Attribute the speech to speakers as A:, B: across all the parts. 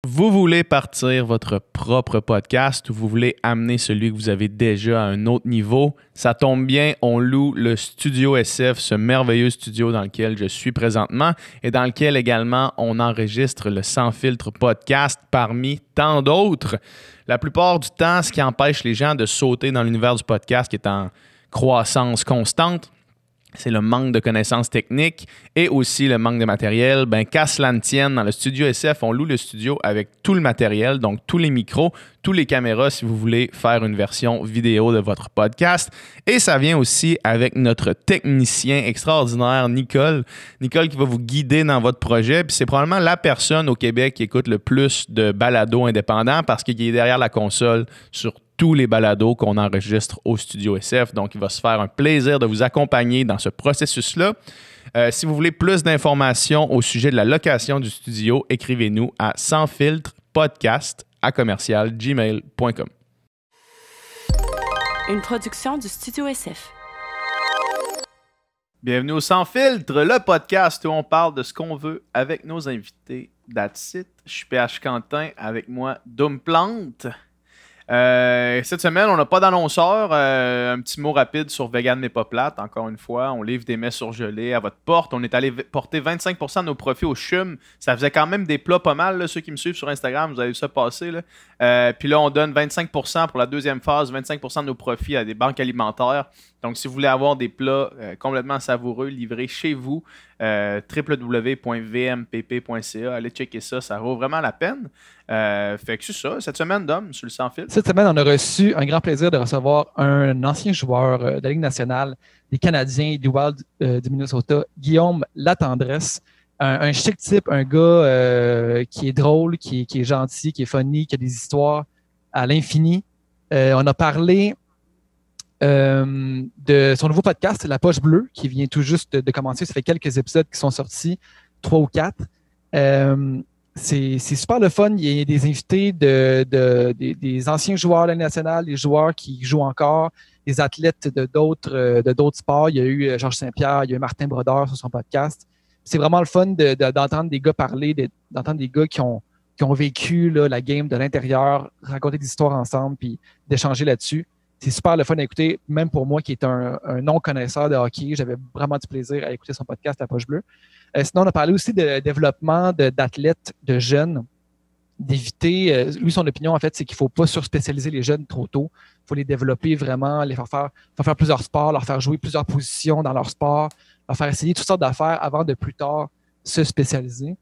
A: Vous voulez partir votre propre podcast ou vous voulez amener celui que vous avez déjà à un autre niveau, ça tombe bien, on loue le Studio SF, ce merveilleux studio dans lequel je suis présentement et dans lequel également on enregistre le Sans Filtre podcast parmi tant d'autres. La plupart du temps, ce qui empêche les gens de sauter dans l'univers du podcast qui est en croissance constante, c'est le manque de connaissances techniques et aussi le manque de matériel. Qu'à cela ne tienne, dans le Studio SF, on loue le studio avec tout le matériel, donc tous les micros, tous les caméras si vous voulez faire une version vidéo de votre podcast. Et ça vient aussi avec notre technicien extraordinaire, Nicole. Nicole qui va vous guider dans votre projet. Puis c'est probablement la personne au Québec qui écoute le plus de balados indépendants parce qu'il est derrière la console sur tous les balados qu'on enregistre au Studio SF. Donc, il va se faire un plaisir de vous accompagner dans ce processus-là. Si vous voulez plus d'informations au sujet de la location du studio, écrivez-nous à sansfiltrepodcast@gmail.com.
B: Une production du Studio SF.
A: Bienvenue au Sans Filtre, le podcast où on parle de ce qu'on veut avec nos invités. That's it. Je suis PH Quentin, avec moi Doom Plante. Cette semaine, on n'a pas d'annonceur. Un petit mot rapide sur Vegan n'est pas plate. Encore une fois, on livre des mets surgelés à votre porte. On est allé porter 25% de nos profits au CHUM. Ça faisait quand même des plats pas mal, là, ceux qui me suivent sur Instagram, vous avez vu ça passer. Là. Puis là, on donne 25% pour la deuxième phase, 25% de nos profits à des banques alimentaires. Donc, si vous voulez avoir des plats complètement savoureux livrés chez vous, www.vmpp.ca, allez checker ça, ça vaut vraiment la peine. Fait que c'est ça, cette semaine, Dom, sur le Sans Filtre.
C: Cette semaine, on a reçu un grand plaisir de recevoir un ancien joueur de la Ligue nationale des Canadiens du Wild du Minnesota, Guillaume Latendresse. Un chic type, un gars qui est drôle, qui est gentil, qui est funny, qui a des histoires à l'infini. On a parlé de son nouveau podcast, La Poche Bleue, qui vient tout juste de commencer. Ça fait quelques épisodes qui sont sortis, 3 ou 4. C'est super le fun. Il y a des invités des anciens joueurs de la Ligue nationale, des joueurs qui jouent encore, des athlètes de d'autres sports. Il y a eu Georges Saint-Pierre, il y a eu Martin Brodeur sur son podcast. C'est vraiment le fun d'entendre des gars parler, d'entendre des gars qui ont vécu là, la game de l'intérieur, raconter des histoires ensemble, puis d'échanger là-dessus. C'est super le fun à écouter, même pour moi qui est un non-connaisseur de hockey. J'avais vraiment du plaisir à écouter son podcast, La Poche Bleue. Sinon, on a parlé aussi de développement d'athlètes, de jeunes, d'éviter. Lui, son opinion, en fait, c'est qu'il ne faut pas surspécialiser les jeunes trop tôt. Il faut les développer vraiment, les faire plusieurs sports, leur faire jouer plusieurs positions dans leur sport, leur faire essayer toutes sortes d'affaires avant de plus tard se spécialiser.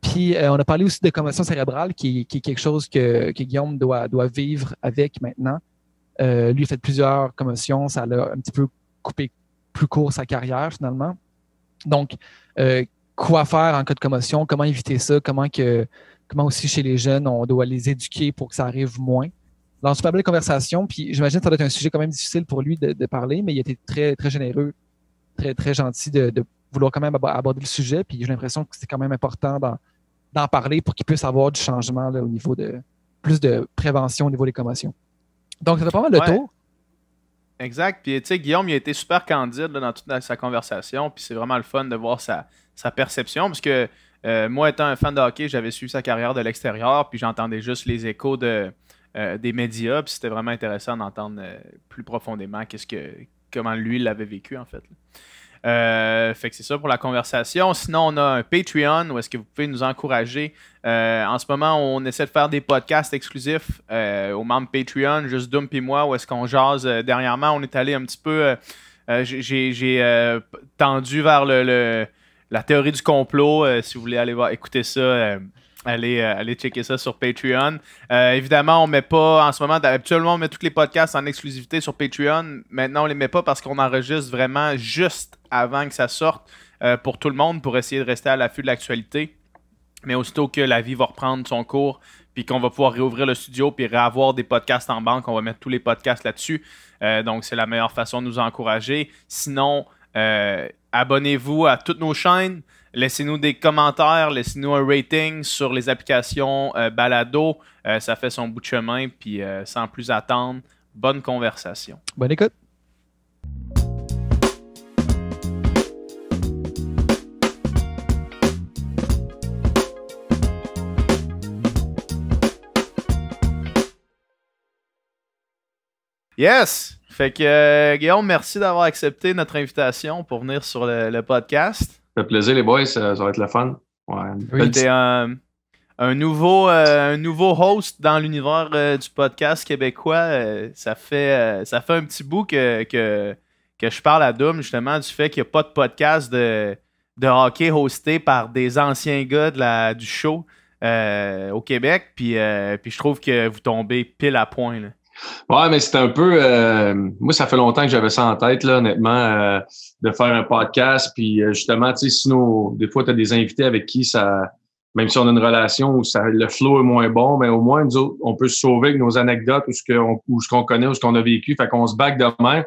C: Puis, on a parlé aussi de commotion cérébrale, qui est quelque chose que Guillaume doit vivre avec maintenant. Lui, il a fait plusieurs commotions. Ça l'a un petit peu coupé plus court sa carrière, finalement. Donc, quoi faire en cas de commotion? Comment éviter ça? Comment aussi chez les jeunes, on doit les éduquer pour que ça arrive moins? Alors, super belle conversation. Puis, j'imagine que ça doit être un sujet quand même difficile pour lui de parler, mais il a été très, très généreux, très, très gentil de vouloir quand même aborder le sujet. Puis, j'ai l'impression que c'est quand même important d'en parler pour qu'il puisse avoir du changement là, au niveau de plus de prévention au niveau des commotions. Donc, ça fait pas mal le tour.
A: Exact. Puis, tu sais, Guillaume, il a été super candide là, dans toute sa conversation. Puis, c'est vraiment le fun de voir sa perception. Parce que moi, étant un fan de hockey, j'avais suivi sa carrière de l'extérieur. Puis, j'entendais juste les échos des médias. Puis, c'était vraiment intéressant d'entendre plus profondément comment lui l'avait vécu, en fait. Fait que c'est ça pour la conversation. Sinon, on a un Patreon où est-ce que vous pouvez nous encourager. En ce moment, on essaie de faire des podcasts exclusifs aux membres Patreon, juste Doom et moi, où est-ce qu'on jase. Dernièrement, on est allé un petit peu... j'ai tendu vers la théorie du complot. Si vous voulez aller écouter ça, allez checker ça sur Patreon. Évidemment, on met pas en ce moment, habituellement on met tous les podcasts en exclusivité sur Patreon. Maintenant, on les met pas parce qu'on enregistre vraiment juste avant que ça sorte pour tout le monde, pour essayer de rester à l'affût de l'actualité. Mais aussitôt que la vie va reprendre son cours, puis qu'on va pouvoir réouvrir le studio, puis réavoir des podcasts en banque, on va mettre tous les podcasts là-dessus. Donc, c'est la meilleure façon de nous encourager. Sinon, abonnez-vous à toutes nos chaînes. Laissez-nous des commentaires, laissez-nous un rating sur les applications Balado. Ça fait son bout de chemin, puis sans plus attendre, bonne conversation.
C: Bonne écoute.
A: Yes! Fait que Guillaume, merci d'avoir accepté notre invitation pour venir sur le podcast.
D: Ça fait plaisir, les boys. Ça va être le fun. Ouais,
A: oui, t'es un nouveau host dans l'univers du podcast québécois. Ça fait un petit bout que je parle à Doom, justement, du fait qu'il n'y a pas de podcast de hockey hosté par des anciens gars du show au Québec. Puis je trouve que vous tombez pile à point, là.
D: Ouais, mais c'est un peu... moi, ça fait longtemps que j'avais ça en tête, là, honnêtement, de faire un podcast. Puis justement, tu sais, sinon, des fois, tu as des invités avec qui ça... Même si on a une relation où le flow est moins bon, mais au moins, nous autres, on peut se sauver avec nos anecdotes ou ce qu'on connaît ou ce qu'on a vécu. Fait qu'on se back de même.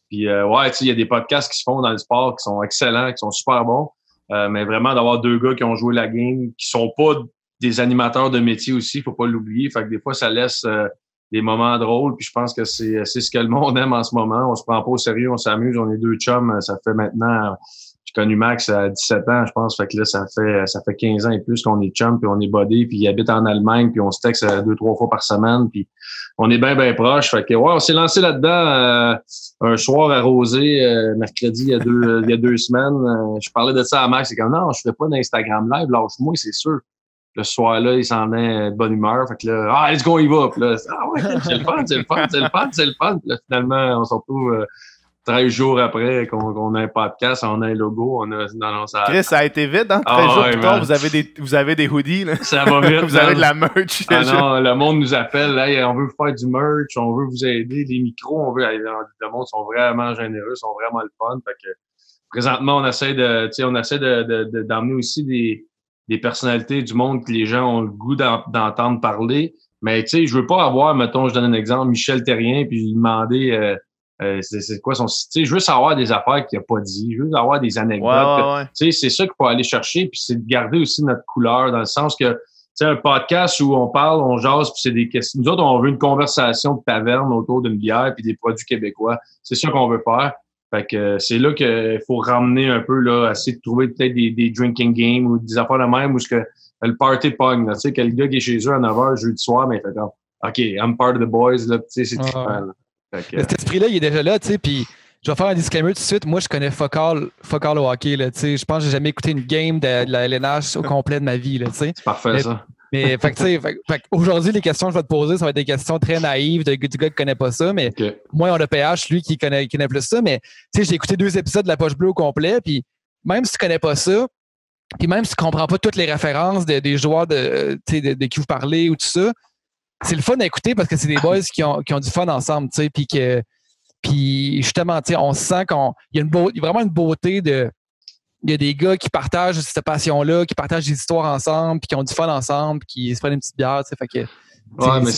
D: Puis ouais, tu sais, il y a des podcasts qui se font dans le sport qui sont excellents, qui sont super bons. Mais vraiment, d'avoir deux gars qui ont joué la game, qui sont pas des animateurs de métier aussi, faut pas l'oublier. Fait que des fois, ça laisse... des moments drôles, puis je pense que c'est ce que le monde aime en ce moment. On se prend pas au sérieux, on s'amuse, on est deux chums. Ça fait maintenant, j'ai connu Max à 17 ans, je pense, fait que là, ça fait 15 ans et plus qu'on est chums, puis on est buddy, puis il habite en Allemagne, puis on se texte 2-3 fois par semaine, puis on est bien proches. Fait que ouais, on s'est lancé là-dedans un soir arrosé, mercredi, il y a 2 semaines. Je parlais de ça à Max, c'est comme non, je fais pas d'Instagram live, lâche-moi, c'est sûr. Le soir-là, il s'en venait de bonne humeur. Fait que là, let's go, il va. Puis là, ouais, c'est le fun. Puis là, finalement, on se retrouve 13 jours après qu'on a un podcast, on a un logo,
A: Chris, ça a été vite, hein? 13 jours plus tard, vous avez des hoodies, là.
D: Ça va vite.
A: Vous avez de la merch.
D: Non, le monde nous appelle, là, on veut vous faire du merch, on veut vous aider, les micros, le monde sont vraiment généreux, sont vraiment le fun. Fait que présentement, on essaie d'emmener aussi des personnalités du monde que les gens ont le goût d'entendre parler. Mais tu sais, je veux pas avoir, mettons, je donne un exemple, Michel Terrien, puis lui demander c'est quoi son... Tu sais, je veux savoir des affaires qu'il a pas dit. Je veux avoir des anecdotes.
A: Ouais.
D: Tu sais, c'est ça qu'il faut aller chercher, puis c'est de garder aussi notre couleur, dans le sens que, tu sais, un podcast où on parle, on jase, puis c'est des questions. Nous autres, on veut une conversation de taverne autour d'une bière puis des produits québécois. C'est ça qu'on veut faire. Fait que c'est là qu'il faut ramener un peu, là, essayer de trouver peut-être des drinking games ou des affaires de même où ce que le party pogne, tu sais, que le gars qui est chez eux à 9h jeudi soir, mais il fait comme, OK, I'm part of the boys, là, tu sais, c'est trippant, là.
C: Cet esprit-là, il est déjà là, tu sais, puis je vais faire un disclaimer tout de suite. Moi, je connais fuck all au hockey, là, tu sais. Je pense que j'ai jamais écouté une game de la LNH au complet de ma vie, là, tu sais.
D: C'est parfait, ça.
C: Mais, fait que, tu sais, aujourd'hui, les questions que je vais te poser, ça va être des questions très naïves du gars qui connaît pas ça, mais moi, on a PH, lui, qui connaît plus ça, mais, tu sais, j'ai écouté 2 épisodes de La Poche Bleue au complet, puis même si tu connais pas ça, puis même si tu comprends pas toutes les références des joueurs de qui vous parlez ou tout ça, c'est le fun à écouter parce que c'est des boys qui ont du fun ensemble, tu sais, puis justement, tu sais, on sent il y a vraiment une beauté de... Il y a des gars qui partagent cette passion-là, qui partagent des histoires ensemble, puis qui ont du fun ensemble, puis qui se prennent une petite bière, tu sais, fait que...
D: Ouais, mais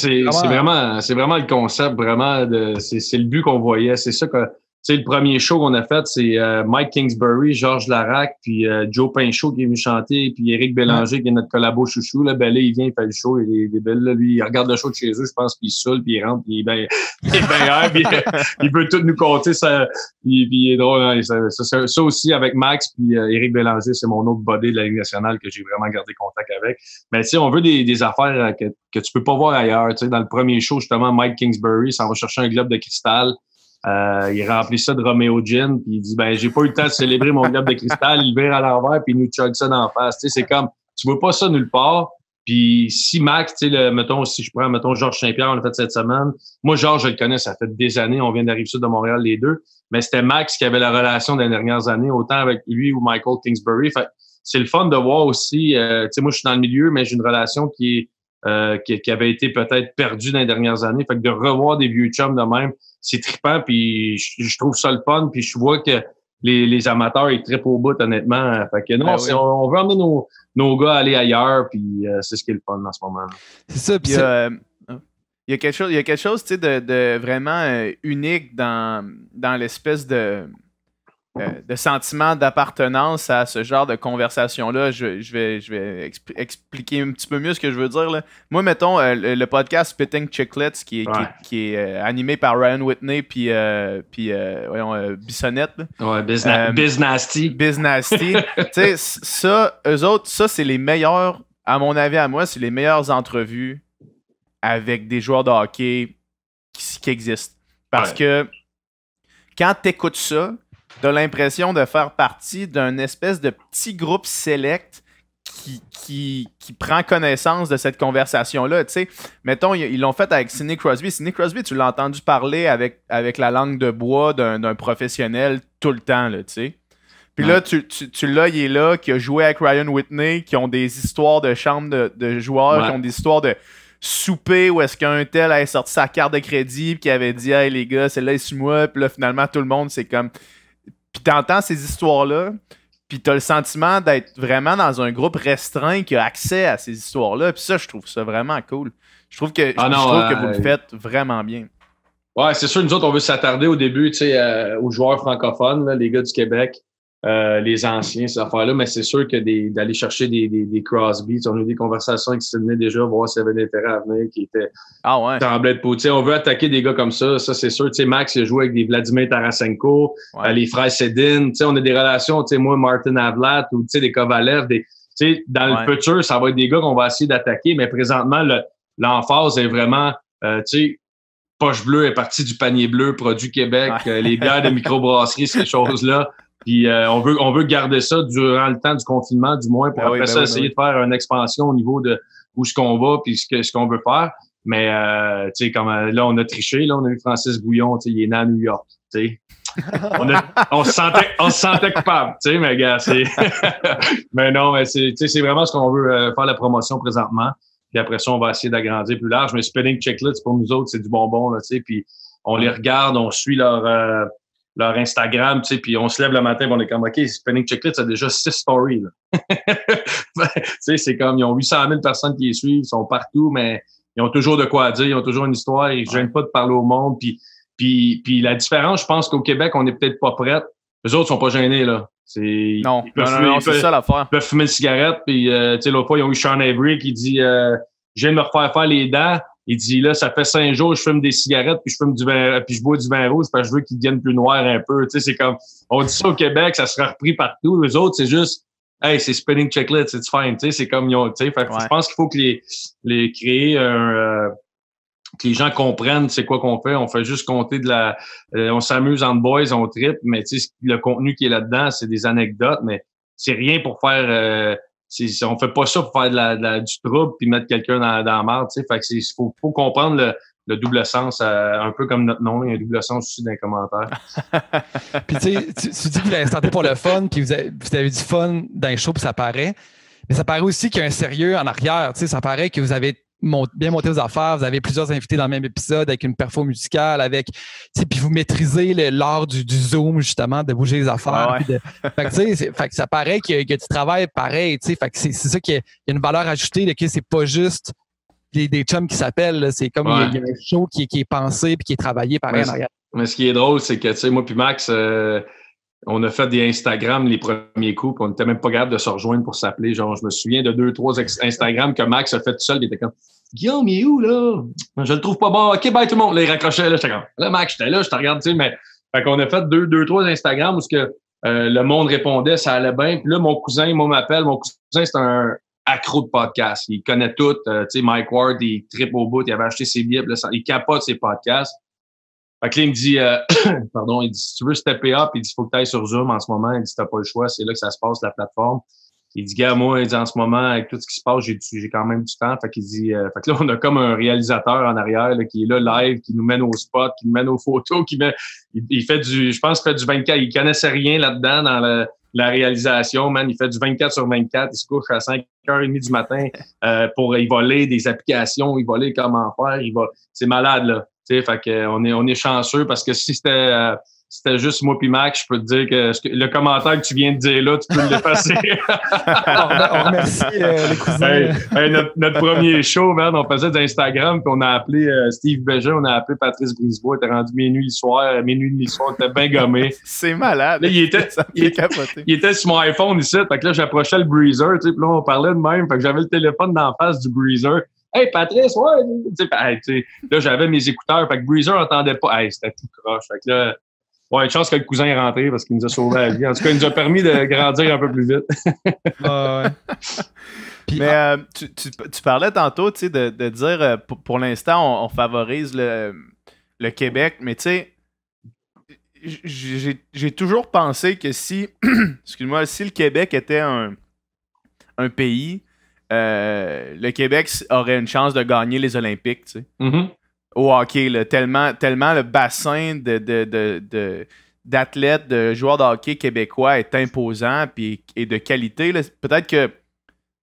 D: c'est vraiment le concept, vraiment, c'est le but qu'on voyait, c'est ça que... Tu sais, le premier show qu'on a fait, c'est Mike Kingsbury, Georges Larac, puis Joe Pinchot qui est venu chanter, puis Éric Bélanger qui est notre collabo chouchou. Là, ben là, il vient, il fait le show, il est belle, là, lui, il regarde le show de chez eux, je pense, puis il saoule, puis il rentre, puis il est bien puis il veut tout nous compter, ça, puis il est drôle. Hein, ça aussi, avec Max, puis Éric Bélanger, c'est mon autre buddy de la Ligue nationale que j'ai vraiment gardé contact avec. Mais tu sais, on veut des affaires que tu peux pas voir ailleurs. Tu sais, dans le premier show, justement, Mike Kingsbury s'en va chercher un globe de cristal. Il remplit ça de Romeo Gin, puis il dit j'ai pas eu le temps de célébrer mon globe de cristal, il vire à l'envers, puis il nous chug ça d'en face. Tu sais, c'est comme tu vois pas ça nulle part. Puis si Max, tu sais, si je prends Georges Saint-Pierre, on l'a fait cette semaine. Moi, Georges, je le connais, ça fait des années, on vient d'arriver sud de Montréal les deux. Mais c'était Max qui avait la relation des dernières années, autant avec lui ou Michael Kingsbury. Fait c'est le fun de voir aussi. Tu sais, moi, je suis dans le milieu, mais j'ai une relation qui avait été peut-être perdue dans les dernières années. Fait que de revoir des vieux chums de même, c'est trippant, puis je trouve ça le fun, puis je vois que les amateurs, ils trippent au bout, honnêtement. Fait que non, on veut emmener nos gars à aller ailleurs, puis c'est ce qui est le fun en ce moment.
C: C'est ça, puis
A: il y a quelque chose tu sais, de vraiment unique dans l'espèce de sentiment d'appartenance à ce genre de conversation-là. Je vais expliquer un petit peu mieux ce que je veux dire, là. Moi, mettons, le podcast Spitting Chicklets qui est animé par Ryan Whitney puis Bissonnette.
D: Ouais, Biz Nasty.
A: Biz Nasty. Tu sais, ça, eux autres, ça, c'est les meilleurs, à mon avis, à moi, c'est les meilleures entrevues avec des joueurs de hockey qui existent. Parce que quand tu écoutes ça, tu as l'impression de faire partie d'un espèce de petit groupe select qui prend connaissance de cette conversation-là. Tu sais, mettons, ils l'ont fait avec Sidney Crosby. Sidney Crosby, tu l'as entendu parler avec la langue de bois d'un professionnel tout le temps, là, tu sais. Puis là, tu l'as, il est là, qui a joué avec Ryan Whitney, qui ont des histoires de chambre de joueurs, qui ont des histoires de souper où est-ce qu'un tel avait sorti sa carte de crédit puis qui avait dit « Hey les gars, celle-là est sur moi », puis là, finalement, tout le monde, c'est comme... Puis t'entends ces histoires-là, puis t'as le sentiment d'être vraiment dans un groupe restreint qui a accès à ces histoires-là, puis ça, je trouve ça vraiment cool. Je trouve que, que vous le faites vraiment bien.
D: Ouais, c'est sûr, nous autres, on veut s'attarder au début, tu sais, aux joueurs francophones, là, les gars du Québec. Les anciens, ces affaires-là, mais c'est sûr que d'aller chercher des Crosby, on a eu des conversations avec Sidney déjà, voir s'il y avait d'intérêt à venir, qui était semblait être pour. On veut attaquer des gars comme ça c'est sûr. Max, il a joué avec des Vladimir Tarasenko, les frères Sedin, on a des relations, moi, Martin Havlat, ou des Kovalev, dans le futur, ça va être des gars qu'on va essayer d'attaquer, mais présentement, l'emphase est vraiment, Poche Bleue est partie du panier bleu, produit Québec, les bières de microbrasserie, ces choses-là. Puis on veut garder ça durant le temps du confinement, du moins, pour après ça essayer de faire une expansion au niveau de où ce qu'on va puis ce qu'on veut faire. Mais tu sais, comme là, on a triché, là, on a eu Francis Bouillon, il est né à New York. Tu sais. On se sentait coupable, tu sais, mais gars, c'est. Mais non, mais c'est vraiment ce qu'on veut faire la promotion présentement. Puis après ça, on va essayer d'agrandir plus large. Mais Spinning Chicklets, pour nous autres, c'est du bonbon, là, tu sais. Puis on les regarde, on suit leur Instagram, tu sais, puis on se lève le matin, on est comme, OK, Spinning Chicklets a déjà 6 stories, là. Tu sais, c'est comme, ils ont 800 000 personnes qui les suivent, ils sont partout, mais ils ont toujours de quoi dire, ils ont toujours une histoire, ils ne gênent pas de parler au monde, puis la différence, je pense qu'au Québec, on n'est peut-être pas prêts. Les autres sont pas gênés, là.
A: Non, c'est ça l'affaire.
D: Ils peuvent fumer une cigarette, puis, tu sais, l'autre fois, ils ont eu Sean Avery qui dit, je viens de me refaire faire les dents. Il dit, là, ça fait 5 jours, je fume des cigarettes, puis je fume du vin, puis je bois du vin rouge, parce que je veux qu'ils deviennent plus noirs un peu. Tu sais, c'est comme, on dit ça au Québec, ça sera repris partout. Les autres, c'est juste, hey, c'est Spinning Chicklets, it's fine. Tu sais, c'est comme, tu sais, je pense qu'il faut que les créer que les gens comprennent c'est quoi qu'on fait. On fait juste compter on s'amuse entre boys, on tripe, mais tu sais, le contenu qui est là-dedans, c'est des anecdotes, mais c'est rien pour faire, on fait pas ça pour faire du trouble puis mettre quelqu'un dans la merde, tu sais. Fait que faut comprendre le double sens, un peu comme notre nom, il y a un double sens aussi dans les commentaires.
C: Puis tu sais, tu dis que vous l'avez tenté pour le fun, puis vous avez du fun dans les shows, puis ça paraît. Mais ça paraît aussi qu'il y a un sérieux en arrière. Tu sais, ça paraît que vous avez bien monté vos affaires, vous avez plusieurs invités dans le même épisode avec une perfo musicale, puis vous maîtrisez l'art du zoom, justement, de bouger les affaires. Fait que ça paraît que tu travailles pareil, tu sais. Fait que c'est ça qu'il y a une valeur ajoutée, que c'est pas juste des chums qui s'appellent, là. C'est comme il y a un show qui est pensé et qui est travaillé pareil en arrière.
D: Mais ce qui est drôle, c'est que, tu sais, moi puis Max, on a fait des Instagram les premiers coups, puis on n'était même pas capable de se rejoindre pour s'appeler. Genre, je me souviens de 2-3 Instagram que Max a fait tout seul, il était comme Guillaume, il est où, là? Je le trouve pas bon. OK, bye tout le monde. Là, il raccrochait, là, j'étais comme là, Max, j'étais là, je te regarde, tu sais, mais fait qu'on a fait 2-3 Instagram où le monde répondait, ça allait bien. Puis là, mon cousin m'appelle. Mon cousin, c'est un accro de podcast. Il connaît tout. Tu sais, Mike Ward, il tripe au bout, il avait acheté ses billets, là, il capote ses podcasts. Fait que là, il me dit, pardon, il dit, si tu veux stepper up, il dit, faut que tu ailles sur Zoom en ce moment. Il dit, t'as pas le choix, c'est là que ça se passe, la plateforme. Il dit, gars, moi, il dit, en ce moment, avec tout ce qui se passe, j'ai quand même du temps. Fait qu'il dit, fait que là, on a comme un réalisateur en arrière, là, qui est là live, qui nous mène au spot, qui nous mène aux photos, il fait je pense qu'il fait du 24, il connaissait rien là-dedans dans la réalisation, man. Il fait du 24/24, il se couche à 5h30 du matin, il va lire des applications, il va lire comment faire, c'est malade, là. Tu sais, fait que on est chanceux parce que si c'était juste moi puis Max, je peux te dire que le commentaire que tu viens de dire là, tu peux l'effacer.
C: On remercie les cousins.
D: Notre premier show, man, on faisait d'Instagram, puis on a appelé Steve Bégin, on a appelé Patrice Brisebois, il était rendu minuit le soir, il était bien gommé.
A: C'est malade.
D: Là, il était sur mon iPhone ici, fait que là, j'approchais le Breezer, tu sais, puis là, on parlait de même, fait que j'avais le téléphone d'en face du Breezer. Hey, Patrice, ouais! Tu sais, là, j'avais mes écouteurs, fait que Breezer n'entendait pas. Hey, c'était tout croche. Fait que là, une chance que le cousin est rentré parce qu'il nous a sauvé la vie. En tout cas, il nous a permis de grandir un peu plus vite.
A: Puis, mais tu parlais tantôt, tu sais, de dire, pour l'instant, on favorise le Québec, mais tu sais, j'ai toujours pensé que si, excuse-moi, si le Québec était un pays, le Québec aurait une chance de gagner les Olympiques, tu sais.
D: Mm-hmm.
A: Au hockey, là, tellement le bassin d'athlètes, de joueurs de hockey québécois est imposant et de qualité. Là. Peut-être que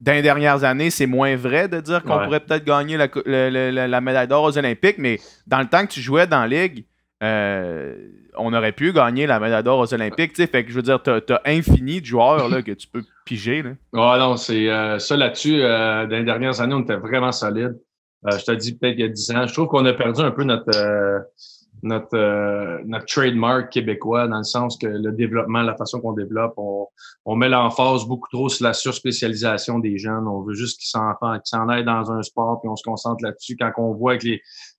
A: dans les dernières années, c'est moins vrai de dire qu'on pourrait peut-être gagner la médaille d'or aux Olympiques, mais dans le temps que tu jouais dans la Ligue, on aurait pu gagner la médaille d'or aux Olympiques. Fait que je veux dire, t'as infini de joueurs là, que tu peux piger. Là.
D: Ah non, c'est ça là-dessus, dans les dernières années, on était vraiment solide. Je te dis peut-être il y a 10 ans. Je trouve qu'on a perdu un peu notre trademark québécois, dans le sens que le développement, la façon qu'on développe, on met l'emphase beaucoup trop sur la surspécialisation des jeunes. On veut juste qu'ils s'en aillent dans un sport, puis on se concentre là-dessus. Quand on voit avec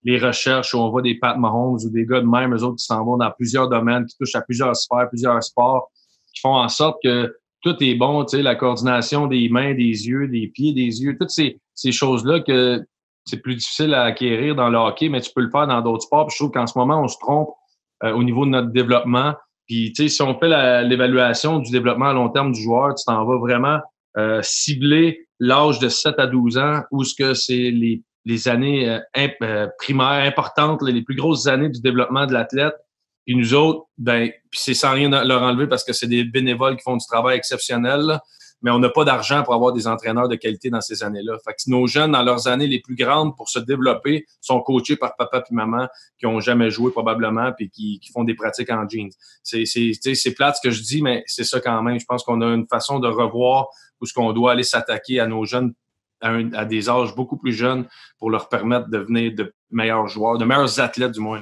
D: les recherches où on voit des Pat Mahomes ou des gars de même, eux autres qui s'en vont dans plusieurs domaines, qui touchent à plusieurs sphères, plusieurs sports, qui font en sorte que tout est bon, tu sais, la coordination des mains, des yeux, des pieds, des yeux, toutes ces choses-là que c'est plus difficile à acquérir dans le hockey, mais tu peux le faire dans d'autres sports. Puis je trouve qu'en ce moment, on se trompe au niveau de notre développement. Puis, tu sais, si on fait l'évaluation du développement à long terme du joueur, tu t'en vas vraiment cibler l'âge de 7 à 12 ans, où ce que c'est les années primaires importantes, les plus grosses années du développement de l'athlète. Puis nous autres, ben, puis c'est sans rien leur enlever parce que c'est des bénévoles qui font du travail exceptionnel, là. Mais on n'a pas d'argent pour avoir des entraîneurs de qualité dans ces années-là. Fait que nos jeunes, dans leurs années les plus grandes pour se développer, sont coachés par papa et maman qui ont jamais joué probablement puis qui font des pratiques en jeans. C'est plate ce que je dis, mais c'est ça quand même. Je pense qu'on a une façon de revoir où ce qu'on doit aller s'attaquer à nos jeunes à des âges beaucoup plus jeunes pour leur permettre de devenir de meilleurs joueurs, de meilleurs athlètes du moins.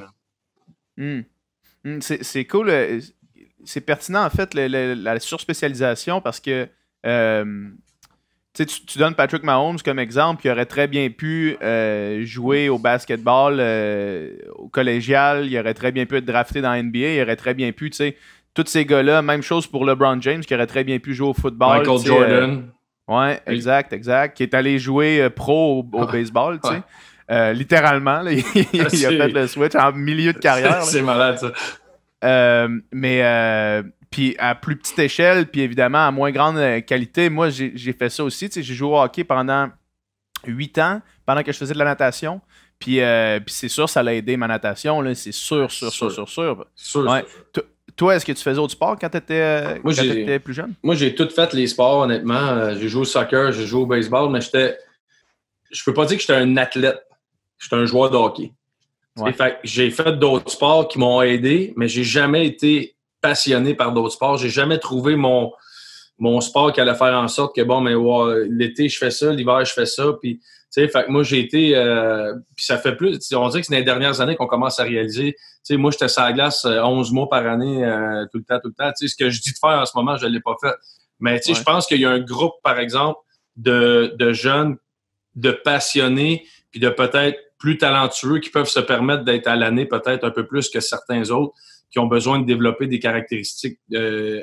A: C'est cool. C'est pertinent en fait la surspécialisation parce que tu donnes Patrick Mahomes comme exemple, qui aurait très bien pu jouer au basketball au collégial, il aurait très bien pu être drafté dans la NBA, il aurait très bien pu, tu sais, tous ces gars-là, même chose pour LeBron James, qui aurait très bien pu jouer au football.
D: Michael Jordan.
A: Ouais, exact, qui est allé jouer pro au baseball, tu sais. Littéralement, là, il a fait le switch en milieu de carrière.
D: C'est malade, ça.
A: Puis à plus petite échelle, puis évidemment à moins grande qualité, moi j'ai fait ça aussi. J'ai joué au hockey pendant 8 ans, pendant que je faisais de la natation. Puis c'est sûr, ça l'a aidé ma natation, là, c'est sûr. Ouais. Toi, est-ce que tu faisais autre sport quand tu étais plus jeune?
D: Moi, j'ai tout fait les sports, honnêtement. J'ai joué au soccer, j'ai joué au baseball, mais je peux pas dire que j'étais un athlète. J'étais un joueur de hockey. Ouais. Fait, j'ai fait d'autres sports qui m'ont aidé, mais j'ai jamais été passionné par d'autres sports. J'ai jamais trouvé mon sport qui allait faire en sorte que, bon, mais ouais, l'été, je fais ça, l'hiver, je fais ça. Puis, tu sais, fait que moi, j'ai été... puis ça fait plus... On dirait que c'est dans les dernières années qu'on commence à réaliser. Tu sais, moi, j'étais sur la glace 11 mois par année, tout le temps. Tu sais, ce que je dis de faire en ce moment, je ne l'ai pas fait. Mais, tu sais, je pense qu'il y a un groupe, par exemple, de jeunes, de passionnés, puis de peut-être plus talentueux qui peuvent se permettre d'être à l'année peut-être un peu plus que certains autres qui ont besoin de développer des caractéristiques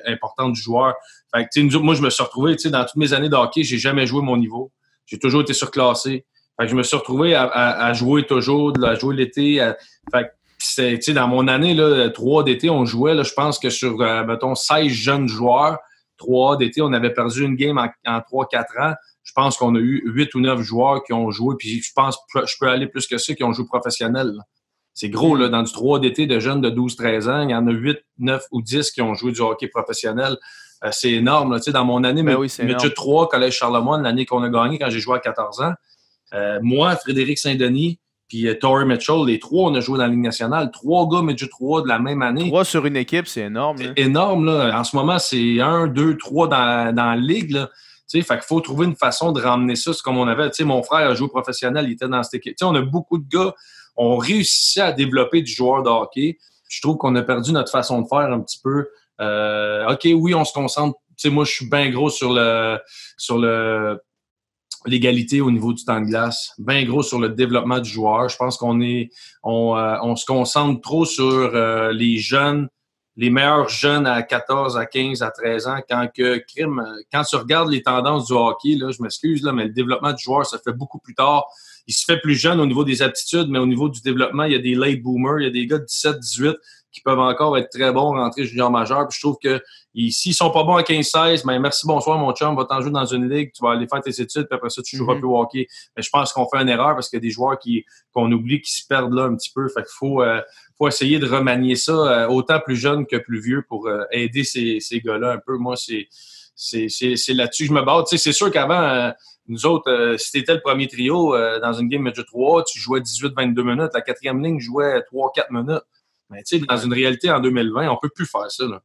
D: importantes du joueur. Fait que, moi, je me suis retrouvé, dans toutes mes années de hockey, j'ai jamais joué mon niveau. J'ai toujours été surclassé. Fait que je me suis retrouvé à jouer toujours, à jouer l'été. Fait que, dans mon année, là, 3 d'été, on jouait, là, je pense que sur, mettons, 16 jeunes joueurs, 3 d'été, on avait perdu une game en 3-4 ans. Je pense qu'on a eu 8 ou 9 joueurs qui ont joué, puis je pense que je peux aller plus que ça, qui ont joué professionnel, là. C'est gros, là, dans du 3 d'été de jeunes de 12-13 ans, il y en a 8, 9 ou 10 qui ont joué du hockey professionnel. C'est énorme. Là. Dans mon année, Métier 3, Collège Charlemagne, l'année qu'on a gagné quand j'ai joué à 14 ans, moi, Frédéric Saint-Denis, puis Torrey Mitchell, les 3, on a joué dans la Ligue nationale. 3 gars Métier 3 de la même année.
A: 3 sur une équipe, c'est énorme.
D: C'est énorme. Là. En ce moment, c'est 1, 2, 3 dans la Ligue. Là. Fait qu'il faut trouver une façon de ramener ça. C'est comme on avait. Mon frère a joué professionnel, il était dans cette équipe. On a beaucoup de gars. On réussissait à développer du joueur de hockey. Je trouve qu'on a perdu notre façon de faire un petit peu. OK, oui, on se concentre. Moi, je suis bien gros sur l'égalité au niveau du temps de glace, bien gros sur le développement du joueur. Je pense qu'on se concentre trop sur les jeunes, les meilleurs jeunes à 14, à 15, à 13 ans. Quand tu regardes les tendances du hockey, là, je m'excuse, là, mais le développement du joueur se fait beaucoup plus tard. il se fait plus jeune au niveau des aptitudes, mais au niveau du développement, il y a des late boomers, il y a des gars de 17-18 qui peuvent encore être très bons, rentrer junior majeur. Puis je trouve que s'ils sont pas bons à 15-16, ben merci, bonsoir, mon chum, va t'en jouer dans une ligue, tu vas aller faire tes études, puis après ça, tu joueras plus au hockey. Mais je pense qu'on fait une erreur parce qu'il y a des joueurs qu'on oublie qui se perdent là un petit peu. Fait qu'il faut essayer de remanier ça autant plus jeune que plus vieux pour aider ces gars-là un peu. Moi, c'est là-dessus que je me bats. Tu sais, c'est sûr qu'avant, nous autres, si t'étais le premier trio dans une game Midget 3, tu jouais 18-22 minutes. La quatrième ligne jouait 3-4 minutes. Mais tu sais, dans une réalité en 2020, on peut plus faire ça, là.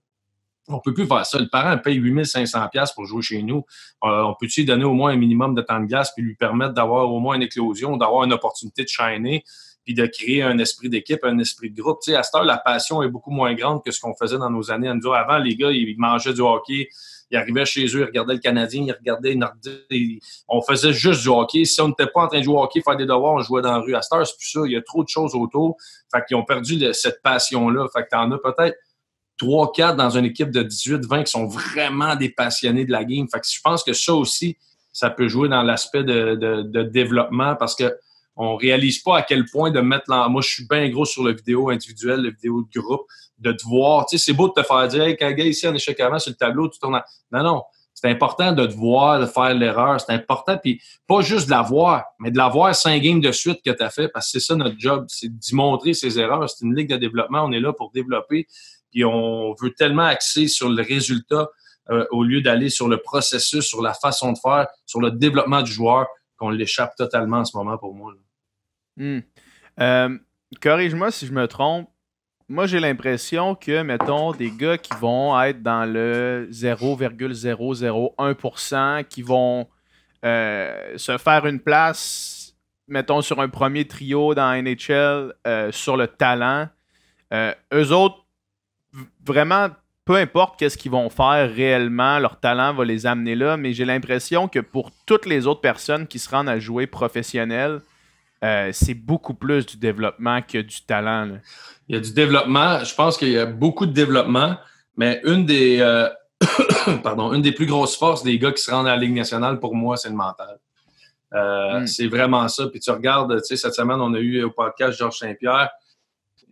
D: On peut plus faire ça. Le parent paye 8500$ pour jouer chez nous. On peut-tu lui donner au moins un minimum de temps de glace puis lui permettre d'avoir au moins une éclosion, d'avoir une opportunité de shiner puis de créer un esprit d'équipe, un esprit de groupe. Tu sais, à cette heure, la passion est beaucoup moins grande que ce qu'on faisait dans nos années. Avant, les gars, ils mangeaient du hockey. Ils arrivaient chez eux, ils regardaient le Canadien, ils regardaient les Nordiques. On faisait juste du hockey. Si on n'était pas en train de jouer au hockey, faire des devoirs, on jouait dans la rue. À cette heure, c'est plus ça. Il y a trop de choses autour. Fait qu'ils ont perdu cette passion-là. Fait que t'en as peut-être 3-4 dans une équipe de 18-20 qui sont vraiment des passionnés de la game. Fait que je pense que ça aussi, ça peut jouer dans l'aspect de développement parce que on réalise pas à quel point de mettre moi, je suis bien gros sur le vidéo individuel, le vidéo de groupe, de te voir. Tu sais, c'est beau de te faire dire, hey, quand gars ici en échec avant sur le tableau, tu tournes. Non. C'est important de te voir, de faire l'erreur. C'est important. Puis pas juste de la voir, mais de la voir 5 games de suite que tu as fait parce que c'est ça notre job. C'est d'y montrer ses erreurs. C'est une ligue de développement. On est là pour développer. Puis on veut tellement axer sur le résultat au lieu d'aller sur le processus, sur la façon de faire, sur le développement du joueur, qu'on l'échappe totalement en ce moment pour moi.
A: Corrige-moi si je me trompe. Moi, j'ai l'impression que, mettons, des gars qui vont être dans le 0,001%, qui vont se faire une place, mettons, sur un premier trio dans NHL sur le talent, eux autres, vraiment, peu importe qu'est-ce qu'ils vont faire réellement, leur talent va les amener là, mais j'ai l'impression que pour toutes les autres personnes qui se rendent à jouer professionnel, c'est beaucoup plus du développement que du talent, là.
D: Il y a du développement. Je pense qu'il y a beaucoup de développement, mais une des plus grosses forces des gars qui se rendent à la Ligue nationale, pour moi, c'est le mental. C'est vraiment ça. Puis tu regardes, tu sais, cette semaine, on a eu au podcast Georges Saint-Pierre.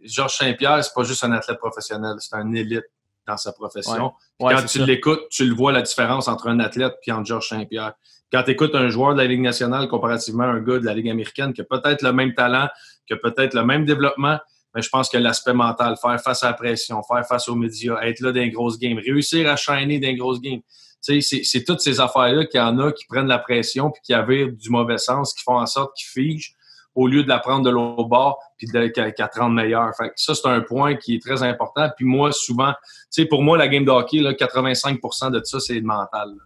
D: Georges Saint-Pierre, c'est pas juste un athlète professionnel, c'est un élite dans sa profession. Quand tu l'écoutes, tu le vois la différence entre un athlète et entre Georges Saint-Pierre. Quand tu écoutes un joueur de la Ligue nationale comparativement à un gars de la Ligue américaine qui a peut-être le même talent, qui a peut-être le même développement, mais je pense que l'aspect mental, faire face à la pression, faire face aux médias, être là dans les grosses games, réussir à shiner dans les grosses games. Tu sais, c'est toutes ces affaires-là qu'il y en a qui prennent la pression puis qui avirent du mauvais sens, qui font en sorte qu'ils figent au lieu de la prendre de l'autre bord puis qu'elle te rende meilleur. Fait que ça, c'est un point qui est très important. Puis moi, souvent, tu sais, pour moi, la game de hockey, là, 85% de ça, c'est le mental, là.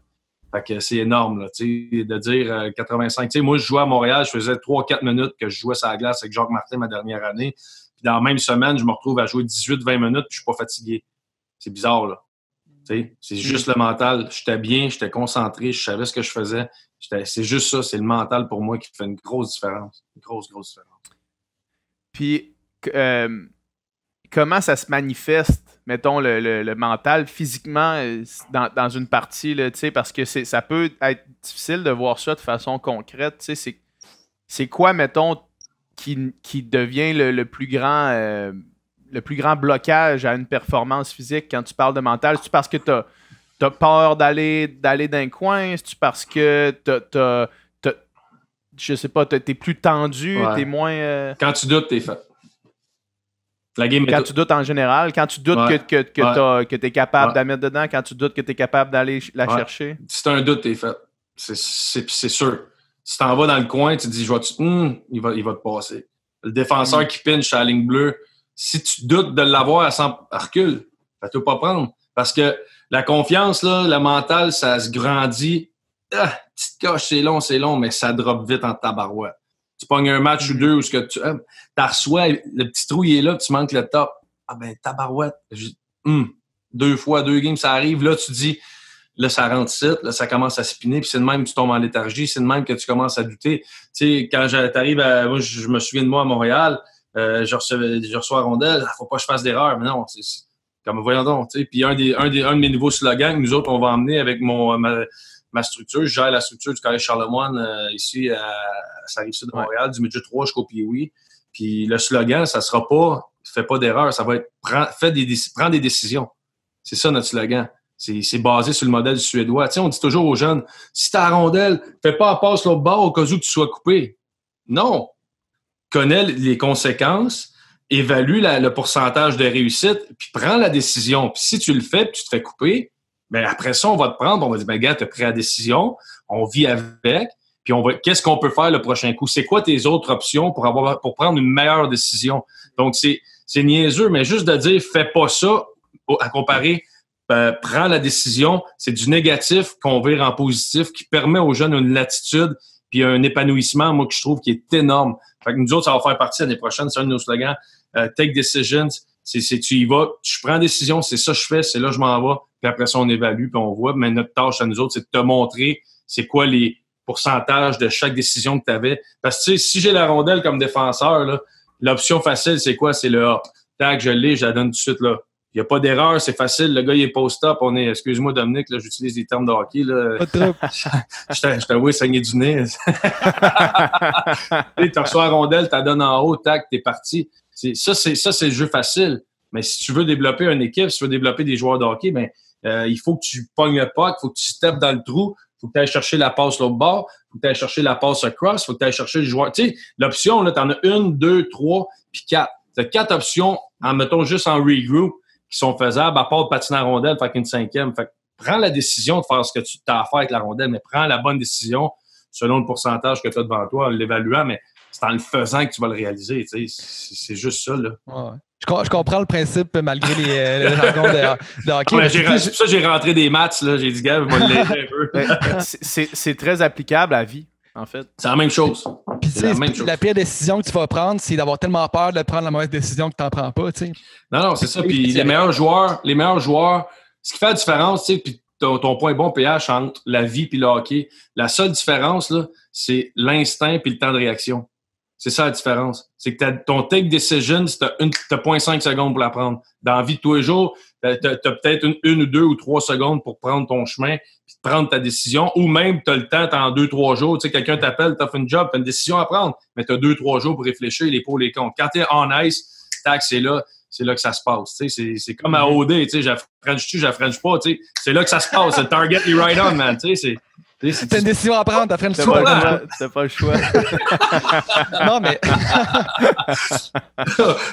D: Fait que c'est énorme, là, tu sais, de dire 85. Tu sais, moi, je jouais à Montréal, je faisais 3-4 minutes que je jouais sur la glace avec Jacques Martin ma dernière année. Puis dans la même semaine, je me retrouve à jouer 18-20 minutes puis je suis pas fatigué. C'est bizarre, là. Tu sais, c'est juste le mental. J'étais bien, j'étais concentré, je savais ce que je faisais. C'est juste ça, c'est le mental pour moi qui fait une grosse différence. Une grosse différence.
A: Puis, comment ça se manifeste, mettons, le mental physiquement dans une partie, là, parce que ça peut être difficile de voir ça de façon concrète. C'est quoi, mettons, qui devient le plus grand blocage à une performance physique quand tu parles de mental? C'est-tu parce que t'as peur d'aller dans un coin? C'est-tu parce que je sais pas, t'es plus tendu, t'es moins...
D: Quand tu doutes, t'es fait.
A: Quand tu doutes en général, quand tu doutes que t'es capable de la mettre dedans, quand tu doutes que t'es capable d'aller la chercher.
D: Si t'as un doute, t'es fait. C'est sûr. Si t'en vas dans le coin, tu te dis, il va te passer. Le défenseur qui pinche à la ligne bleue, si tu doutes de l'avoir à recule, fais-toi pas prendre. Parce que la confiance, là, le mental, ça se grandit. Petite coche, c'est long, mais ça drop vite en tabarouette. Tu pognes un match ou deux où ce que tu reçois, le petit trou, il est là, tu manques le top. Ah ben, tabarouette. 2 fois, 2 games, ça arrive. Là, tu dis, là, ça rentre ici, là, ça commence à spinner, puis c'est de même que tu tombes en léthargie, c'est de même que tu commences à douter. Tu sais, quand t'arrives moi, je me souviens de moi à Montréal, je reçois Rondelle, faut pas que je fasse d'erreur. Mais non, c'est comme, voyons donc, tu sais. Puis un de mes nouveaux slogans que nous autres, on va emmener avec ma structure. Je gère la structure du Collège Charlemagne ici ça arrive de Montréal, du midget 3 jusqu'au Pee-Wee. Puis le slogan, ça sera pas « fais pas d'erreur », ça va être « prends des décisions ». C'est ça notre slogan. C'est basé sur le modèle suédois. Tu sais, on dit toujours aux jeunes, si t'as la rondelle, fais pas la passe l'autre bord au cas où tu sois coupé. Non. Connais les conséquences, évalue le pourcentage de réussite, puis prends la décision. Puis si tu le fais, puis tu te fais couper, ben après ça, on va te prendre, on va dire, ben gars, t'as pris la décision, on vit avec, puis qu'est-ce qu'on peut faire le prochain coup? C'est quoi tes autres options pour prendre une meilleure décision? Donc, c'est niaiseux, mais juste de dire, fais pas ça, à comparer, prends la décision, c'est du négatif qu'on vire en positif, qui permet aux jeunes une latitude puis un épanouissement, moi, que je trouve qui est énorme. Fait que nous autres, ça va faire partie l'année prochaine, c'est un de nos slogans. Take decisions, c'est tu y vas, je prends décision, c'est ça que je fais, c'est là que je m'en vais, puis après ça, on évalue, puis on voit. Mais notre tâche à nous autres, c'est de te montrer c'est quoi les pourcentages de chaque décision que tu avais. Parce que, tu sais, si j'ai la rondelle comme défenseur, là, l'option facile, c'est quoi? C'est le A. Tac, je l'ai, je la donne tout de suite, là. Il n'y a pas d'erreur, c'est facile. Le gars, il est post-up. Excuse-moi, Dominique, là, j'utilise des termes de hockey, là.
C: Pas trop.
D: Je t'avoue, saigner du nez. Tu reçois la rondelle, tu la donnes en haut, tac, t'es parti. Ça, c'est le jeu facile. Mais si tu veux développer une équipe, si tu veux développer des joueurs de hockey, ben, il faut que tu pognes le puck, il faut que tu steppes dans le trou, il faut que tu ailles chercher la passe l'autre bord, il faut que tu ailles chercher la passe across, il faut que tu ailles chercher le joueur. Tu sais, l'option, là, tu en as 1, 2, 3, puis 4. Tu as 4 options, mettons juste en regroup, qui sont faisables, à part de patiner à la rondelle, fait qu'une 5e. Fait que prends la décision de faire ce que tu as à faire avec la rondelle, mais prends la bonne décision selon le pourcentage que tu as devant toi en l'évaluant, mais c'est en le faisant que tu vas le réaliser. Tu sais, c'est juste ça, là.
C: Ouais. Je comprends le principe malgré les jargons de hockey.
D: Ouais, c'est pour ça que j'ai rentré des maths, là. J'ai dit, gars, je vais l'aider un peu.
A: C'est très applicable à la vie, en fait.
D: C'est la même chose.
C: Puis tu sais, la pire décision que tu vas prendre, c'est d'avoir tellement peur de prendre la mauvaise décision que tu n'en prends pas, tu sais.
D: Non, c'est ça. Puis les meilleurs joueurs, ce qui fait la différence, tu sais, puis ton point bon PH entre la vie et le hockey, la seule différence, là, c'est l'instinct puis le temps de réaction. C'est ça la différence. C'est que ton take decision, t'as 0.5 secondes pour la prendre. Dans la vie de tous les jours, t'as peut-être une ou 2 ou 3 secondes pour prendre ton chemin puis prendre ta décision. Ou même, t'as le temps, t'as en 2-3 jours. Tu sais, quelqu'un t'appelle, t'as fait une job, t'as une décision à prendre, mais t'as 2-3 jours pour réfléchir les pour les contre. Quand t'es on ice, tac, c'est là que ça se passe. Tu sais, c'est comme à OD, tu sais, j'affranchis pas, tu sais. C'est là que ça se passe. C'est le target, you right on, man. Tu sais,
C: c'est une décision à prendre, t'as fait une
A: T'as pas le choix.
C: Non, mais.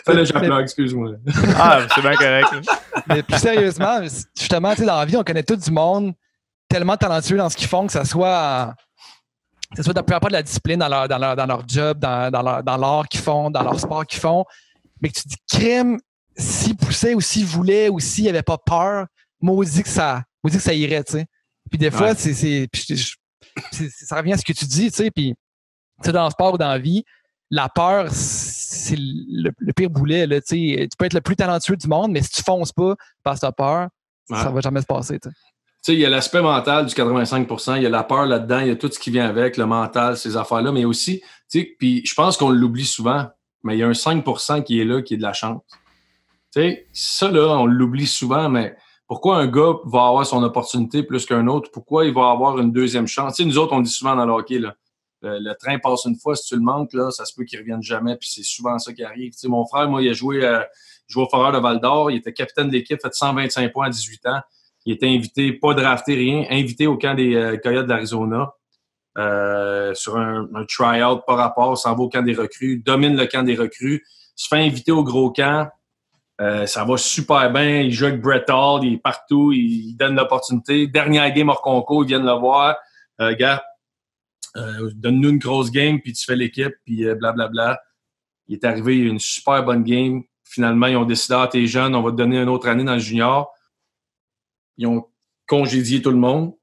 D: Fallait que j'applaudisse, excuse-moi.
A: Ah, c'est bien correct.
C: Mais plus sérieusement, justement, tu sais, dans la vie, on connaît tout du monde tellement talentueux dans ce qu'ils font, que ça soit peu importe la discipline dans leur job, dans l'art qu'ils font, dans leur sport qu'ils font, mais que tu dis crème, s'ils poussaient ou s'ils voulaient ou s'ils n'avaient pas peur, maudit que ça irait, tu sais. Puis des fois, ça revient à ce que tu dis, tu sais, puis dans le sport ou dans la vie, la peur, c'est le pire boulet, là, tu sais. Tu peux être le plus talentueux du monde, mais si tu fonces pas parce que tu as peur, ça va jamais se passer, tu sais.
D: Tu sais, il y a l'aspect mental du 85%, il y a la peur là-dedans, il y a tout ce qui vient avec, le mental, ces affaires-là, mais aussi, tu sais, puis je pense qu'on l'oublie souvent, mais il y a un 5% qui est là, qui est de la chance. Tu sais, ça, là, on l'oublie souvent, mais pourquoi un gars va avoir son opportunité plus qu'un autre? Pourquoi il va avoir une deuxième chance? Tu sais, nous autres, on dit souvent dans le hockey, là, le train passe une fois, si tu le manques, là, ça se peut qu'il ne revienne jamais, puis c'est souvent ça qui arrive. Tu sais, mon frère, moi, il a joué au Foreur de Val-d'Or, il était capitaine de l'équipe, fait 125 points à 18 ans. Il était invité, pas drafté, rien, invité au camp des Coyotes d'Arizona sur un try-out par rapport, s'en va au camp des recrues, domine le camp des recrues, se fait inviter au gros camp. Ça va super bien. Il joue avec Brett Hall, il est partout, il donne l'opportunité. Dernière game hors concours, ils viennent le voir. Gars, donne-nous une grosse game, puis tu fais l'équipe, puis blablabla. Il est arrivé, il a une super bonne game. Finalement, ils ont décidé, t'es jeune, on va te donner une autre année dans le junior. Ils ont congédié tout le monde.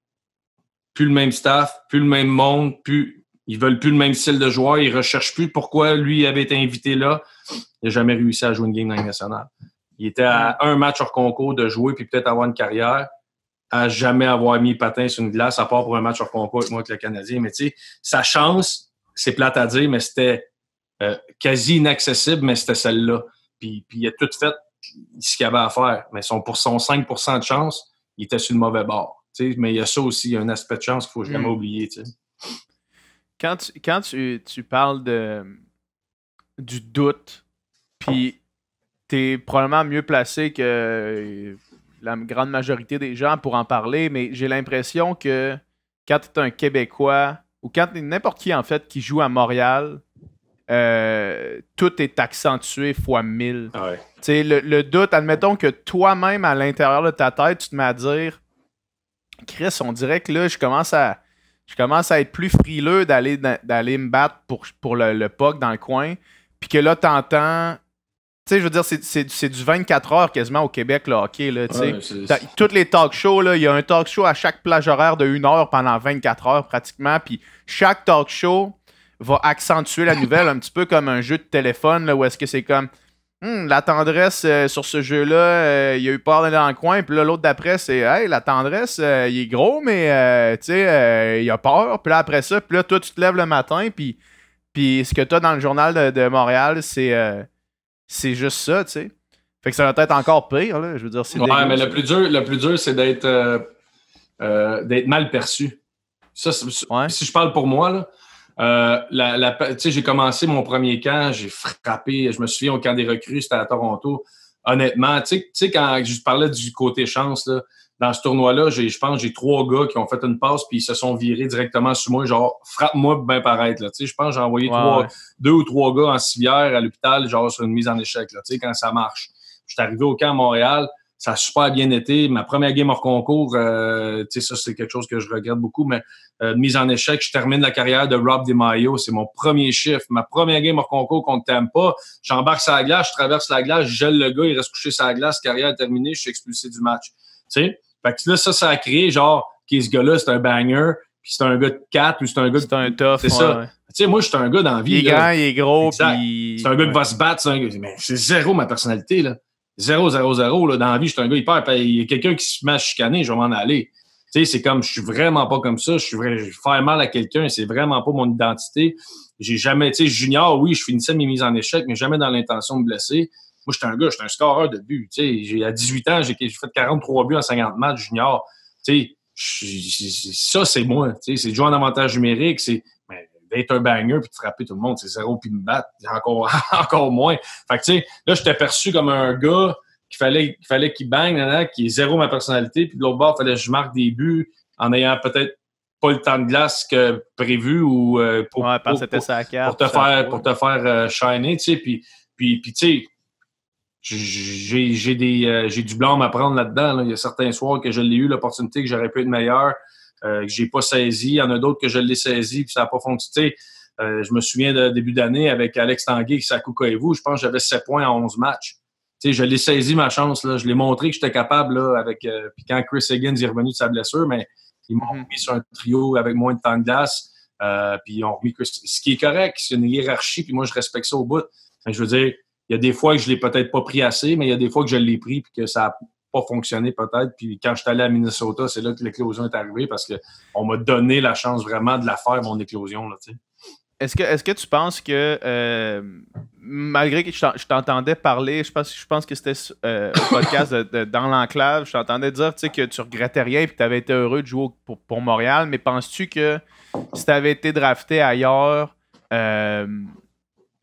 D: Plus le même staff, plus le même monde, ils veulent plus le même style de joueur. Ils recherchent plus pourquoi lui avait été invité là. Il n'a jamais réussi à jouer une game dans la Ligue nationale. Il était à un match hors concours de jouer puis peut-être avoir une carrière, à jamais avoir mis patin sur une glace, à part pour un match hors concours avec moi avec le Canadien. Mais tu sais, sa chance, c'est plate à dire, mais c'était quasi inaccessible, mais c'était celle-là. Puis il a tout fait ce qu'il avait à faire. Mais pour son 5% de chance, il était sur le mauvais bord. Tu sais, mais il y a ça aussi, il y a un aspect de chance qu'il ne faut jamais oublier. Tu sais.
A: Quand tu parles du doute, puis t'es probablement mieux placé que la grande majorité des gens pour en parler, mais j'ai l'impression que quand t'es un Québécois, ou quand t'es n'importe qui en fait qui joue à Montréal, tout est accentué fois 1000.
D: Ouais.
A: Tu sais, le doute, admettons que toi-même, à l'intérieur de ta tête, tu te mets à dire Chris, on dirait que là, je commence à être plus frileux d'aller me battre pour le puck dans le coin. Puis que là, t'entends. Tu sais, je veux dire, c'est du 24 heures quasiment au Québec, le hockey. Là, toutes les talk shows, il y a un talk show à chaque plage horaire de 1 heure pendant 24 heures pratiquement. Puis chaque talk show va accentuer la nouvelle un petit peu comme un jeu de téléphone là, où est-ce que c'est comme la tendresse sur ce jeu-là, il a eu peur d'aller dans le coin. Puis là, l'autre d'après, c'est hey, la tendresse, il est gros, mais tu sais, il a peur. Puis là, après ça, puis là, toi, tu te lèves le matin. Puis ce que tu as dans le journal de Montréal, c'est juste ça, tu sais. Fait que ça va être encore pire, là. Je veux dire, c'est
D: ouais, mais le plus dur, c'est d'être mal perçu. Ça,
A: ouais.
D: Si je parle pour moi, là. J'ai commencé mon premier camp, j'ai frappé, je me souviens au camp des recrues, c'était à Toronto. Honnêtement, tu sais, quand je parlais du côté chance, là, dans ce tournoi-là, je pense que j'ai 3 gars qui ont fait une passe puis ils se sont virés directement sur moi, genre frappe-moi bien paraître. Là. Je pense que j'ai envoyé 2 ou 3 gars en civière à l'hôpital, genre sur une mise en échec, là, quand ça marche. Je suis arrivé au camp à Montréal. Ça a super bien été. Ma première game hors concours, ça, c'est quelque chose que je regrette beaucoup, mais mise en échec, je termine la carrière de Rob DiMaio. C'est mon premier chiffre. Ma première game hors concours contre Tampa, j'embarque sur la glace, je traverse la glace, je gèle le gars, il reste couché sur la glace, carrière terminée, je suis expulsé du match. Fait que là, ça a créé genre, ce gars-là, c'est un banger, puis c'est un gars de 4 ou c'est un gars de...
A: C'est un tough,
D: c'est ça. Ouais. Moi, je suis un gars dans la vie.
A: Il est grand, il est gros, puis...
D: C'est un gars qui va se battre, mais c'est zéro ma personnalité, là. 0, 0, 0, là, dans la vie, je suis un gars hyper. Il y a quelqu'un qui se met à chicaner, je vais m'en aller. Tu sais, c'est comme, je suis vraiment pas comme ça. Je vais faire mal à quelqu'un, c'est vraiment pas mon identité. J'ai jamais, tu sais, junior, oui, je finissais mes mises en échec, mais jamais dans l'intention de me blesser. Moi, je suis un scoreur de buts. Tu sais, à 18 ans, j'ai fait 43 buts en 50 matchs junior. Tu sais, ça, c'est moi. Tu sais, c'est de jouer en avantage numérique, c'est d'être un banger puis de frapper tout le monde, c'est 0 puis me battre, encore moins. Fait que tu sais, là, j'étais perçu comme un gars qu'il fallait qu'il bang, qui est 0 ma personnalité, puis de l'autre bord, il fallait que je marque des buts en ayant peut-être pas le temps de glace que prévu ou pour te faire shiner, tu sais, puis tu sais, j'ai du blanc à prendre là-dedans. Là. Il y a certains soirs que je l'ai eu l'opportunité que j'aurais pu être meilleur. Que j'ai pas saisi. Il y en a d'autres que je l'ai saisi puis ça n'a pas fonctionné. Je me souviens de début d'année avec Alex Tanguay et Sakou Koivu. Je pense que j'avais 7 points en 11 matchs. Je l'ai saisi ma chance. Là. Je l'ai montré que j'étais capable là, avec. Puis quand Chris Higgins est revenu de sa blessure, mais ils m'ont mis sur un trio avec moins de temps de glace. Puis ils ont remis Chris. Ce qui est correct, c'est une hiérarchie, puis moi je respecte ça au bout. Je veux dire, il y a des fois que je l'ai peut-être pas pris assez, mais il y a des fois que je l'ai pris puis que ça a pas fonctionné peut-être. Puis quand je suis allé à Minnesota, c'est là que l'éclosion est arrivée parce qu'on m'a donné la chance vraiment de la faire, mon éclosion. Là,
A: est-ce que tu penses que, malgré que je t'entendais parler, je pense que c'était au podcast Dans l'Enclave, je t'entendais dire que tu regrettais rien et que tu avais été heureux de jouer pour Montréal, mais penses-tu que si tu avais été drafté ailleurs,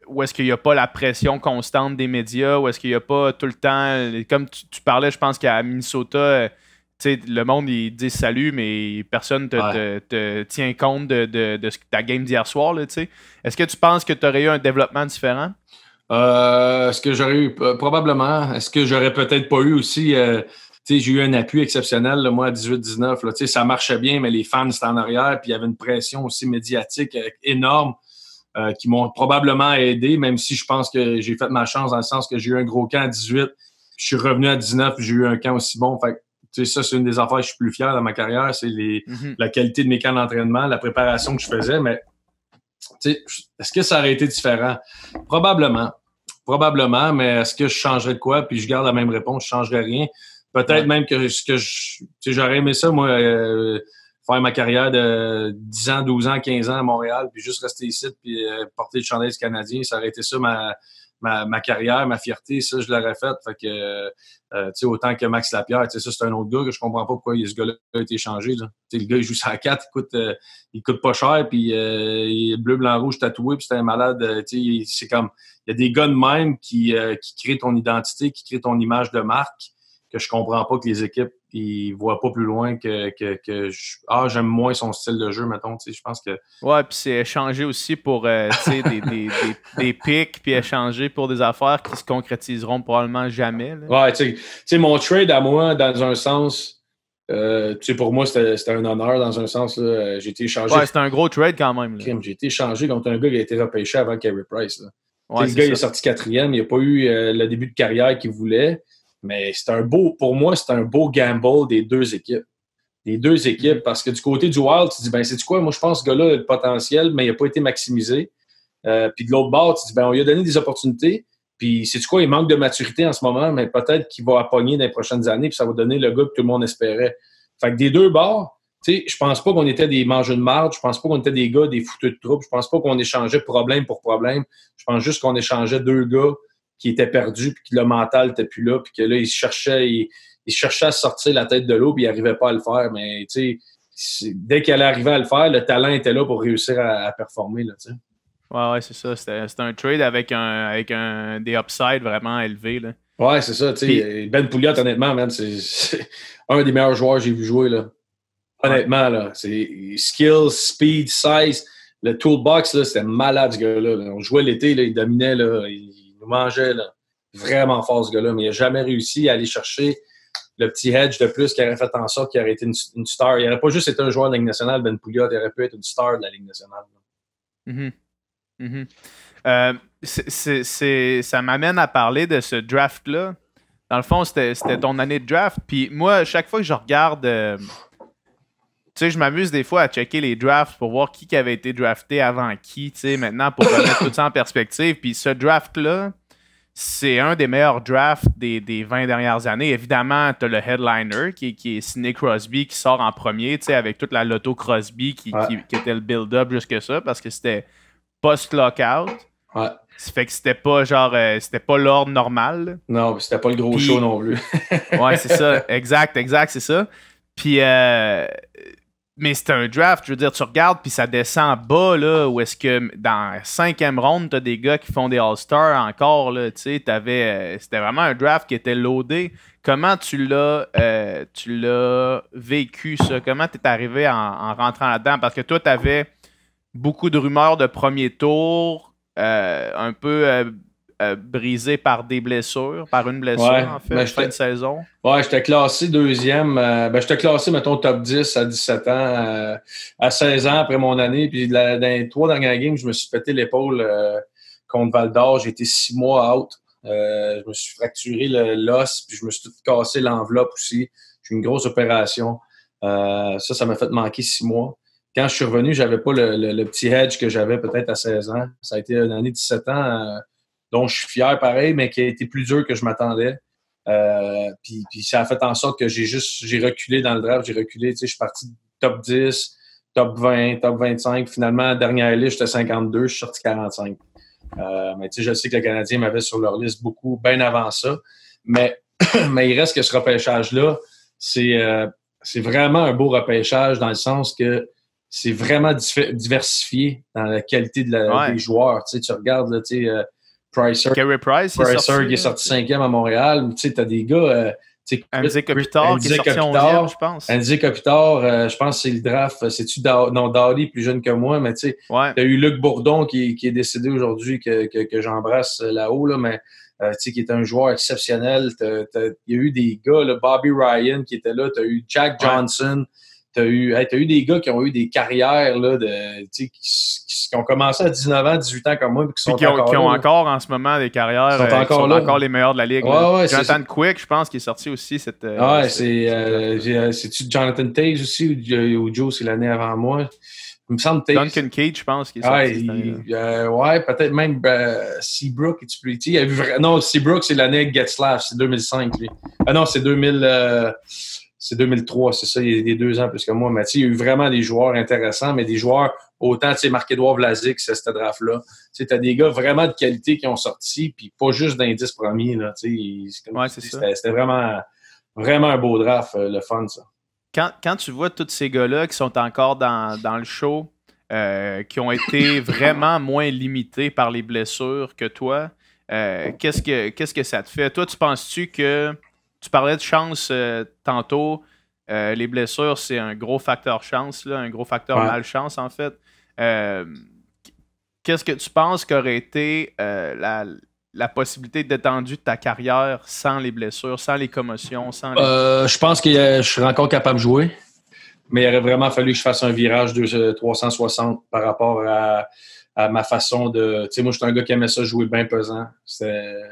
A: où est-ce qu'il n'y a pas la pression constante des médias, où est-ce qu'il n'y a pas tout le temps, comme tu parlais, je pense qu'à Minnesota, le monde il dit salut, mais personne te tient compte de ta game d'hier soir. Là, est-ce que tu penses que tu aurais eu un développement différent?
D: Est-ce que j'aurais eu? Probablement. Est-ce que j'aurais peut-être pas eu aussi... j'ai eu un appui exceptionnel, là, moi, à 18-19. Là, ça marchait bien, mais les fans étaient en arrière, puis il y avait une pression aussi médiatique énorme. Qui m'ont probablement aidé, même si je pense que j'ai fait ma chance dans le sens que j'ai eu un gros camp à 18, je suis revenu à 19, j'ai eu un camp aussi bon. Fait que, ça, c'est une des affaires que je suis plus fier dans ma carrière, c'est la qualité de mes camps d'entraînement, la préparation que je faisais, mais est-ce que ça aurait été différent? Probablement, mais est-ce que je changerais de quoi? Puis je garde la même réponse, je changerais rien. Peut-être même que j'aurais aimé ça, moi, faire ma carrière de 10 ans, 12 ans, 15 ans à Montréal, puis juste rester ici, puis porter le chandail du Canadien. Ça aurait été ça ma carrière, ma fierté, ça, je l'aurais fait. Fait que, tu sais, autant que Max Lapierre, tu sais, ça, c'est un autre gars que je comprends pas pourquoi ce gars-là a été échangé, là. Tu sais, le gars, il joue sur la 4, il coûte pas cher, puis il est bleu, blanc, rouge tatoué, puis c'est un malade. Tu sais, c'est comme, il y a des gars de même qui créent ton identité, qui créent ton image de marque, que je comprends pas que les équipes ils voient pas plus loin que j'aime moins son style de jeu, mettons. Je pense que.
A: Ouais, puis c'est échanger aussi pour des pics, puis échanger pour des affaires qui se concrétiseront probablement jamais. Là.
D: Ouais, tu sais, mon trade à moi, dans un sens, pour moi, c'était un honneur dans un sens. Là, j'ai été échangé.
A: Ouais, c'était un gros trade quand même. Là.
D: J'ai été échangé contre un gars qui a été repêché avant Carey Price. Là.
A: Ouais,
D: le gars, il est sorti 4e, il n'a pas eu le début de carrière qu'il voulait. Mais pour moi, c'est un beau gamble des deux équipes. Parce que du côté du Wild, tu dis, ben, c'est quoi? Moi, je pense que ce gars-là a le potentiel, mais il n'a pas été maximisé. Puis de l'autre bord, tu dis, ben, on lui a donné des opportunités. Puis, c'est quoi? Il manque de maturité en ce moment, mais peut-être qu'il va appogner dans les prochaines années, puis ça va donner le gars que tout le monde espérait. Fait que des deux bords, tu sais, je pense pas qu'on était des mangeurs de marde, je pense pas qu'on était des gars, des fouteux de troupe, je pense pas qu'on échangeait problème pour problème. Je pense juste qu'on échangeait deux gars qui était perdu, puis que le mental n'était plus là, puis que là, il cherchait à sortir la tête de l'eau, puis il n'arrivait pas à le faire. Mais tu sais, dès qu'il allait arriver à le faire, le talent était là pour réussir à performer. Là, tu sais.
A: Ouais, c'est ça. C'était un trade avec des upsides vraiment élevés. Là.
D: Ouais, c'est ça. Tu sais, Ben Pouliot, honnêtement, man, c'est un des meilleurs joueurs que j'ai vu jouer. Là. Honnêtement, là, c'est skill, speed, size. Le toolbox, là, c'était malade, ce gars-là. On jouait l'été, là, il dominait, là, il mangeait là, vraiment fort ce gars-là, mais il n'a jamais réussi à aller chercher le petit hedge de plus qui aurait fait en sorte qu'il aurait été une star. Il n'aurait pas juste été un joueur de la Ligue nationale, Ben Pouliot, il aurait pu être une star de la Ligue nationale.
A: Ça m'amène à parler de ce draft-là. Dans le fond, c'était ton année de draft. Puis moi, chaque fois que je regarde... tu sais, je m'amuse des fois à checker les drafts pour voir qui avait été drafté avant qui, tu sais, maintenant, pour remettre tout ça en perspective. Puis ce draft-là, c'est un des meilleurs drafts des 20 dernières années. Évidemment, tu as le headliner, qui est Sidney Crosby, qui sort en premier, tu sais, avec toute la loto Crosby qui était le build-up jusque ça, parce que c'était post-lockout.
D: Ouais.
A: Ça fait que c'était pas c'était pas l'ordre normal. Là.
D: Non, c'était pas le gros show non plus.
A: Ouais, c'est ça. Exact, c'est ça. Puis... mais c'est un draft, je veux dire, tu regardes, puis ça descend bas, là, où est-ce que dans la 5e ronde, t'as des gars qui font des All-Stars encore, là, tu sais, c'était vraiment un draft qui était loadé. Comment tu l'as vécu, ça? Comment t'es arrivé en rentrant là-dedans? Parce que toi, t'avais beaucoup de rumeurs de premier tour, un peu brisé par des blessures, par une blessure, en fait, fin de saison.
D: Ouais, j'étais classé 2e. J'étais classé, mettons, top 10 à 17 ans, à 16 ans après mon année. Puis dans les 3 dernières games, je me suis pété l'épaule contre Val-d'Or. J'ai été 6 mois out. Je me suis fracturé l'os, puis je me suis tout cassé l'enveloppe aussi. J'ai eu une grosse opération. Ça m'a fait manquer 6 mois. Quand je suis revenu, j'avais pas le petit hedge que j'avais peut-être à 16 ans. Ça a été une année de 17 ans dont je suis fier pareil, mais qui a été plus dur que je m'attendais. Puis ça a fait en sorte que j'ai reculé dans le draft. J'ai reculé, tu sais, je suis parti top 10, top 20, top 25. Finalement, dernière liste, j'étais 52, je suis sorti 45. Mais tu sais, je sais que le Canadien m'avait sur leur liste beaucoup, bien avant ça. Mais il reste que ce repêchage-là, c'est vraiment un beau repêchage dans le sens que c'est vraiment diversifié dans la qualité des joueurs. Tu sais, tu regardes, là, tu sais, Pricer qui est sorti 5e à Montréal. Tu sais, t'as des gars...
A: Andy Kopitar qui est sorti 11e, je pense.
D: Andy Kopitar, je pense que c'est le draft. C'est-tu Dowdy, plus jeune que moi, mais tu sais, t'as eu Luc Bourdon qui est décédé aujourd'hui, que j'embrasse là-haut, là, mais tu sais, qui est un joueur exceptionnel. Il y a eu des gars, là, Bobby Ryan qui était là, t'as eu Jack Johnson, t'as eu des gars qui ont eu des carrières là, qui ont commencé à 19 ans, 18 ans comme moi, qui
A: ont encore en ce moment des carrières qui sont encore les meilleurs de la ligue. Jonathan Quick, je pense, qui est sorti aussi cette.
D: C'est-tu Jonathan Taze aussi ou Joe, c'est l'année avant moi? Il me semble Taze.
A: Duncan Cage, je pense, qui est sorti.
D: Peut-être même Seabrook. Non, Seabrook, c'est l'année avec Getzlaff, c'est 2005, lui. Ah non, c'est 2000. C'est 2003, c'est ça, il y a 2 ans plus que moi. Mais il y a eu vraiment des joueurs intéressants, mais des joueurs autant, Marc-Édouard Vlasic, c'est cette draft-là. Tu as des gars vraiment de qualité qui ont sorti, puis pas juste d'indices premiers. Là, c'était vraiment, vraiment un beau draft, le fun, ça.
A: Quand tu vois tous ces gars-là qui sont encore dans le show, qui ont été vraiment moins limités par les blessures que toi, qu'est-ce que ça te fait? Toi, tu penses-tu que... Tu parlais de chance tantôt. Les blessures, c'est un gros facteur chance, là, un gros facteur malchance, en fait. Qu'est-ce que tu penses qu'aurait été la possibilité d'étendue de ta carrière sans les blessures, sans les commotions, sans
D: je pense que je serais encore capable de jouer, mais il aurait vraiment fallu que je fasse un virage de 360 par rapport à ma façon de... Tu sais, moi, je suis un gars qui aimait ça jouer bien pesant.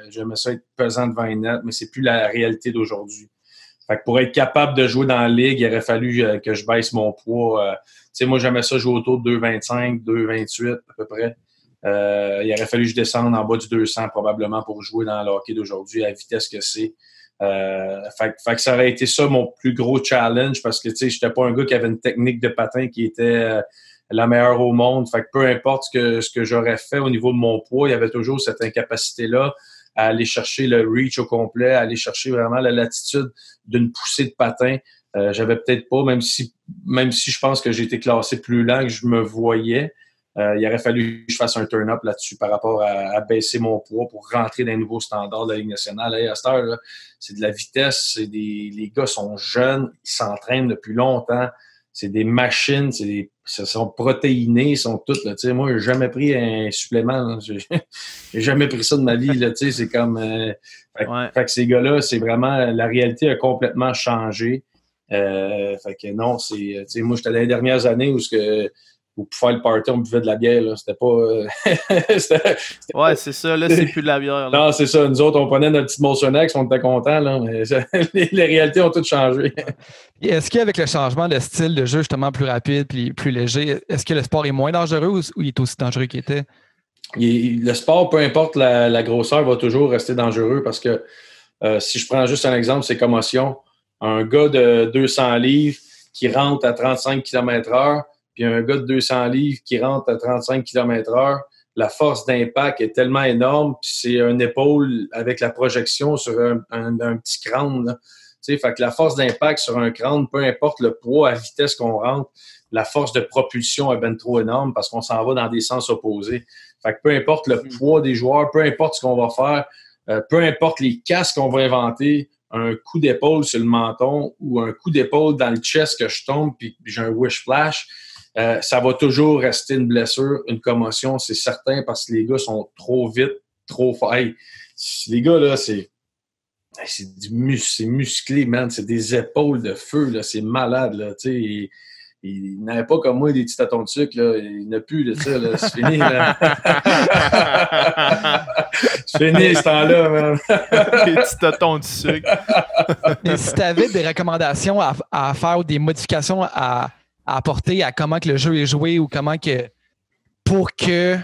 D: J'aimais ça être pesant devant les nets, mais c'est plus la réalité d'aujourd'hui. Fait que pour être capable de jouer dans la ligue, il aurait fallu que je baisse mon poids. Tu sais, moi, j'aimais ça jouer autour de 2,25, 2,28 à peu près. Il aurait fallu que je descende en bas du 200 probablement pour jouer dans le hockey d'aujourd'hui à la vitesse que c'est. Fait que ça aurait été ça mon plus gros challenge parce que, tu sais, j'étais pas un gars qui avait une technique de patin qui était... la meilleure au monde. Fait que peu importe ce que j'aurais fait au niveau de mon poids, il y avait toujours cette incapacité-là à aller chercher le reach au complet, à aller chercher vraiment la latitude d'une poussée de patin. J'avais peut-être pas, même si je pense que j'ai été classé plus lent que je me voyais, il aurait fallu que je fasse un turn-up là-dessus par rapport à baisser mon poids pour rentrer dans les nouveaux standards de la Ligue nationale. Hey, à cette heure, là, c'est de la vitesse, les gars sont jeunes, ils s'entraînent depuis longtemps. C'est des machines, ils sont protéinés, ils sont toutes, là, tu sais, moi, j'ai jamais pris un supplément, j'ai jamais pris ça de ma vie, là, tu sais, c'est comme, fait que ces gars-là, c'est vraiment, la réalité a complètement changé, fait que non, tu sais, moi, j'étais dans les dernières années où pour faire le party, on buvait de la bière, là. C'était pas...
A: c'est ça, là, c'est plus de la bière, là.
D: Non, c'est ça. Nous autres, on prenait notre petite Molson-X, on était contents, là, mais les réalités ont toutes changé.
C: Et est-ce qu'avec le changement de style de jeu, justement, plus rapide et plus léger, est-ce que le sport est moins dangereux ou il est aussi dangereux qu'il était?
D: Le sport, peu importe la grosseur, va toujours rester dangereux parce que si je prends juste un exemple, c'est commotion. Un gars de 200 livres qui rentre à 35 km/h, puis un gars de 200 livres qui rentre à 35 km/h, la force d'impact est tellement énorme, puis c'est une épaule avec la projection sur un petit crâne, là. Tu sais, fait que la force d'impact sur un crâne, peu importe le poids à vitesse qu'on rentre, la force de propulsion est ben trop énorme parce qu'on s'en va dans des sens opposés. Fait que peu importe le poids des joueurs, peu importe ce qu'on va faire, peu importe les casques qu'on va inventer, un coup d'épaule sur le menton ou un coup d'épaule dans le chest que je tombe puis j'ai un wish flash, ça va toujours rester une blessure, une commotion, c'est certain, parce que les gars sont trop vite, trop forts. Hey, les gars, là, c'est musclé, man. C'est des épaules de feu, là. C'est malade, là. Tu sais, il n'avait pas comme moi des petits tâtons de sucre, là. Il n'a plus de ça, là. C'est fini, là. C'est fini, ce temps-là, man.
A: Des petits tâtons de sucre.
C: Mais si tu avais des recommandations à faire ou des modifications à apporter à comment que le jeu est joué ou comment que pour que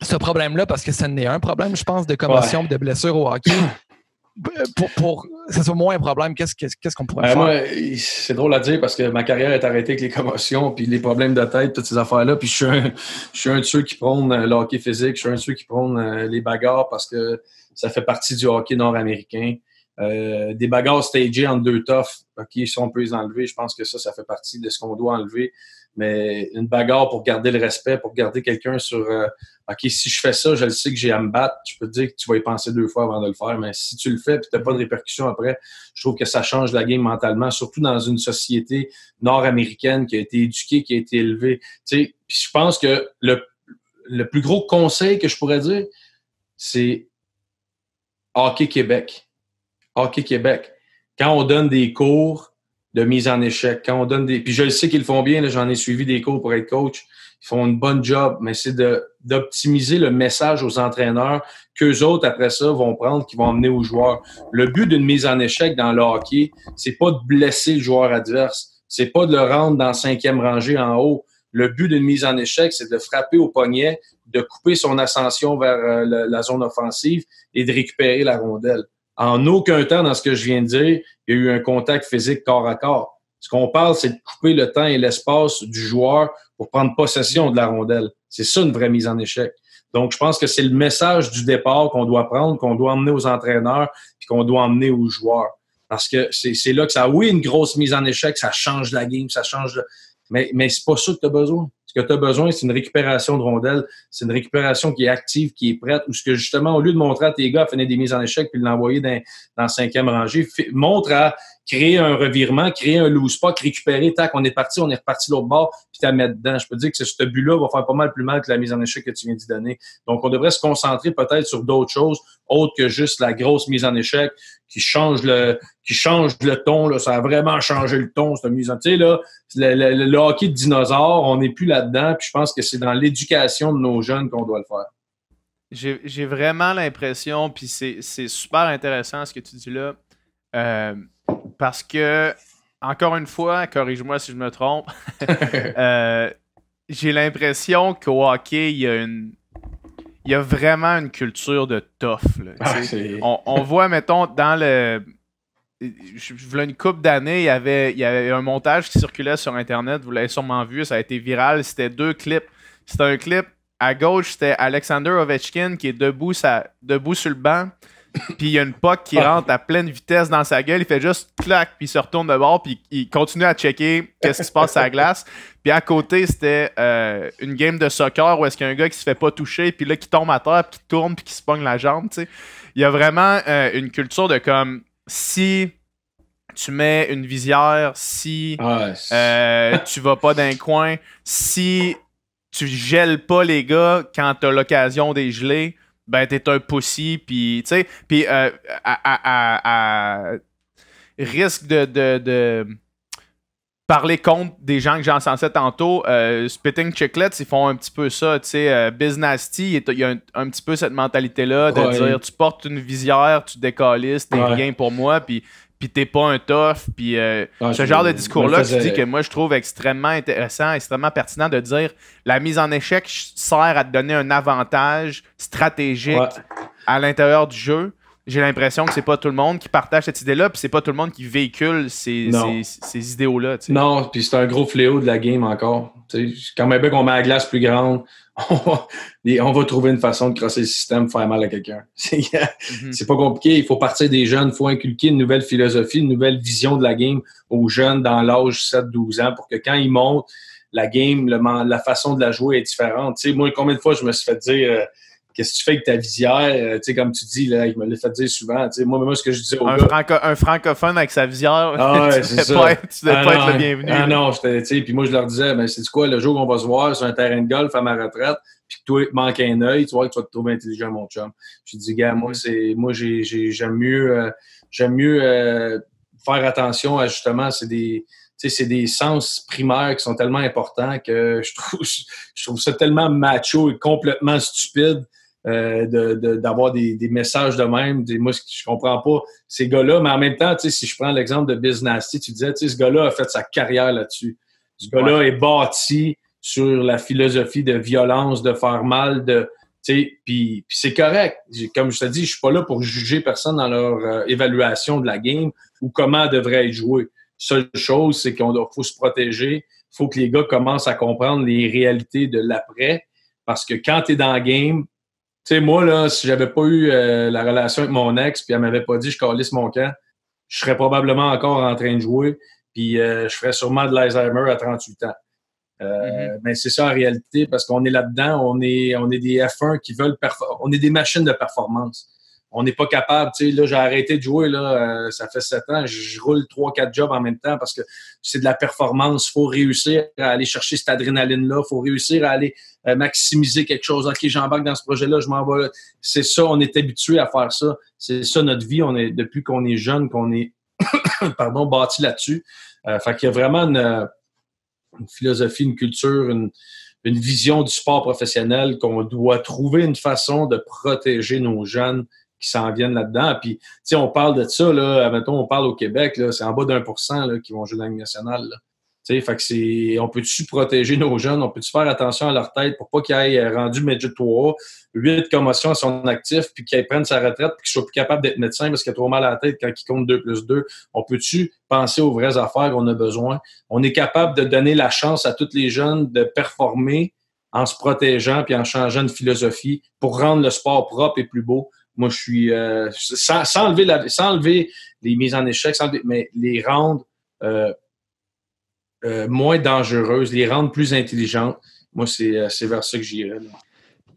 C: ce problème-là, parce que ce n'est un problème, je pense, de commotion, de blessure au hockey, pour que ce soit moins un problème, qu'est-ce qu'on pourrait faire?
D: Moi, c'est drôle à dire parce que ma carrière est arrêtée avec les commotions puis les problèmes de tête, toutes ces affaires-là. Puis je suis un de ceux qui prônent le hockey physique, je suis un de ceux qui prônent les bagarres parce que ça fait partie du hockey nord-américain. Des bagarres stagées entre deux toughs, OK, si on peut les enlever, je pense que ça fait partie de ce qu'on doit enlever. Mais une bagarre pour garder le respect, pour garder quelqu'un sur OK, si je fais ça, je le sais que j'ai à me battre, je peux te dire que tu vas y penser 2 fois avant de le faire. Mais si tu le fais et tu n'as pas de répercussions après, je trouve que ça change la game mentalement, surtout dans une société nord-américaine qui a été éduquée, qui a été élevée. Tu sais, je pense que le plus gros conseil que je pourrais dire, c'est Hockey Québec. Hockey Québec. Quand on donne des cours de mise en échec, quand on donne des... Puis je le sais qu'ils le font bien, là, j'en ai suivi des cours pour être coach. Ils font une bonne job, mais c'est d'optimiser le message aux entraîneurs qu'eux autres, après ça, vont prendre, qui vont emmener aux joueurs. Le but d'une mise en échec dans le hockey, c'est pas de blesser le joueur adverse. C'est pas de le rendre dans 5e rangée en haut. Le but d'une mise en échec, c'est de frapper au poignet, de couper son ascension vers la zone offensive et de récupérer la rondelle. en aucun temps, dans ce que je viens de dire, il y a eu un contact physique corps à corps. Ce qu'on parle, c'est de couper le temps et l'espace du joueur pour prendre possession de la rondelle. C'est ça, une vraie mise en échec. Donc, je pense que c'est le message du départ qu'on doit prendre, qu'on doit emmener aux entraîneurs puis qu'on doit emmener aux joueurs. Parce que c'est là que ça, oui, une grosse mise en échec, ça change la game, ça change... Mais c'est pas ça que tu as besoin. Ce que tu as besoin, c'est une récupération de rondelles, c'est une récupération qui est active, qui est prête, ou ce que justement, au lieu de montrer à tes gars à finir des mises en échec puis de l'envoyer dans la 5e rangée, montre à créer un revirement, créer un loose puck, récupérer, tac, on est reparti l'autre bord, puis t'as mettre dedans. Je peux te dire que ce but-là va faire pas mal plus mal que la mise en échec que tu viens d'y donner. Donc, on devrait se concentrer peut-être sur d'autres choses, autres que juste la grosse mise en échec qui change le ton, là. Ça a vraiment changé le ton, cette mise en échec. Tu sais, là, le hockey de dinosaure, on n'est plus là-dedans, puis je pense que c'est dans l'éducation de nos jeunes qu'on doit le faire.
A: J'ai vraiment l'impression, puis c'est super intéressant ce que tu dis là, parce que, encore une fois, corrige-moi si je me trompe, j'ai l'impression qu'au hockey, il y a vraiment une culture de tough. Là, on voit, mettons, dans le... Voilà une couple d'années, il y avait un montage qui circulait sur Internet, vous l'avez sûrement vu, ça a été viral, c'était 2 clips. C'était un clip, à gauche, c'était Alexander Ovechkin qui est debout sur le banc, puis il y a une puck qui rentre à pleine vitesse dans sa gueule, il fait juste clac, puis il se retourne de bord, puis il continue à checker qu'est-ce qui se passe à la glace. Puis à côté, c'était une game de soccer où est-ce qu'il y a un gars qui se fait pas toucher, puis là, qui tombe à terre, puis qui tourne, puis qui se pogne la jambe, tu sais. Il y a vraiment une culture de comme, si tu mets une visière, si tu vas pas d'un coin, si tu gèles pas les gars quand t'as l'occasion des geler, ben t'es un pussy, puis tu sais, puis à risque de parler contre des gens que j'ai encensés tantôt, Spitting Chicklets, ils font un petit peu ça, tu sais, Biz Nasty, il y a un petit peu cette mentalité-là de dire, tu portes une visière, tu décalisses, t'es rien pour moi, puis t'es pas un tough, puis ce genre de discours-là, tu dis que moi, je trouve extrêmement intéressant, extrêmement pertinent de dire la mise en échec sert à te donner un avantage stratégique à l'intérieur du jeu. J'ai l'impression que c'est pas tout le monde qui partage cette idée-là, puis c'est pas tout le monde qui véhicule ces idéaux-là. T'sais.
D: Non, puis c'est un gros fléau de la game encore. T'sais, quand même bien qu'on met la glace plus grande, on va trouver une façon de crosser le système, faire mal à quelqu'un. C'est pas compliqué, il faut partir des jeunes, il faut inculquer une nouvelle philosophie, une nouvelle vision de la game aux jeunes dans l'âge 7-12 ans pour que quand ils montent, la game, la façon de la jouer est différente. T'sais, moi, combien de fois je me suis fait dire qu'est-ce que tu fais avec ta visière? Comme tu dis, là, il me l'a fait dire souvent. Moi, ce que je disais au gars...
A: Un francophone avec sa visière,
D: tu devais pas
A: être le bienvenu.
D: Ah non, puis moi, je leur disais, ben, c'est quoi, le jour qu'on va se voir sur un terrain de golf à ma retraite, puis que toi, il te manque un œil, tu vois que tu vas te trouver intelligent, mon chum. Je dis, gars, j'aime mieux faire attention à, justement, c'est des sens primaires qui sont tellement importants que je trouve ça tellement macho et complètement stupide d'avoir des messages de même. Moi, je comprends pas ces gars-là, mais en même temps, si je prends l'exemple de Biz Nasty, tu disais, ce gars-là a fait sa carrière là-dessus. Ce gars-là est bâti sur la philosophie de violence, de faire mal, puis c'est correct. Comme je te dis, je suis pas là pour juger personne dans leur évaluation de la game ou comment elle devrait être jouée. Seule chose, c'est faut se protéger. Il faut que les gars commencent à comprendre les réalités de l'après. Parce que quand tu es dans la game, tu sais, moi, là, si j'avais pas eu la relation avec mon ex, puis elle m'avait pas dit je calisse mon camp, je serais probablement encore en train de jouer, puis je ferais sûrement de l'Alzheimer à 38 ans. Mais c'est ça en réalité, parce qu'on est là-dedans, on est des F1 qui veulent on est des machines de performance. On n'est pas capable, tu sais, là, j'ai arrêté de jouer, là, ça fait 7 ans, je roule 3-4 jobs en même temps parce que c'est de la performance. Il faut réussir à aller chercher cette adrénaline-là, il faut réussir à aller maximiser quelque chose. OK, j'embarque dans ce projet-là, je m'en vais là. C'est ça, on est habitué à faire ça. C'est ça notre vie, depuis qu'on est jeune, qu'on est bâti là-dessus. Fait qu'il y a vraiment une philosophie, une culture, une vision du sport professionnel qu'on doit trouver une façon de protéger nos jeunes qui s'en viennent là-dedans. Puis, tu sais, on parle de ça, là, mettons, on parle au Québec, là, c'est en bas d'1% là, qui vont jouer dans la Ligue nationale. Fait que on peut-tu protéger nos jeunes, on peut-tu faire attention à leur tête pour pas qu'ils aient rendu Midget 3, 8 commotions à son actif, puis qu'ils prennent sa retraite, puis qu'ils soient plus capables d'être médecin parce qu'il a trop mal à la tête quand il compte 2+2. On peut-tu penser aux vraies affaires qu'on a besoin? On est capable de donner la chance à tous les jeunes de performer en se protégeant puis en changeant de philosophie pour rendre le sport propre et plus beau. Moi, je suis sans enlever les mises en échec, mais les rendre moins dangereuses, les rendre plus intelligentes. Moi, c'est vers ça que j'irais.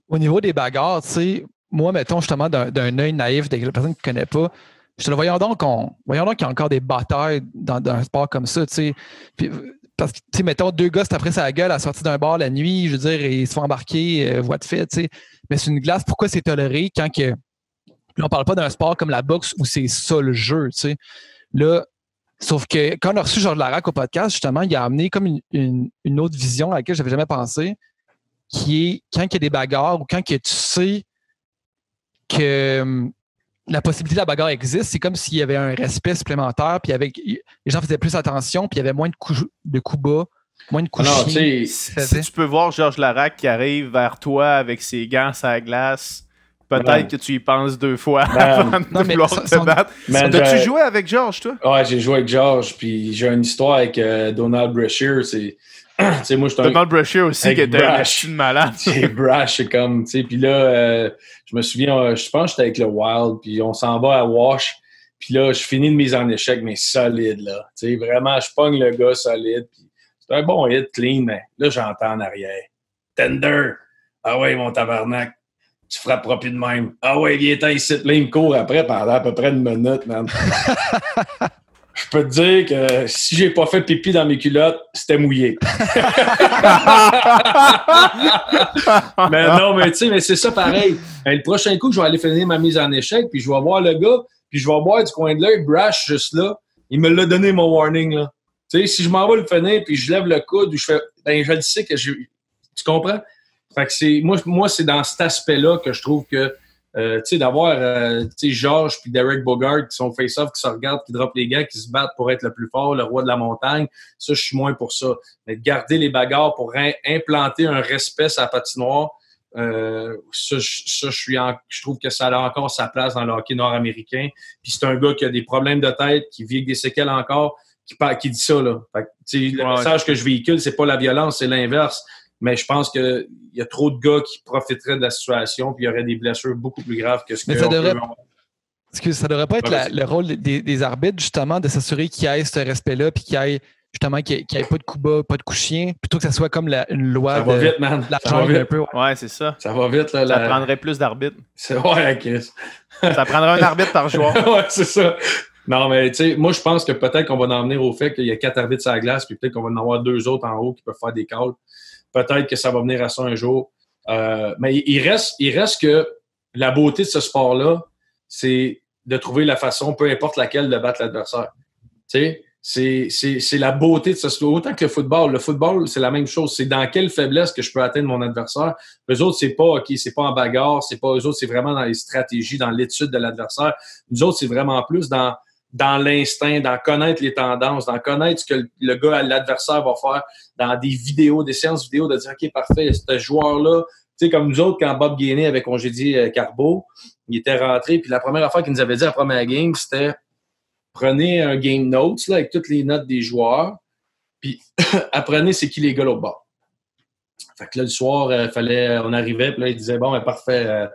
C: Au niveau des bagarres, tu sais, moi, mettons justement d'un œil naïf de la personne qui ne connaît pas, je te le voyons donc qu'il y a encore des batailles dans un sport comme ça, tu sais. Parce que, tu sais, mettons, 2 gars se taperaient sa gueule à la sortie d'un bar la nuit, je veux dire, ils se font embarquer, voie de fait, tu sais. Mais c'est une glace, pourquoi c'est toléré quand que. Puis on parle pas d'un sport comme la boxe où c'est ça le jeu, tu sais. Là, sauf que quand on a reçu Georges Larac au podcast, justement, il a amené comme une autre vision à laquelle je n'avais jamais pensé, qui est quand il y a des bagarres ou quand que tu sais que la possibilité de la bagarre existe, c'est comme s'il y avait un respect supplémentaire, puis les gens faisaient plus attention, puis il y avait moins de coups bas, moins de coups chiens.
A: Si tu peux voir Georges Larac qui arrive vers toi avec ses gants à la glace, peut-être que tu y penses 2 fois avant de vouloir te battre. T'as-tu joué avec Georges, toi?
D: Ouais, j'ai joué avec Georges, puis j'ai une histoire avec Donald Brashear.
A: Donald Brashear aussi, qui était un chien de malade.
D: Brash, c'est comme, tu sais, puis là, je me souviens, je pense que j'étais avec le Wild, puis on s'en va à Wash, puis là, je finis de mise en échec, mais solide, là. Tu sais, vraiment, je pogne le gars solide, puis c'est un bon hit, clean, mais là, j'entends en arrière. Tender! Ah ouais, mon tabarnak! Tu frapperas plus de même. Ah ouais, viens-t'en ici. Là, il me court après pendant à peu près 1 minute, man. Je peux te dire que si j'ai pas fait pipi dans mes culottes, c'était mouillé. Mais non, mais tu sais, mais c'est ça pareil. Le prochain coup, je vais aller finir ma mise en échec, puis je vais voir le gars, puis je vais voir du coin de l'œil, Brash, juste là. Il me l'a donné, mon warning, là. Tu sais, si je m'en vais le finir, puis je lève le coude, ou je fais, ben, je le sais que tu comprends? Fait que c'est, moi, c'est dans cet aspect-là que je trouve que, tu sais, d'avoir, tu sais, Georges puis Derek Bogart qui sont face-off, qui se regardent, qui droppent les gars, qui se battent pour être le plus fort, le roi de la montagne, ça, je suis moins pour ça. Mais de garder les bagarres pour implanter un respect sur la patinoire, je trouve que ça a encore sa place dans le hockey nord-américain. Puis c'est un gars qui a des problèmes de tête, qui vit avec des séquelles encore, qui dit ça, là. Fait que, tu sais, le message que je véhicule, c'est pas la violence, c'est l'inverse. Mais je pense qu'il y a trop de gars qui profiteraient de la situation, puis il y aurait des blessures beaucoup plus graves que ce que...
C: Est-ce que ça devrait pas être le rôle des arbitres, justement, de s'assurer qu'il y ait ce respect-là, puis qu'il y ait justement qu'il n'y ait pas de coups bas, pas de coups chiens, plutôt que ça soit comme une loi
D: ça va vite, man. Ça va vite.
C: Un peu,
A: ouais, c'est ça.
D: Ça va vite. Là,
A: ça prendrait plus d'arbitres.
D: Ouais, Chris.
A: Ça prendrait un arbitre par joueur.
D: Ouais, c'est ça. Non, mais tu sais, moi, je pense que peut-être qu'on va en venir au fait qu'il y a 4 arbitres sur la glace, puis peut-être qu'on va en avoir 2 autres en haut qui peuvent faire des calls. Peut-être que ça va venir à ça un jour. Mais il reste que la beauté de ce sport-là, c'est de trouver la façon, peu importe laquelle, de battre l'adversaire. Tu sais, c'est la beauté de ce sport. Autant que le football, c'est la même chose. C'est dans quelle faiblesse que je peux atteindre mon adversaire. Eux autres, c'est pas c'est pas en bagarre, eux autres, c'est vraiment dans les stratégies, dans l'étude de l'adversaire. Nous autres, c'est vraiment plus dans l'instinct, dans connaître les tendances, dans connaître ce que le gars, l'adversaire va faire dans des vidéos, des séances vidéo, de dire, OK, parfait, ce joueur-là, tu sais, comme nous autres, quand Bob Gainey avait congédié Carbeau, il était rentré, puis la première affaire qu'il nous avait dit à la première game, c'était prenez un game notes, là, avec toutes les notes des joueurs, puis apprenez c'est qui les gars l'autre bord. Fait que là, le soir, on arrivait, puis là, il disait, bon, ben, parfait,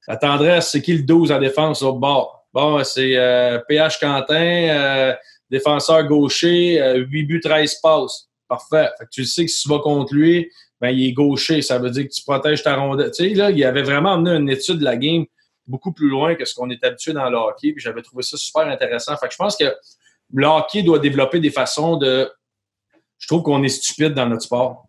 D: la tendresse, c'est qui le 12 en défense l'autre bord? Bon, c'est PH Quentin, défenseur gaucher, 8 buts, 13 passes. Parfait. Fait que tu sais que si tu vas contre lui, ben il est gaucher. Ça veut dire que tu protèges ta rondelle. Tu sais, là, il avait vraiment amené une étude de la game beaucoup plus loin que ce qu'on est habitué dans le hockey. Puis j'avais trouvé ça super intéressant. Fait que je pense que le hockey doit développer des façons de... Je trouve qu'on est stupide dans notre sport.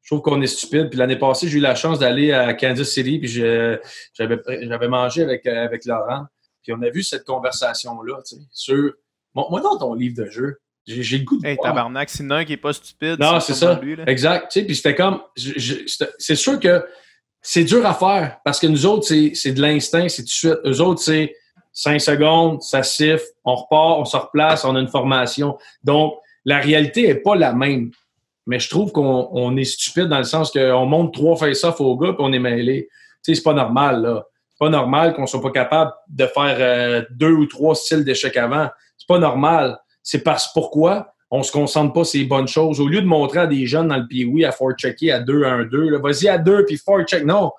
D: Je trouve qu'on est stupide. Puis l'année passée, j'ai eu la chance d'aller à Kansas City. Puis j'avais mangé avec Laurent. Puis on a vu cette conversation-là, tu sais, sur... Moi, dans ton livre de jeu, j'ai le goût de voir.
A: Tabarnak, c'est un qui n'est pas stupide.
D: Non, c'est ça.
A: Lui, là.
D: Exact. Tu sais, puis c'était comme... c'est sûr que c'est dur à faire, parce que nous autres, c'est de l'instinct, c'est tout de suite. Eux autres, c'est 5 secondes, ça siffle, on repart, on se replace, on a une formation. Donc, la réalité n'est pas la même. Mais je trouve qu'on est stupide dans le sens qu'on montre 3 face-off aux gars puis on est mêlés. Tu sais, c'est pas normal, là. C'est pas normal qu'on soit pas capable de faire 2 ou 3 styles d'échecs avant. C'est pas normal. C'est pourquoi on se concentre pas sur les bonnes choses. Au lieu de montrer à des jeunes dans le pee-wee à forechecker à 2-1-2, vas-y à 2 puis forecheck. Non.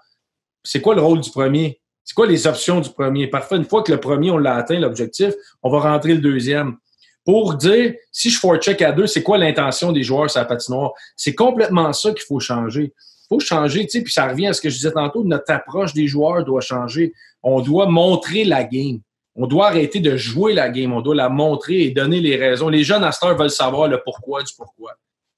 D: C'est quoi le rôle du premier? C'est quoi les options du premier? Parfois, une fois que le premier, on l'a atteint, l'objectif, on va rentrer le deuxième. Pour dire, si je forecheck à 2, c'est quoi l'intention des joueurs sur la patinoire? C'est complètement ça qu'il faut changer. Il faut changer, tu sais, puis ça revient à ce que je disais tantôt, notre approche des joueurs doit changer. On doit montrer la game. On doit arrêter de jouer la game. On doit la montrer et donner les raisons. Les jeunes à cette heure veulent savoir le pourquoi du pourquoi.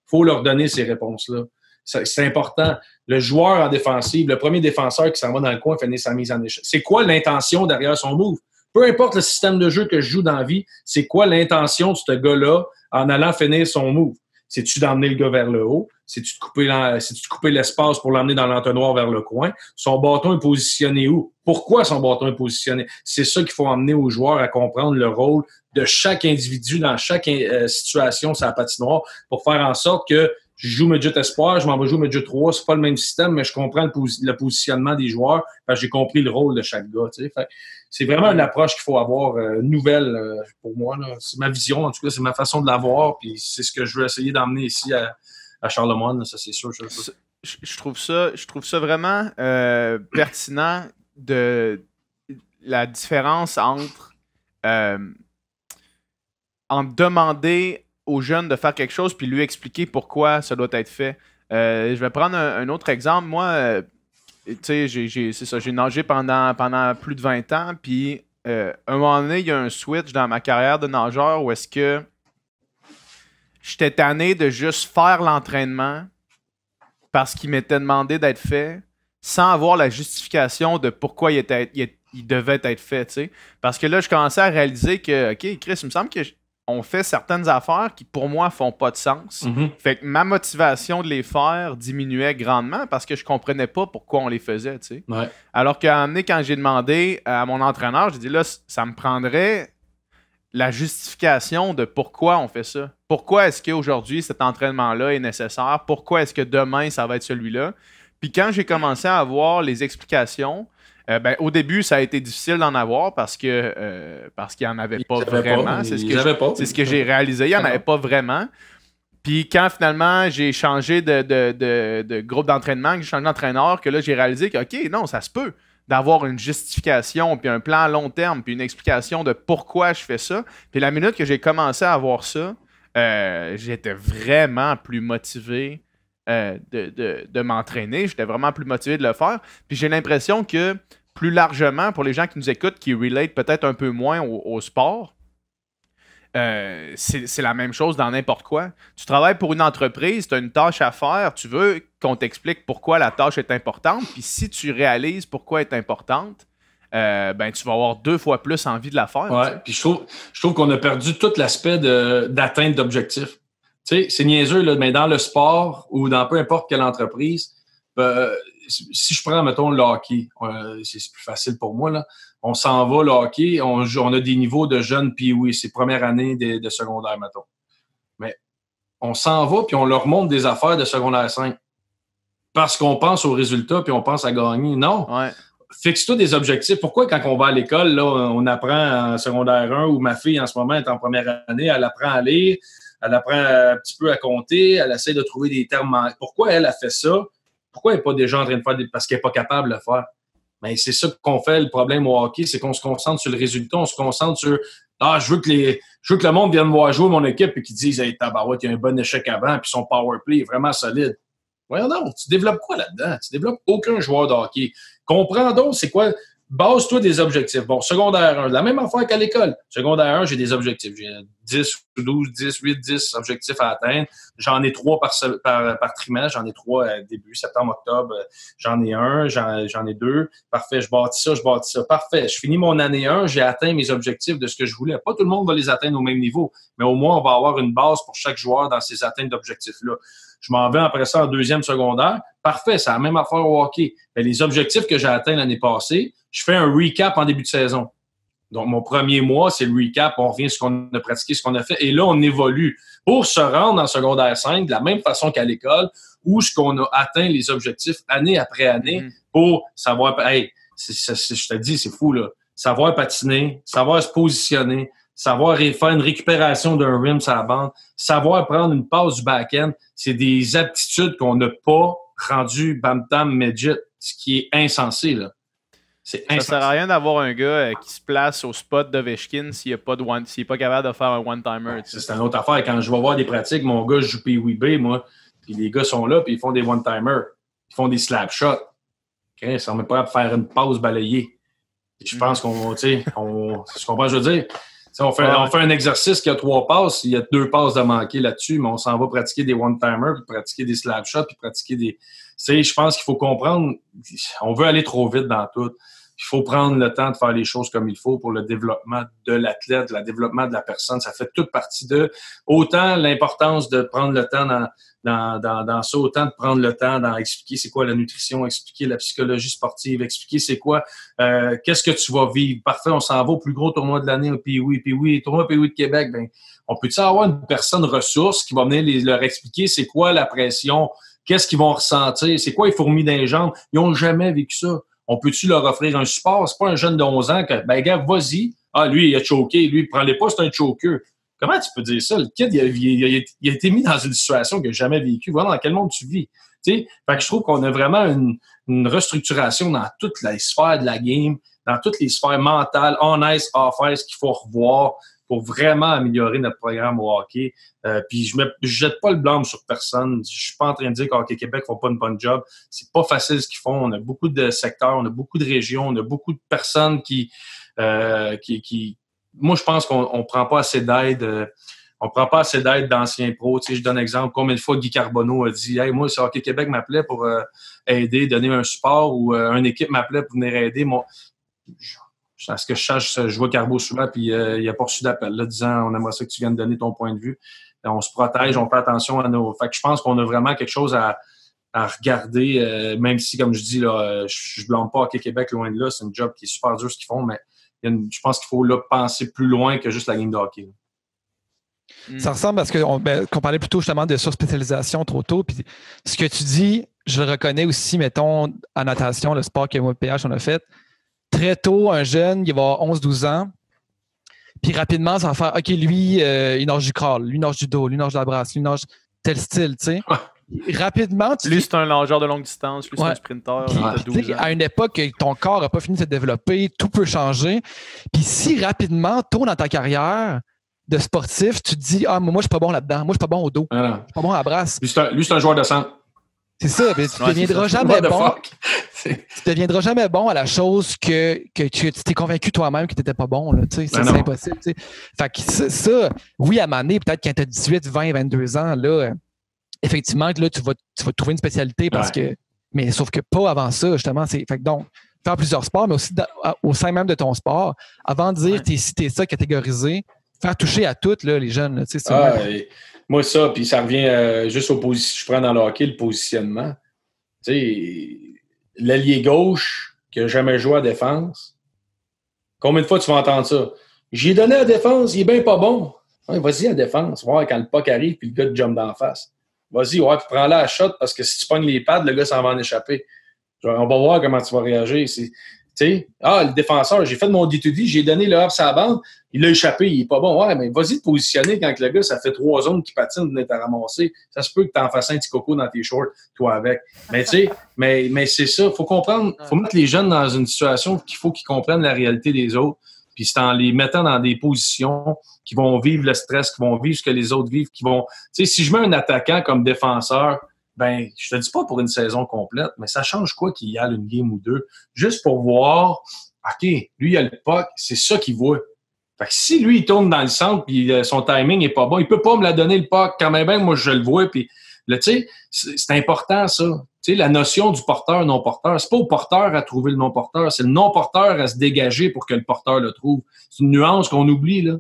D: Il faut leur donner ces réponses-là. C'est important. Le joueur en défensive, le premier défenseur qui s'en va dans le coin finit sa mise en échec. C'est quoi l'intention derrière son move? Peu importe le système de jeu que je joue dans la vie, c'est quoi l'intention de ce gars-là en allant finir son move? C'est-tu d'emmener le gars vers le haut? C'est-tu de couper l'espace pour l'emmener dans l'entonnoir vers le coin? Son bâton est positionné où? Pourquoi son bâton est positionné? C'est ça qu'il faut emmener aux joueurs à comprendre le rôle de chaque individu dans chaque situation sur la patinoire pour faire en sorte que je joue midget espoir, je m'en vais jouer midget 3, c'est pas le même système, mais je comprends le positionnement des joueurs parce que j'ai compris le rôle de chaque gars. Tu sais. Fait, c'est vraiment une approche qu'il faut avoir nouvelle pour moi. Là. C'est ma vision, en tout cas, c'est ma façon de l'avoir, puis c'est ce que je veux essayer d'emmener ici à Charlemagne, ça c'est sûr.
A: Je trouve ça vraiment pertinent de la différence entre demander aux jeunes de faire quelque chose puis lui expliquer pourquoi ça doit être fait. Je vais prendre un autre exemple. Moi, tu sais, j'ai nagé pendant plus de 20 ans, puis à un moment donné, il y a un switch dans ma carrière de nageur où est-ce que j'étais tanné de juste faire l'entraînement parce qu'il m'était demandé d'être fait sans avoir la justification de pourquoi il devait être fait, tu sais. Parce que là, je commençais à réaliser que, OK, Chris, il me semble qu'on fait certaines affaires qui, pour moi, font pas de sens.
D: Mm-hmm.
A: Fait que ma motivation de les faire diminuait grandement parce que je comprenais pas pourquoi on les faisait, tu sais.
D: Ouais.
A: Alors qu'à un moment donné, quand j'ai demandé à mon entraîneur, j'ai dit, là, ça me prendrait la justification de pourquoi on fait ça. Pourquoi est-ce qu'aujourd'hui, cet entraînement-là est nécessaire? Pourquoi est-ce que demain, ça va être celui-là? Puis quand j'ai commencé à avoir les explications, au début, ça a été difficile d'en avoir parce qu'il n'y en avait pas vraiment. C'est ce que j'ai réalisé. Il n'y en avait pas vraiment. Puis quand finalement j'ai changé de groupe d'entraînement, que j'ai changé d'entraîneur, que là j'ai réalisé que, OK, non, ça se peut d'avoir une justification, puis un plan à long terme, puis une explication de pourquoi je fais ça. Puis la minute que j'ai commencé à avoir ça, j'étais vraiment plus motivé de m'entraîner. J'étais vraiment plus motivé de le faire. Puis j'ai l'impression que plus largement, pour les gens qui nous écoutent, qui relate peut-être un peu moins au sport, c'est la même chose dans n'importe quoi. Tu travailles pour une entreprise, tu as une tâche à faire, tu veux qu'on t'explique pourquoi la tâche est importante, puis si tu réalises pourquoi elle est importante, tu vas avoir 2 fois plus envie de la faire.
D: Ouais, puis je trouve qu'on a perdu tout l'aspect d'atteinte d'objectifs. Tu sais, c'est niaiseux, là, mais dans le sport ou dans peu importe quelle entreprise, si je prends, mettons, le hockey, c'est plus facile pour moi, là. On s'en va, le hockey, on a des niveaux de jeunes, puis oui, c'est première année de secondaire, mettons. Mais on s'en va, puis on leur montre des affaires de secondaire 5. Parce qu'on pense aux résultats, puis on pense à gagner. Non.
A: Ouais.
D: Fixe-toi des objectifs. Pourquoi, quand on va à l'école, là, on apprend en secondaire 1, où ma fille, en ce moment, est en première année, elle apprend à lire, elle apprend un petit peu à compter, elle essaie de trouver des termes. Pourquoi elle a fait ça? Pourquoi elle n'est pas déjà en train de faire parce qu'elle n'est pas capable de le faire? Mais c'est ça qu'on fait, le problème au hockey, c'est qu'on se concentre sur le résultat, on se concentre sur je veux que le monde vienne me voir jouer mon équipe et qu'ils disent hey, tabarouette, il y a un bon échec avant, puis son power play est vraiment solide. Voyons donc, tu développes quoi là-dedans? Tu développes aucun joueur de hockey. Comprends donc, c'est quoi? Base-toi des objectifs. Bon, secondaire 1, la même affaire qu'à l'école. Secondaire 1, j'ai des objectifs. J'ai 10, 12, 10, 8, 10 objectifs à atteindre. J'en ai 3 par trimestre. J'en ai 3 début septembre, octobre. J'en ai 1, j'en ai 2. Parfait, je bâtis ça. Parfait, je finis mon année 1, j'ai atteint mes objectifs de ce que je voulais. Pas tout le monde va les atteindre au même niveau, mais au moins, on va avoir une base pour chaque joueur dans ces atteintes d'objectifs-là. Je m'en vais après ça en deuxième secondaire. Parfait, c'est la même affaire au hockey. Mais les objectifs que j'ai atteints l'année passée, je fais un recap en début de saison. Donc, mon premier mois, c'est le recap. On revient sur ce qu'on a pratiqué, ce qu'on a fait. Et là, on évolue pour se rendre en secondaire 5 de la même façon qu'à l'école, où ce qu'on a atteint les objectifs année après année pour savoir... Hey, je te dis, c'est fou, là. Savoir patiner, savoir se positionner, savoir faire une récupération d'un rim sur la bande, savoir prendre une passe du back-end, c'est des aptitudes qu'on n'a pas rendues Bam-Tam Midget, ce qui est insensé, là.
A: Ça ne sert à rien d'avoir un gars qui se place au spot d'Ovechkin s'il n'est pas capable de faire un one-timer.
D: C'est une autre affaire. Quand je vais voir des pratiques, mon gars joue Pee-Wee, moi, puis les gars sont là, puis ils font des one-timers. Ils font des slap shots. Okay? Ça ne met pas à faire une pause balayée. Et je pense qu'on, tu comprends ce que je veux dire? On fait un exercice qui a 3 passes, il y a 2 passes de manquer là-dessus, mais on s'en va pratiquer des one-timers, puis pratiquer des slap shots, puis pratiquer des... je pense qu'il faut comprendre, on veut aller trop vite dans tout. Il faut prendre le temps de faire les choses comme il faut pour le développement de l'athlète, le développement de la personne. Ça fait toute partie de... Autant l'importance de prendre le temps dans ça, autant de prendre le temps d'expliquer c'est quoi la nutrition, expliquer la psychologie sportive, expliquer c'est quoi, qu'est-ce que tu vas vivre. Parfait, on s'en va au plus gros tournoi de l'année, puis tournoi Pee-Wee de Québec, ben, on peut-tu avoir une personne ressource qui va venir leur expliquer c'est quoi la pression, qu'est-ce qu'ils vont ressentir, c'est quoi les fourmis dans les jambes. Ils n'ont jamais vécu ça. On peut-tu leur offrir un support? C'est pas un jeune de 11 ans que, ben, gars, vas-y. Ah, lui, il a choqué. Lui, prends-les pas, c'est un choker. Comment tu peux dire ça? Le kid, il a été mis dans une situation qu'il n'a jamais vécue. Voilà dans quel monde tu vis. Fait que je trouve qu'on a vraiment une restructuration dans toutes les sphères de la game, dans toutes les sphères mentales, on-ice, off-ice, qu'il faut revoir pour vraiment améliorer notre programme au hockey. Puis je jette pas le blâme sur personne. Je suis pas en train de dire qu'Hockey Québec font pas une bonne job. C'est pas facile ce qu'ils font. On a beaucoup de secteurs, on a beaucoup de régions, on a beaucoup de personnes qui moi, je pense qu'on prend pas assez d'aide. On prend pas assez d'aide d'anciens pros. Tu sais, je donne un exemple. Combien de fois Guy Carbonneau a dit « Hey, moi, si Hockey Québec m'appelait pour aider, donner un support ou une équipe m'appelait pour venir aider, moi, à ce que je sache, je vois Carbo souvent, puis il a pas reçu d'appel là, disant « On aimerait ça que tu viennes donner ton point de vue. » On se protège, on fait attention à nos... Fait que je pense qu'on a vraiment quelque chose à regarder, même si, comme je dis, là, je blâme pas Hockey Québec, loin de là. C'est un job qui est super dur ce qu'ils font, mais je pense qu'il faut là, penser plus loin que juste la game de hockey.
C: Ça ressemble à ce qu'on parlait plutôt justement de surspécialisation trop tôt. Puis ce que tu dis, je le reconnais aussi, mettons, en natation, le sport que moi et PH on a fait. Très tôt, un jeune, il va avoir 11-12 ans. Puis rapidement, ça va faire OK, lui, il nage du crawl, lui, il nage du dos, lui, il nage de la brasse, lui, il nage tel style, tu sais. Rapidement,
A: lui, c'est un nageur de longue distance, lui, c'est un sprinter.
C: À une époque, ton corps n'a pas fini de se développer, tout peut changer. Puis si rapidement, tôt dans ta carrière de sportif, tu te dis moi, je suis pas bon là-dedans, moi, je suis pas bon au dos, je suis pas bon à la brasse.
D: Lui, c'est un joueur de centre.
C: C'est ça, mais tu deviendras jamais bon. Tu deviendras jamais bon à la chose que tu t'es convaincu toi-même que tu n'étais pas bon. Là, c'est impossible. T'sais. Fait que ça, oui, à un moment donné, peut-être quand tu as 18, 20, 22 ans, là, effectivement, là, tu vas trouver une spécialité parce que. Mais sauf que pas avant ça, justement. Fait que donc, faire plusieurs sports, mais aussi au sein même de ton sport, avant de dire t'es ci, t'es ça, catégoriser, faire toucher à toutes là, les jeunes. Là,
D: moi, ça, puis ça revient juste au position. Je prends dans le hockey le positionnement. Tu sais, l'ailier gauche qui n'a jamais joué à défense, combien de fois tu vas entendre ça? J'ai donné à la défense, il est bien pas bon. Ouais, vas-y à la défense, voir quand le puck arrive puis le gars te jump d'en face. Vas-y, puis prends-la à shot parce que si tu pognes les pads, le gars s'en va en échapper. Genre, on va voir comment tu vas réagir. Le défenseur, j'ai fait mon D2D, j'ai donné le hop à la bande, il l'a échappé, il est pas bon. Ouais, mais vas-y te positionner quand le gars, ça fait 3 zones qui patinent, venir te ramasser. Ça se peut que tu en fasses un petit coco dans tes shorts, toi avec. Mais tu sais, mais c'est ça. Faut comprendre, faut mettre les jeunes dans une situation qu'il faut qu'ils comprennent la réalité des autres. Puis c'est en les mettant dans des positions qui vont vivre le stress, qui vont vivre ce que les autres vivent, qui vont. Tu sais, si je mets un attaquant comme défenseur, ben, je te dis pas pour une saison complète, mais ça change quoi qu'il y a une game ou deux, juste pour voir, OK, lui, il a le puck, c'est ça qu'il voit. Fait que si lui, il tourne dans le centre puis son timing est pas bon, il peut pas me la donner le puck quand même, moi, je le vois. Puis là, tu sais, c'est important, ça. Tu sais, la notion du porteur, non-porteur, c'est pas au porteur à trouver le non-porteur, c'est le non-porteur à se dégager pour que le porteur le trouve. C'est une nuance qu'on oublie, là.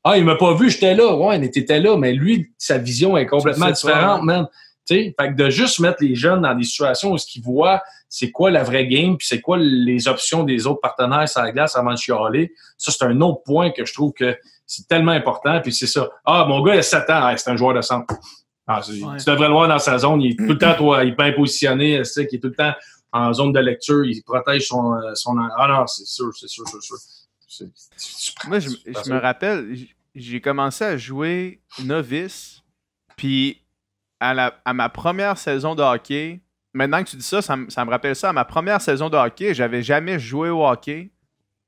D: Ah, il m'a pas vu, j'étais là. Ouais, mais t'étais là, mais lui, sa vision est complètement différente, man. T'sais, fait que de juste mettre les jeunes dans des situations où ce qu'ils voient, c'est quoi la vraie game, puis c'est quoi les options des autres partenaires sur la glace avant de chialer. Ça, c'est un autre point que je trouve que c'est tellement important, puis c'est ça. Ah, mon gars, il a 7 ans, c'est un joueur de centre. Ah, tu devrais le voir dans sa zone, il est tout le temps, il est bien positionné, il est tout le temps en zone de lecture, il protège son... Ah non, c'est sûr.
A: Moi, je me rappelle, j'ai commencé à jouer novice, puis à ma première saison de hockey, maintenant que tu dis ça, ça me rappelle ça. À ma première saison de hockey, j'avais jamais joué au hockey,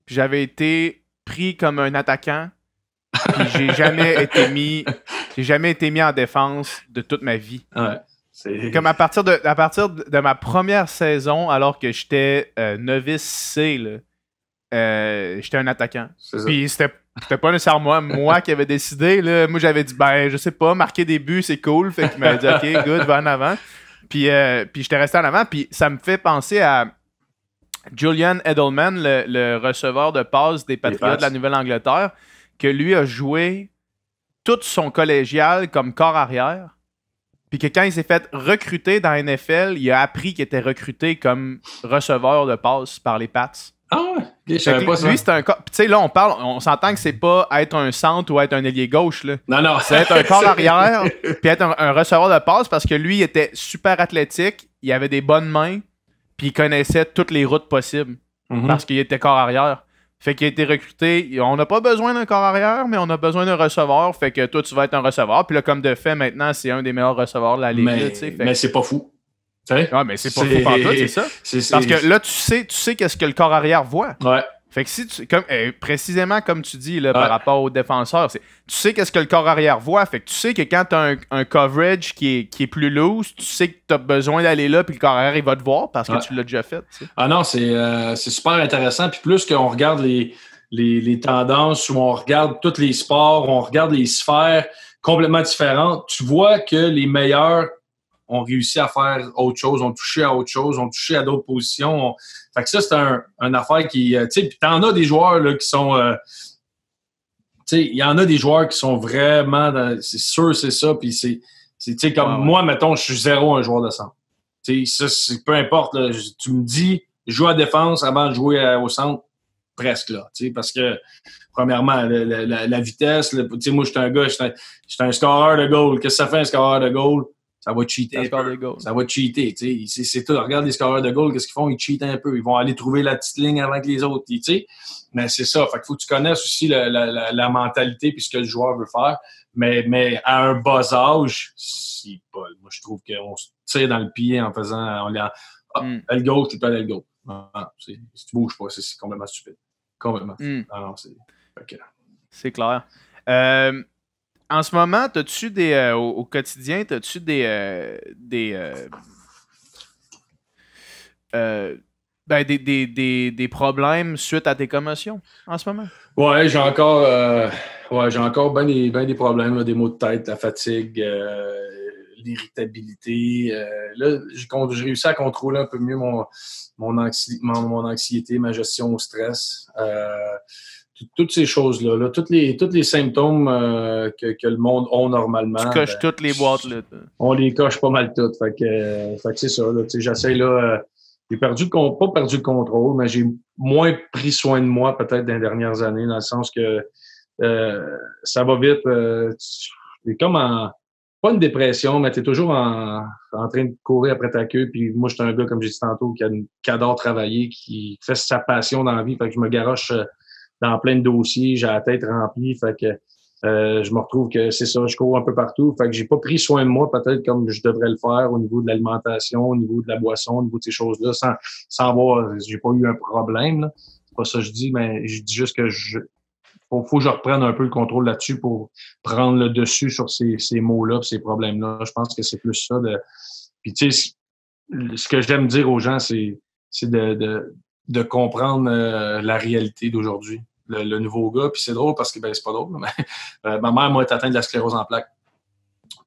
A: puis j'avais été pris comme un attaquant, puis j'ai jamais été mis en défense de toute ma vie.
D: Ouais.
A: Comme à partir de ma première saison, alors que j'étais novice C, là, j'étais un attaquant. Puis c'était pas nécessairement moi qui avait décidé. Là. Moi, j'avais dit, je sais pas, marquer des buts, c'est cool. Fait qu'il m'a dit, OK, good, va en avant. Puis j'étais resté en avant. Puis ça me fait penser à Julian Edelman, le receveur de passe des Patriots de la Nouvelle-Angleterre, que lui a joué tout son collégial comme corps arrière. Puis que quand il s'est fait recruter dans la NFL, il a appris qu'il était recruté comme receveur de passe par les Pats.
D: Ah ouais, je savais pas ça.
A: Lui, c'est un corps. Tu sais, là, on s'entend que c'est pas être un centre ou être un ailier gauche. Là.
D: Non.
A: C'est être un corps arrière puis être un receveur de passe parce que lui, il était super athlétique, il avait des bonnes mains, puis il connaissait toutes les routes possibles parce qu'il était corps arrière. Fait qu'il a été recruté. On n'a pas besoin d'un corps arrière, mais on a besoin d'un receveur. Fait que toi, tu vas être un receveur. Puis là, comme de fait, maintenant, c'est un des meilleurs receveurs de la ligue.
D: Mais c'est pas fou.
A: Ouais, mais c'est pas fou pantoute, c'est ça. Parce que là, tu sais qu'est-ce que le corps arrière voit.
D: Ouais.
A: Fait que si tu, précisément comme tu dis là, par rapport aux défenseurs, tu sais qu'est-ce que le corps arrière voit. Fait que tu sais que quand tu as un coverage qui est plus loose, tu sais que tu as besoin d'aller là, puis le corps arrière, il va te voir parce que tu l'as déjà fait. T'sais.
D: Ah non, c'est super intéressant. Puis plus qu'on regarde les tendances, ou on regarde tous les sports, on regarde les sphères complètement différentes, tu vois que les meilleurs ont réussi à faire autre chose, ont touché à autre chose, ont touché à d'autres positions. Fait que ça, c'est un affaire qui... tu sais, puis t'en as des joueurs là, qui sont... tu sais, il y en a des joueurs qui sont vraiment... c'est sûr, c'est ça. Puis c'est tu sais, comme moi, mettons, je suis zéro un joueur de centre. Tu sais, ça, peu importe. Là, tu me dis, joue à défense avant de jouer au centre, presque là. Tu sais, parce que, premièrement, la vitesse... tu sais, moi, je suis un gars, je suis un scoreur de goal. Qu'est-ce que ça fait, un scoreur de goal? Ça va cheater. Ça va cheater. C'est tout. Regarde les scoreurs de goal, qu'est-ce qu'ils font? Ils cheatent un peu. Ils vont aller trouver la petite ligne avant que les autres. Mais c'est ça. Fait qu'il faut que tu connaisses aussi la mentalité puis ce que le joueur veut faire. Mais à un bas âge, moi, je trouve qu'on se tire dans le pied en faisant. Elle gauche, tu peux aller le gauche. Si tu bouges pas, c'est complètement stupide. Complètement. Non,
A: c'est clair. En ce moment, t'as-tu au quotidien, t'as-tu des problèmes suite à tes commotions en ce moment?
D: Ouais, j'ai encore bien des problèmes, là, des maux de tête, la fatigue, l'irritabilité. Là, j'ai réussi à contrôler un peu mieux mon anxiété, ma gestion au stress. Toutes ces choses-là, là, tous les symptômes que le monde a normalement.
A: Tu coches toutes les boîtes, là.
D: On les coche pas mal toutes. Fait que c'est ça. Là, j'essaie là. J'ai pas perdu le contrôle, mais j'ai moins pris soin de moi peut-être dans les dernières années, dans le sens que ça va vite. T'es comme pas une dépression, mais t'es toujours en train de courir après ta queue. Puis moi, je suis un gars, comme j'ai dit tantôt, qui adore travailler, qui fait sa passion dans la vie. Fait que je me garoche dans plein de dossiers, j'ai la tête remplie, fait que je me retrouve que c'est ça, je cours un peu partout, fait que j'ai pas pris soin de moi peut-être comme je devrais le faire au niveau de l'alimentation, au niveau de la boisson, au niveau de ces choses-là, sans avoir, j'ai pas eu un problème, là. C'est pas ça que je dis, mais je dis juste que faut que je reprenne un peu le contrôle là-dessus pour prendre le dessus sur ces mots-là, ces problèmes-là. Je pense que c'est plus ça puis tu sais, ce que j'aime dire aux gens, c'est de comprendre la réalité d'aujourd'hui. Le nouveau gars, puis c'est drôle parce que, c'est pas drôle, mais ma mère m'a été atteinte de la sclérose en plaques.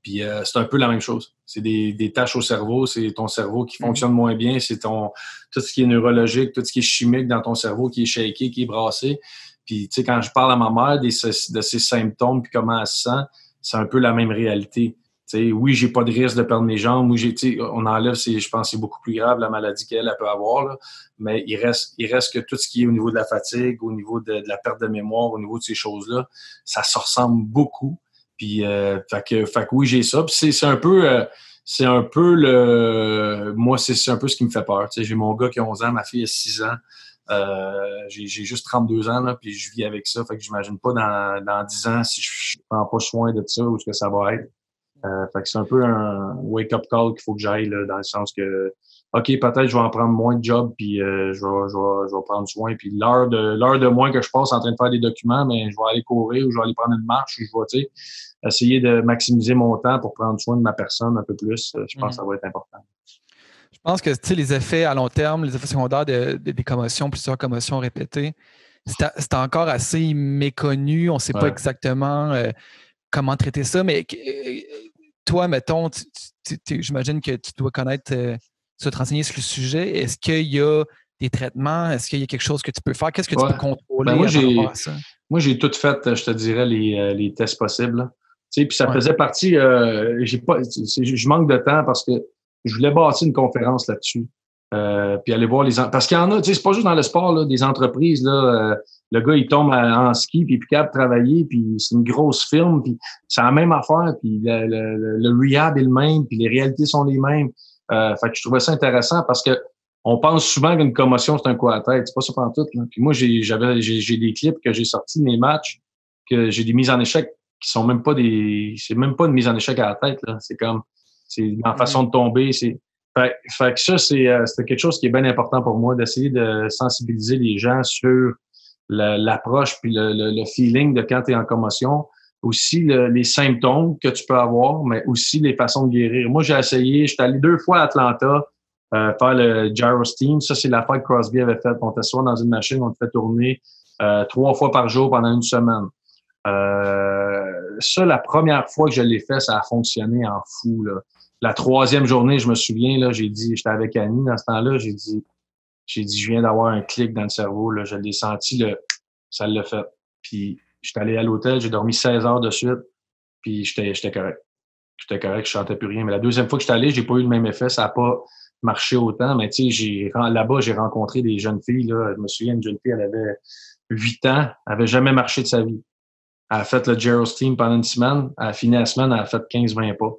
D: Puis c'est un peu la même chose. C'est des taches au cerveau, c'est ton cerveau qui fonctionne moins bien, c'est tout ce qui est neurologique, tout ce qui est chimique dans ton cerveau qui est shaké, qui est brassé. Puis, tu sais, quand je parle à ma mère de ses symptômes puis comment elle se sent, c'est un peu la même réalité. oui, j'ai pas de risque de perdre mes jambes. On enlève, je pense que c'est beaucoup plus grave la maladie qu'elle peut avoir. Là. Mais il reste que tout ce qui est au niveau de la fatigue, au niveau de la perte de mémoire, au niveau de ces choses-là, ça se ressemble beaucoup. Puis, fait que oui, j'ai ça. Puis c'est un peu moi, c'est un peu ce qui me fait peur. J'ai mon gars qui a 11 ans, ma fille a 6 ans. J'ai juste 32 ans, là, puis je vis avec ça. Fait que j'imagine pas dans 10 ans si je prends pas soin de ça, où est-ce que ça va être. Fait que c'est un peu un wake-up call qu'il faut que j'aille, là, dans le sens que, OK, peut-être je vais en prendre moins de job, puis je vais prendre soin. Puis l'heure de moins que je passe en train de faire des documents, mais je vais aller courir ou je vais aller prendre une marche ou je vais, essayer de maximiser mon temps pour prendre soin de ma personne un peu plus. Je pense que ça va être important.
C: Je pense que les effets à long terme, les effets secondaires des commotions, plusieurs commotions répétées, c'est encore assez méconnu. On ne sait pas exactement comment traiter ça. Mais toi, mettons, j'imagine que tu dois connaître, tu dois te renseigner sur le sujet. Est-ce qu'il y a des traitements? Est-ce qu'il y a quelque chose que tu peux faire? Qu'est-ce que tu peux contrôler par rapport à ça?
D: Moi, j'ai tout fait, je te dirais, les tests possibles. Puis ça faisait partie. Je manque de temps parce que je voulais bâtir une conférence là-dessus. Puis aller voir parce qu'il y en a, c'est pas juste dans le sport, là, des entreprises, là, le gars, il tombe en ski, puis il est plus capable de travailler, puis c'est une grosse firme, puis c'est la même affaire, puis le rehab est le même, puis les réalités sont les mêmes. Fait que je trouvais ça intéressant parce que on pense souvent qu'une commotion, c'est un coup à la tête. C'est pas ça pantoute, là. Puis moi, j'ai des clips que j'ai sortis de mes matchs, que j'ai des mises en échec qui sont même pas c'est même pas une mise en échec à la tête, là. C'est la façon de tomber, fait que ça, c'était quelque chose qui est bien important pour moi, d'essayer de sensibiliser les gens sur l'approche puis le feeling de quand tu es en commotion. Aussi, les symptômes que tu peux avoir, mais aussi les façons de guérir. Moi, j'ai essayé, j'étais allé 2 fois à Atlanta faire le gyro steam. Ça, c'est l'affaire que Crosby avait faite. On t'assoit dans une machine, on te fait tourner 3 fois par jour pendant une semaine. Ça, la première fois que je l'ai fait, ça a fonctionné en fou, là. La 3e journée, je me souviens, là, j'étais avec Annie dans ce temps-là, j'ai dit, je viens d'avoir un clic dans le cerveau, là, je l'ai senti, ça l'a fait. Puis, j'étais allé à l'hôtel, j'ai dormi 16 heures de suite, puis j'étais correct. J'étais correct, je sentais plus rien. Mais la 2e fois que j'étais allé, j'ai pas eu le même effet, ça a pas marché autant, mais tu sais, là-bas, j'ai rencontré des jeunes filles, là, je me souviens, une jeune fille, elle avait 8 ans, elle avait jamais marché de sa vie. Elle a fait le gyro steam pendant une semaine, elle a fini la semaine, elle a fait 15-20 pas.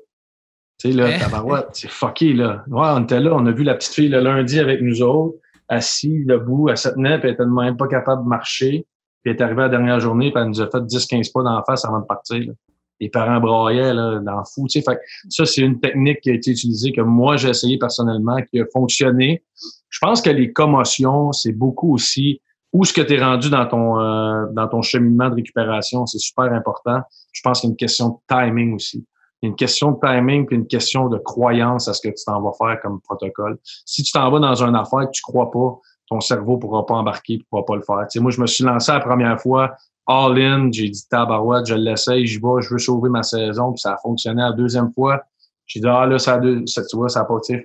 D: Tu sais, là, tabarouette, c'est fucké, là. Ouais, on était là, on a vu la petite fille le lundi avec nous autres, assise, debout, elle se tenait, puis elle était même pas capable de marcher. Puis elle est arrivée la dernière journée, puis elle nous a fait 10-15 pas d'en face avant de partir, là. Les parents braillaient, là, dans le fou, tu sais. Fait que ça, c'est une technique qui a été utilisée, que moi, j'ai essayé personnellement, qui a fonctionné. Je pense que les commotions, c'est beaucoup aussi où est-ce que tu es rendu dans ton cheminement de récupération. C'est super important. Je pense qu'il y a une question de timing aussi. Il y a une question de timing puis une question de croyance à ce que tu t'en vas faire comme protocole. Si tu t'en vas dans une affaire que tu crois pas, ton cerveau pourra pas embarquer, pourra pas le faire. Tu sais, moi, je me suis lancé la première fois, all in, j'ai dit tabarouette, je l'essaye, j'y vais, je veux sauver ma saison, puis ça a fonctionné. La 2e fois, j'ai dit là, tu vois, ça a pas tiré.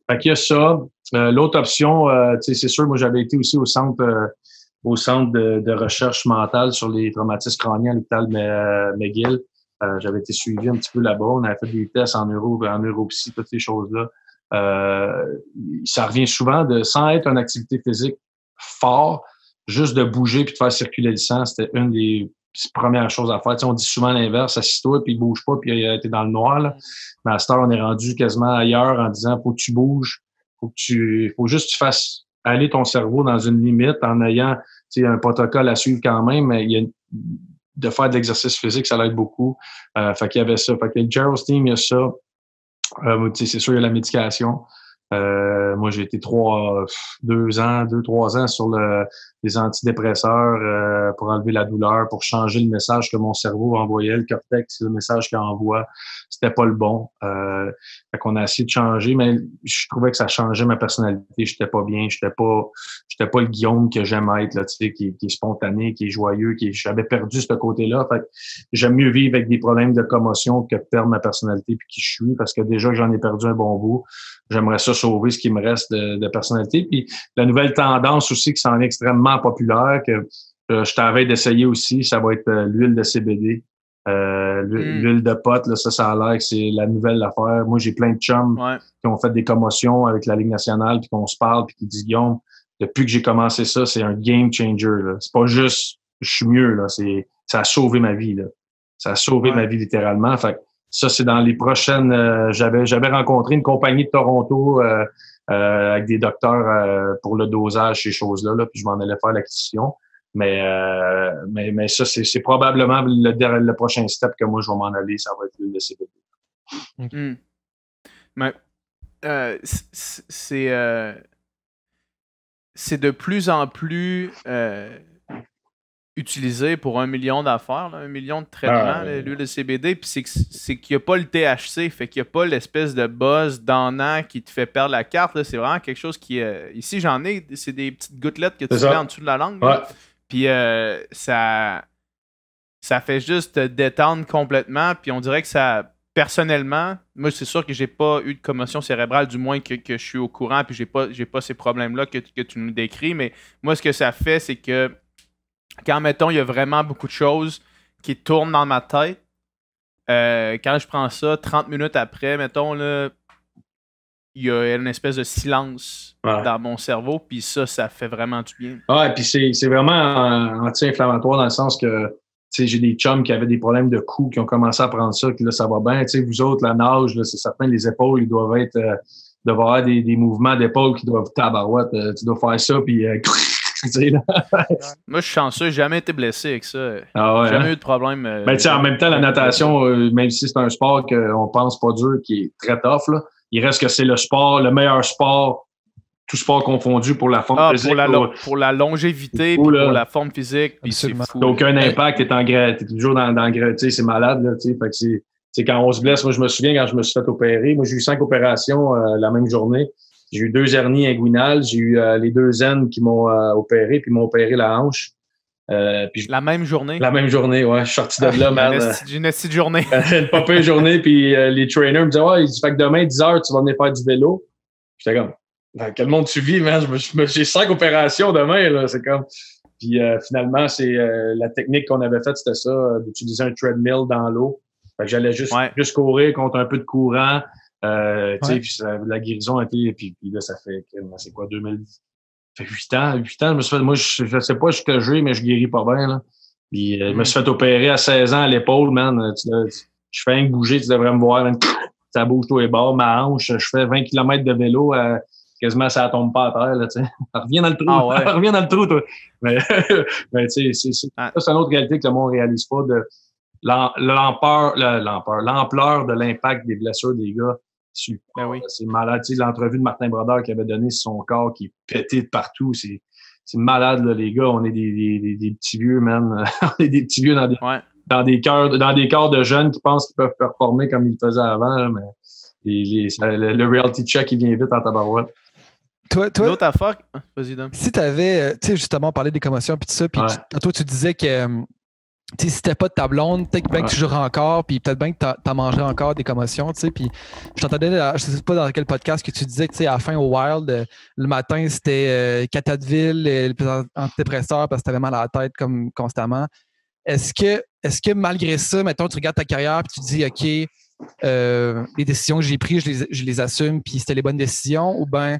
D: Fait qu'il y a ça. L'autre option, tu sais, c'est sûr, moi, j'avais été aussi au centre de recherche mentale sur les traumatismes crâniens à l'hôpital McGill. J'avais été suivi un petit peu là-bas. On avait fait des tests en neuropsy, toutes ces choses-là. Ça revient souvent sans être une activité physique fort, juste de bouger puis de faire circuler le sang, c'était une des premières choses à faire. Tu sais, on dit souvent l'inverse, assis-toi puis bouge pas puis t'es dans le noir, là. Mais à cette heure, on est rendu quasiment ailleurs en disant faut que tu bouges, faut juste que tu fasses aller ton cerveau dans une limite en ayant, tu sais, un protocole à suivre quand même, mais de faire de l'exercice physique, ça l'aide beaucoup. Fait qu'il y avait ça. Fait que le gyro steam, il y a ça. C'est sûr, il y a la médication. Moi, j'ai été 3-3 ans sur les antidépresseurs pour enlever la douleur, pour changer le message que mon cerveau envoyait. Le cortex, le message qu'il envoie, c'était pas le bon. Fait qu'on a essayé de changer, mais je trouvais que ça changeait ma personnalité. J'étais pas bien, j'étais pas le Guillaume que j'aime être, là, tu sais, qui est spontané, qui est joyeux, j'avais perdu ce côté-là. Fait que j'aime mieux vivre avec des problèmes de commotion que perdre ma personnalité puis qui je suis, parce que déjà que j'en ai perdu un bon bout. J'aimerais ça sauver ce qui me reste de personnalité. Puis la nouvelle tendance aussi qui s'en est extrêmement populaire, que je t'avais d'essayer aussi, ça va être l'huile de CBD. L'huile de pote, là, ça a l'air que c'est la nouvelle affaire. Moi, j'ai plein de chums qui ont fait des commotions avec la Ligue nationale, puis qu'on se parle, puis qui disent, Guillaume, depuis que j'ai commencé ça, c'est un game changer. Là. C'est pas juste je suis mieux, là. Ça a sauvé ma vie, là. Ça a sauvé ma vie littéralement. Fait que ça, c'est dans les prochaines. J'avais rencontré une compagnie de Toronto avec des docteurs pour le dosage, ces choses-là, là, puis je m'en allais faire l'acquisition. Mais ça, c'est probablement le prochain step que moi, je vais m'en aller. Ça va être l'huile de CBD.
A: Mais c'est de plus en plus utilisé pour 1 million d'affaires, 1 million de traitements, l'huile de CBD. Puis c'est qu'il n'y a pas le THC, fait qu'il n'y a pas l'espèce de buzz donnant qui te fait perdre la carte. Là. C'est vraiment quelque chose qui... ici, j'en ai, c'est des petites gouttelettes que tu mets en dessous de la langue. Puis ça fait juste te détendre complètement. Puis on dirait que ça, personnellement, moi c'est sûr que j'ai pas eu de commotion cérébrale, du moins que je suis au courant, puis j'ai pas ces problèmes-là que tu nous décris. Mais moi, ce que ça fait, c'est que quand, mettons, il y a vraiment beaucoup de choses qui tournent dans ma tête, quand je prends ça, 30 minutes après, mettons, là, il y a une espèce de silence dans mon cerveau, puis ça fait vraiment du bien.
D: Ouais, puis c'est vraiment anti-inflammatoire dans le sens que j'ai des chums qui avaient des problèmes de cou, qui ont commencé à prendre ça, puis là, ça va bien. Vous autres, la nage, là, c'est certain, les épaules, ils doivent être avoir des mouvements d'épaules qui doivent tabarouette. Tu dois faire ça, puis
A: moi, je suis chanceux, j'ai jamais été blessé avec ça.
D: J'ai
A: jamais eu de problème.
D: En même temps, la natation, même si c'est un sport qu'on pense pas dur, qui est très tough, là, il reste que c'est le meilleur sport, tout sport confondu pour la forme physique.
A: Pour la longévité, puis pour la forme physique, puis c'est fou.
D: T'as aucun impact, t'es toujours dans c'est malade, là, tu sais. Fait que c'est quand on se blesse, moi, je me souviens quand je me suis fait opérer. Moi, j'ai eu 5 opérations la même journée. J'ai eu 2 hernies inguinales, j'ai eu les 2 aines qui m'ont opéré, puis m'ont opéré la hanche.
A: Puis la même journée?
D: La même journée, ouais. Je suis sorti de là, man.
A: Une petite journée.
D: Une pas pire journée, puis les trainers me disaient, fait que demain, 10 heures, tu vas venir faire du vélo. J'étais comme, dans quel monde tu vis, man? J'ai 5 opérations demain, là. C'est comme. Puis finalement, c'est la technique qu'on avait faite, c'était ça, d'utiliser un treadmill dans l'eau. Fait que j'allais juste courir contre un peu de courant. Puis la guérison a été. Puis là, ça fait, c'est quoi, 2010? Ça fait 8 ans. 8 ans, je me suis fait, moi, je sais pas ce que j'ai, mais je guéris pas bien, là. Puis je me suis fait opérer à 16 ans à l'épaule, man. Je fais rien que bouger, tu devrais me voir, man. Ça bouge tous les bords, ma hanche. Je fais 20 km de vélo, quasiment ça tombe pas à terre, là, tu sais. Reviens dans le trou. Reviens dans le trou, toi. Mais tu sais, c'est une autre réalité que le monde réalise pas de l'ampleur de l'impact des blessures des gars. C'est malade. Tu sais, l'entrevue de Martin Brodeur qui avait donné sur son corps qui est pété de partout, c'est malade, là, les gars. On est des petits vieux, man. On est des petits vieux dans des corps de jeunes qui pensent qu'ils peuvent performer comme ils le faisaient avant, là, mais le reality check, il vient vite en tabarouette.
C: Toi,
A: affaire, vas-y, Dom.
C: Si tu avais, justement, parlé des commotions puis tout ça, puis toi, tu disais que si c'était pas de ta blonde, peut-être bien que tu jouerais encore, puis peut-être bien que t'en mangerais encore des commotions, tu sais. Puis je t'entendais, je sais pas dans quel podcast que tu disais que, tu sais, à la fin au Wild, le matin, c'était Catadville, les antidépresseurs parce que t'avais mal à la tête comme constamment. Est-ce que malgré ça, mettons, tu regardes ta carrière puis tu te dis, OK, les décisions que j'ai prises, je les assume, puis c'était les bonnes décisions, ou bien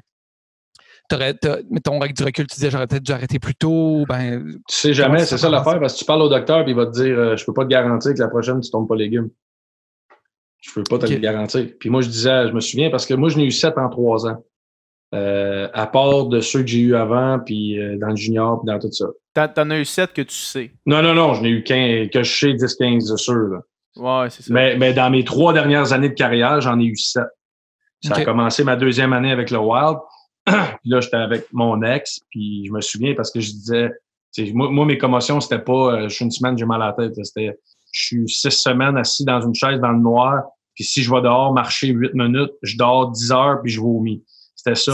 C: mettons, avec du recul, tu disais j'aurais peut-être dû arrêter plus tôt.
D: Tu sais jamais, c'est ça l'affaire, parce que tu parles au docteur et il va te dire je peux pas te garantir que la prochaine, tu tombes pas légumes. Je peux pas te le garantir. Puis moi, je me souviens, parce que moi, je n'ai eu 7 en 3 ans. À part de ceux que j'ai eu avant, puis dans le junior, puis dans tout ça.
A: T'en as eu 7 que tu sais.
D: Non, je n'ai eu 15, que je sais 10-15 de sûr. Là.
A: Ouais, c'est ça.
D: Mais dans mes 3 dernières années de carrière, j'en ai eu 7. Ça a commencé ma 2e année avec le Wild. Puis là, j'étais avec mon ex, puis je me souviens parce que je disais, moi, mes commotions, c'était pas je suis une semaine, j'ai mal à la tête. C'était je suis 6 semaines assis dans une chaise dans le noir, puis si je vais dehors marcher 8 minutes, je dors 10 heures, puis je vomis. C'était ça.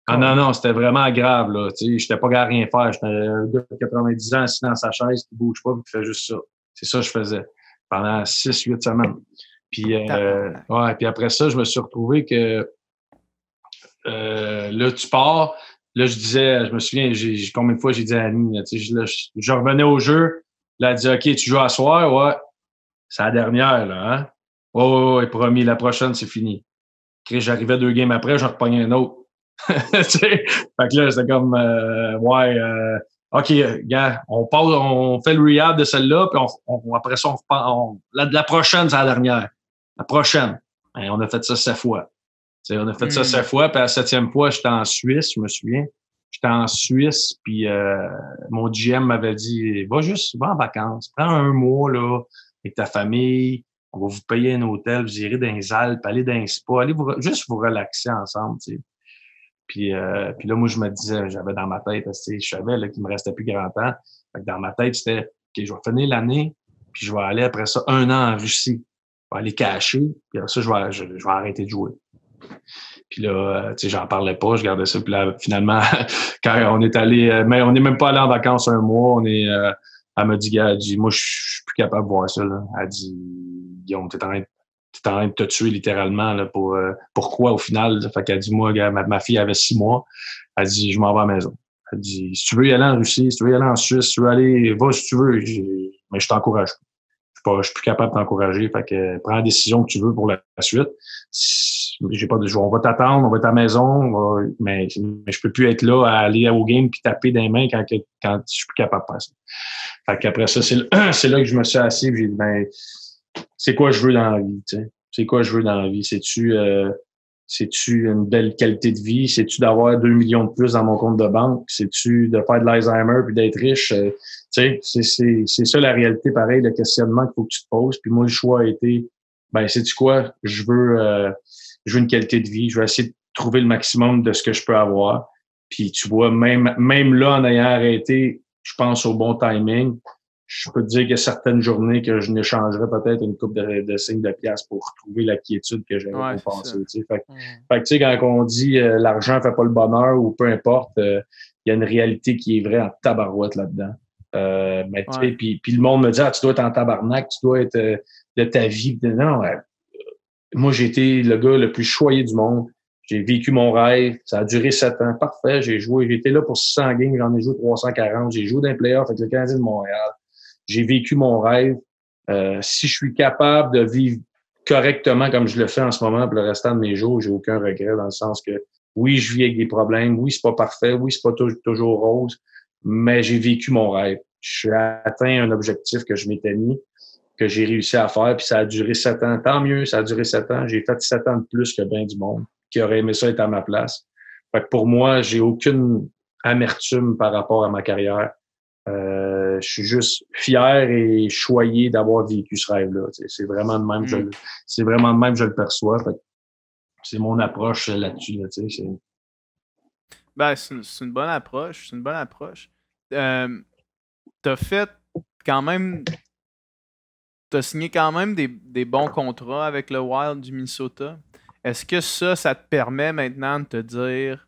D: Non, c'était vraiment grave, là. J'étais pas gars à rien faire. J'étais un gars de 90 ans assis dans sa chaise, qui bouge pas, puis qui fait juste ça. C'est ça que je faisais pendant 6-8 semaines. Puis, puis après ça, je me suis retrouvé que là, tu pars. Là, je me souviens, combien de fois j'ai dit à Annie, je revenais au jeu, Là, elle dit, OK, tu joues à soir? Ouais. C'est la dernière, là, hein? Ouais, promis, la prochaine, c'est fini. J'arrivais 2 games après, j'en repognais un autre. Tu sais? Fait que là, c'était comme, OK, gars, on fait le rehab de celle-là, puis après ça, la prochaine, c'est la dernière. La prochaine. Et on a fait ça 7 fois. Tu sais, on a fait ça 7 fois, puis à la 7e fois, j'étais en Suisse, je me souviens. J'étais en Suisse, puis mon GM m'avait dit, va en vacances, prends un mois là avec ta famille, on va vous payer un hôtel, vous irez dans les Alpes, allez dans un spa, allez juste vous relaxer ensemble, tu sais. Puis là, moi, je me disais, j'avais dans ma tête, tu sais, je savais là, qu'il me restait plus grand temps. Fait que dans ma tête, c'était, OK, je vais finir l'année, puis je vais aller après ça 1 an en Russie. Je vais aller cacher, puis après ça, je vais arrêter de jouer. Puis là, tu sais, j'en parlais pas, je gardais ça. Puis là, finalement, quand on est allé, mais on n'est même pas allé en vacances un mois, elle m'a dit, gars, elle dit, moi, je suis plus capable de voir ça, là. Elle dit, Guillaume, t'es en train de te tuer littéralement, là, pourquoi au final? Là? Fait qu'elle dit, moi, gars, ma fille avait 6 mois. Elle dit, je m'en vais à la maison. Elle dit, si tu veux y aller en Russie, si tu veux y aller en Suisse, si tu veux aller, va si tu veux. Mais je t'encourage. Je suis plus capable de t'encourager. Fait que prends la décision que tu veux pour la suite. J'ai pas de jour. On va t'attendre, on va être à la maison, mais je peux plus être là à aller au game puis taper dans les mains quand je suis plus capable de faire ça. Fait qu'après ça, c'est là que je me suis assis et j'ai dit, ben, c'est quoi je veux dans la vie, tu sais? C'est quoi je veux dans la vie? C'est-tu une belle qualité de vie? C'est-tu d'avoir 2 millions de plus dans mon compte de banque? C'est-tu de faire de l'Alzheimer puis d'être riche? Tu sais, c'est ça la réalité, pareil, le questionnement qu'il faut que tu te poses. Puis moi, le choix a été, ben, sais-tu quoi? Je veux une qualité de vie. Je vais essayer de trouver le maximum de ce que je peux avoir. Puis tu vois, même là, en ayant arrêté, je pense au bon timing. Je peux te dire qu'il y a certaines journées que je n'échangerais peut-être une coupe de signes de piastres pour retrouver la quiétude que j'avais pour penser. Tu sais. Fait que tu sais, quand on dit l'argent fait pas le bonheur ou peu importe, il y a une réalité qui est vraie en tabarouette là-dedans. Mais tu sais, puis le monde me dit, tu dois être en tabarnak, tu dois être de ta vie. Non, moi, j'ai été le gars le plus choyé du monde. J'ai vécu mon rêve. Ça a duré 7 ans. Parfait. J'ai été là pour 600 games. J'en ai joué 340. J'ai joué dans les playoffs avec le Canadien de Montréal. J'ai vécu mon rêve. Si je suis capable de vivre correctement comme je le fais en ce moment pour le restant de mes jours, j'ai aucun regret dans le sens que oui, je vis avec des problèmes. Oui, c'est pas parfait. Oui, c'est pas toujours rose. Mais j'ai vécu mon rêve. J'ai atteint un objectif que je m'étais mis, que j'ai réussi à faire, puis ça a duré 7 ans. Tant mieux, ça a duré 7 ans. J'ai fait 7 ans de plus que bien du monde qui aurait aimé ça être à ma place. Fait que pour moi, j'ai aucune amertume par rapport à ma carrière. Je suis juste fier et choyé d'avoir vécu ce rêve-là. C'est vraiment de même, c'est vraiment de même que je le perçois. Fait que c'est mon approche là-dessus. Là,
A: ben, c'est une bonne approche. C'est une bonne approche. T'as fait quand même. T'as signé quand même des bons contrats avec le Wild du Minnesota. Est-ce que ça te permet maintenant de te dire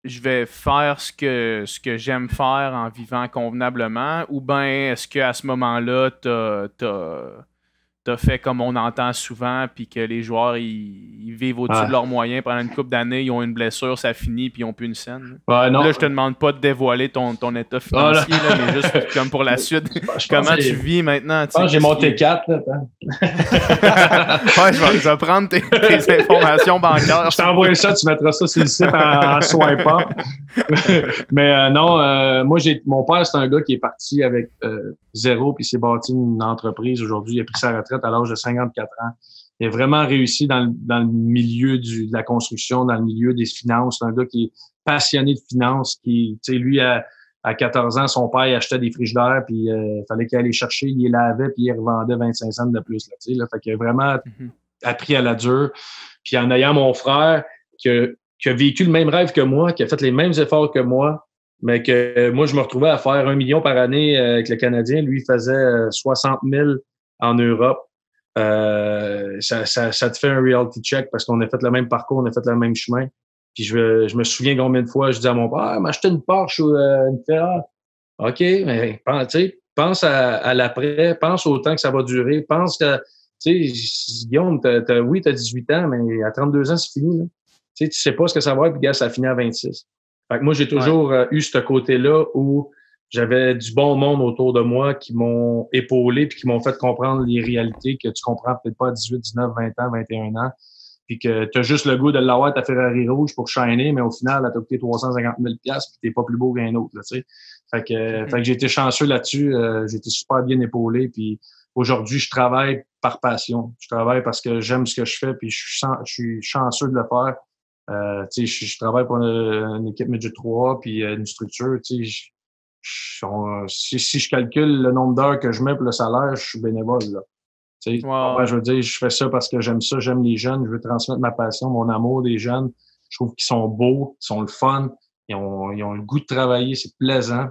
A: je vais faire ce que j'aime faire en vivant convenablement, ou bien est-ce qu'à ce moment-là, t'as fait comme on entend souvent, puis que les joueurs ils vivent au-dessus de leurs moyens pendant une couple d'années, ils ont une blessure, ça finit, puis ils n'ont plus une scène. Non. Là, je te demande pas de dévoiler ton état financier, là, mais juste comme pour la suite. Comment tu vis maintenant?
D: Je pense que j'ai monté 4. Là,
A: ouais, je vais prendre tes informations bancaires.
D: Je t'envoie ça, tu mettras ça sur le site en swipe up. Mais non, moi, mon père, c'est un gars qui est parti avec 0 puis il s'est bâti une entreprise aujourd'hui. Il a pris sa retraite à l'âge de 54 ans. Il a vraiment réussi dans le milieu de la construction, dans le milieu des finances. C'est un gars qui est passionné de finances, qui, tu sais, lui, à 14 ans, son père il achetait des frigidaires, puis il fallait qu'il allait les chercher, il les lavait, puis il revendait 25 cents de plus. Là, tu sais, là. Fait qu'il a vraiment appris à la dure. Puis en ayant mon frère qui a vécu le même rêve que moi, qui a fait les mêmes efforts que moi, mais que moi, je me retrouvais à faire 1 million par année avec le Canadien. Lui, il faisait 60 000 en Europe. Ça te fait un reality check parce qu'on a fait le même parcours, on a fait le même chemin. Puis je me souviens combien de fois je dis à mon père, m'acheter une Porsche ou une Ferrari. OK, mais pense à l'après, pense au temps que ça va durer, pense que, tu sais, Guillaume, t'as 18 ans, mais à 32 ans, c'est fini, là. Tu sais pas ce que ça va être, puis gars, ça finit à 26. Fait que moi, j'ai toujours eu ce côté-là où j'avais du bon monde autour de moi qui m'ont épaulé puis qui m'ont fait comprendre les réalités que tu comprends peut-être pas à 18, 19, 20 ans, 21 ans. Puis que tu as juste le goût de l'avoir ta Ferrari rouge pour shiner, mais au final, elle t'a coûté 350 000 puis t'es pas plus beau qu'un autre, là, tu sais. Fait que j'ai été chanceux là-dessus. J'ai été super bien épaulé. Puis aujourd'hui, je travaille par passion. Je travaille parce que j'aime ce que je fais puis je suis chanceux de le faire. Tu sais, je travaille pour une équipe Midget 3 puis une structure, tu sais, si je calcule le nombre d'heures que je mets pour le salaire, je suis bénévole, là. Tu sais, je veux dire, je fais ça parce que j'aime ça, j'aime les jeunes, je veux transmettre ma passion, mon amour des jeunes. Je trouve qu'ils sont beaux, ils sont le fun, ils ont le goût de travailler, c'est plaisant.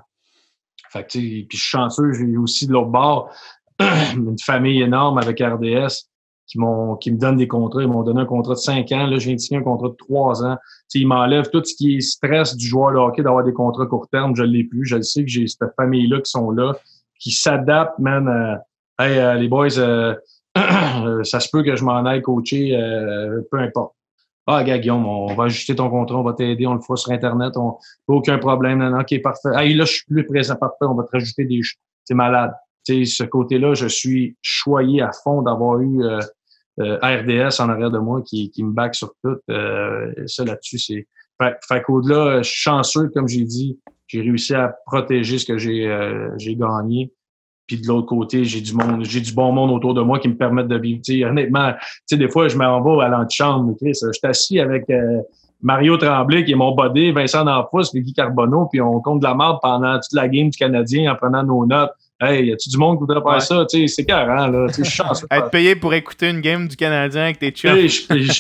D: Fait que, tu sais, puis je suis chanceux, j'ai aussi de l'autre bord une famille énorme avec RDS qui me donnent des contrats. Ils m'ont donné un contrat de 5 ans. Là, je viens de signer un contrat de 3 ans. Tu sais, ils m'enlèvent tout ce qui est stress du joueur de hockey d'avoir des contrats court terme. Je l'ai plus. Je le sais que j'ai cette famille-là qui sont là, qui s'adaptent, man. Hey, les boys, ça se peut que je m'en aille coacher, peu importe. Ah, gars, Guillaume, on va ajuster ton contrat, on va t'aider, on le fera sur Internet, aucun problème. Non, OK, parfait. Hey, là, je suis plus présent, parfait, on va te rajouter des... C'est malade. Tu sais, ce côté-là, je suis choyé à fond d'avoir eu RDS en arrière de moi qui me back sur tout. Ça, là-dessus, c'est... Fait qu'au-delà, je suis chanceux, comme j'ai dit, j'ai réussi à protéger ce que j'ai gagné. Puis de l'autre côté, j'ai du bon monde autour de moi qui me permettent de vivre. Tu sais, honnêtement, tu sais, des fois, je m'en vais à l'antichambre. Je suis assis avec Mario Tremblay, qui est mon buddy, Vincent D'Anfous, puis Guy Carbonneau, puis on compte de la marde pendant toute la game du Canadien en prenant nos notes. Hey, y a-tu du monde qui voudrait faire ça? Tu sais, c'est carré, là. Tu sais, je suis chanceux.
A: Être payé pour écouter une game du Canadien avec tes chums.
D: Je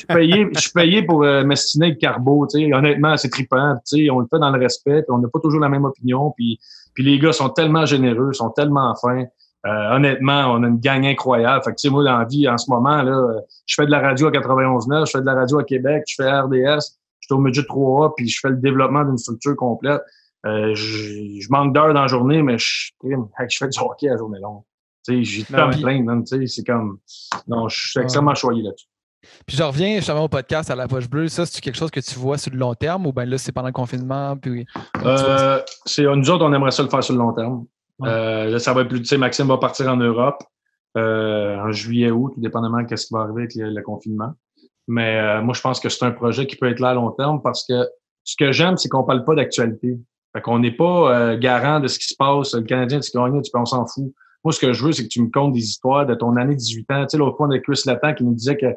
D: suis payé pour m'estiner avec Carbo. Tu sais, honnêtement, c'est trippant. Tu sais, on le fait dans le respect, puis on n'a pas toujours la même opinion. Puis les gars sont tellement généreux, sont tellement fins. Honnêtement, on a une gang incroyable. Fait que, tu sais, moi, dans la vie, en ce moment, là, je fais de la radio à 91.9, je fais de la radio à Québec, je fais RDS, je suis au Midget 3A, puis je fais le développement d'une structure complète. Je manque d'heures dans la journée, mais je fais du hockey à la journée longue. Tu sais, j'ai plein, tu sais, c'est comme... Non, je suis extrêmement choyé là-dessus.
C: Puis je reviens justement au podcast à la poche bleue. Ça, c'est quelque chose que tu vois sur le long terme ou bien là, c'est pendant le confinement? Puis,
D: nous autres, on aimerait ça le faire sur le long terme. Ouais. Là, ça va être plus... Tu sais, Maxime va partir en Europe en juillet, août, tout dépendamment de ce qui va arriver avec le confinement. Mais moi, je pense que c'est un projet qui peut être là à long terme parce que ce que j'aime, c'est qu'on parle pas d'actualité. Fait qu'on n'est pas garant de ce qui se passe. Le Canadien, tu gagnes, on s'en fout. Moi, ce que je veux, c'est que tu me contes des histoires de ton année 18 ans. Tu sais, l'autre fois, on a Chris Letang qui nous disait que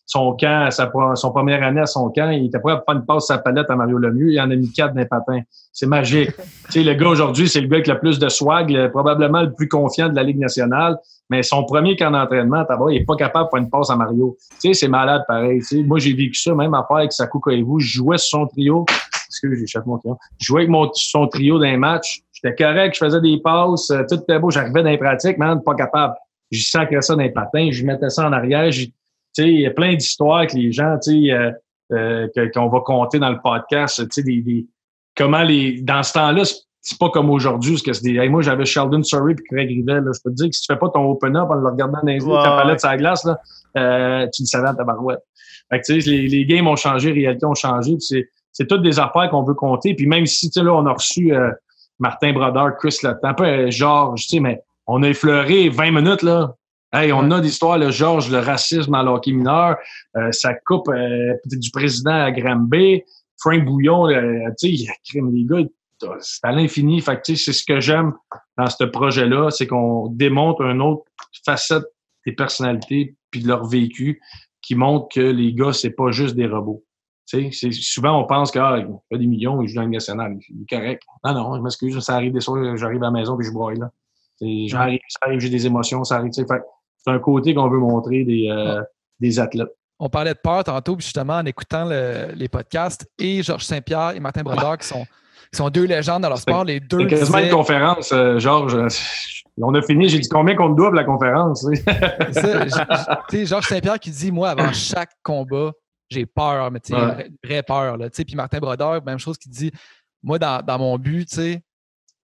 D: son camp, son première année à son camp, il était prêt à faire une passe à palette à Mario Lemieux. Il en a mis 4 d'un patin. C'est magique. Tu sais, le gars aujourd'hui, c'est le gars avec le plus de swag, probablement le plus confiant de la Ligue nationale. Mais son premier camp d'entraînement, il est pas capable de faire une passe à Mario. Tu sais, c'est malade pareil. Tu sais, moi, j'ai vécu ça, même à part avec Sakou Koivu. Je jouais sur son trio. Excusez, j'échappe mon trio. Je jouais avec son trio dans les matchs. J'étais correct, je faisais des passes, tout était beau. J'arrivais dans les pratiques, man, pas capable. Je sacrais ça dans les patins, je mettais ça en arrière. Tu sais, il y a plein d'histoires que les gens, tu sais, qu'on va compter dans le podcast. Tu sais, comment dans ce temps-là, c'est pas comme aujourd'hui, parce que c'est hey, moi, j'avais Sheldon Surrey puis Craig Rivel. Là. Je peux te dire que si tu fais pas ton open-up en le regardant dans les yeux, ta palette sur la glace, là, tu le savais à ta barouette. Fait que, tu sais, les games ont changé, les réalités ont changé. C'est toutes des affaires qu'on veut compter. Puis même si, tu sais, là, on a reçu Martin Brodeur, Chris Letang, un peu Georges, tu sais, mais on a effleuré 20 minutes, là. Hey, on a des histoires, le Georges, le racisme dans l'hockey mineur, ça coupe du président à Granby, Frank Bouillon, tu sais, les gars, c'est à l'infini. Fait que, tu sais, c'est ce que j'aime dans ce projet-là, c'est qu'on démontre une autre facette des personnalités puis de leur vécu qui montre que les gars, c'est pas juste des robots. Tu sais, souvent, on pense qu'il fait des millions, il joue dans la Ligue nationale. Il est correct. Non, je m'excuse, ça arrive des soirs, j'arrive à la maison puis je broille, là. Ça arrive, j'ai des émotions, ça arrive, tu sais. Fait c'est un côté qu'on veut montrer des athlètes.
C: On parlait de peur tantôt, puis justement, en écoutant les podcasts, et Georges Saint-Pierre et Martin Brodeur, qui sont deux légendes dans leur sport, les deux.
D: C'est quasiment une conférence, Georges. On a fini, j'ai dit combien qu'on doit la conférence. Tu
C: sais, Georges Saint-Pierre qui dit, moi, avant chaque combat, j'ai peur, mais tu sais, vraie peur. Là, puis Martin Brodeur, même chose qui dit, moi, dans mon but, tu sais,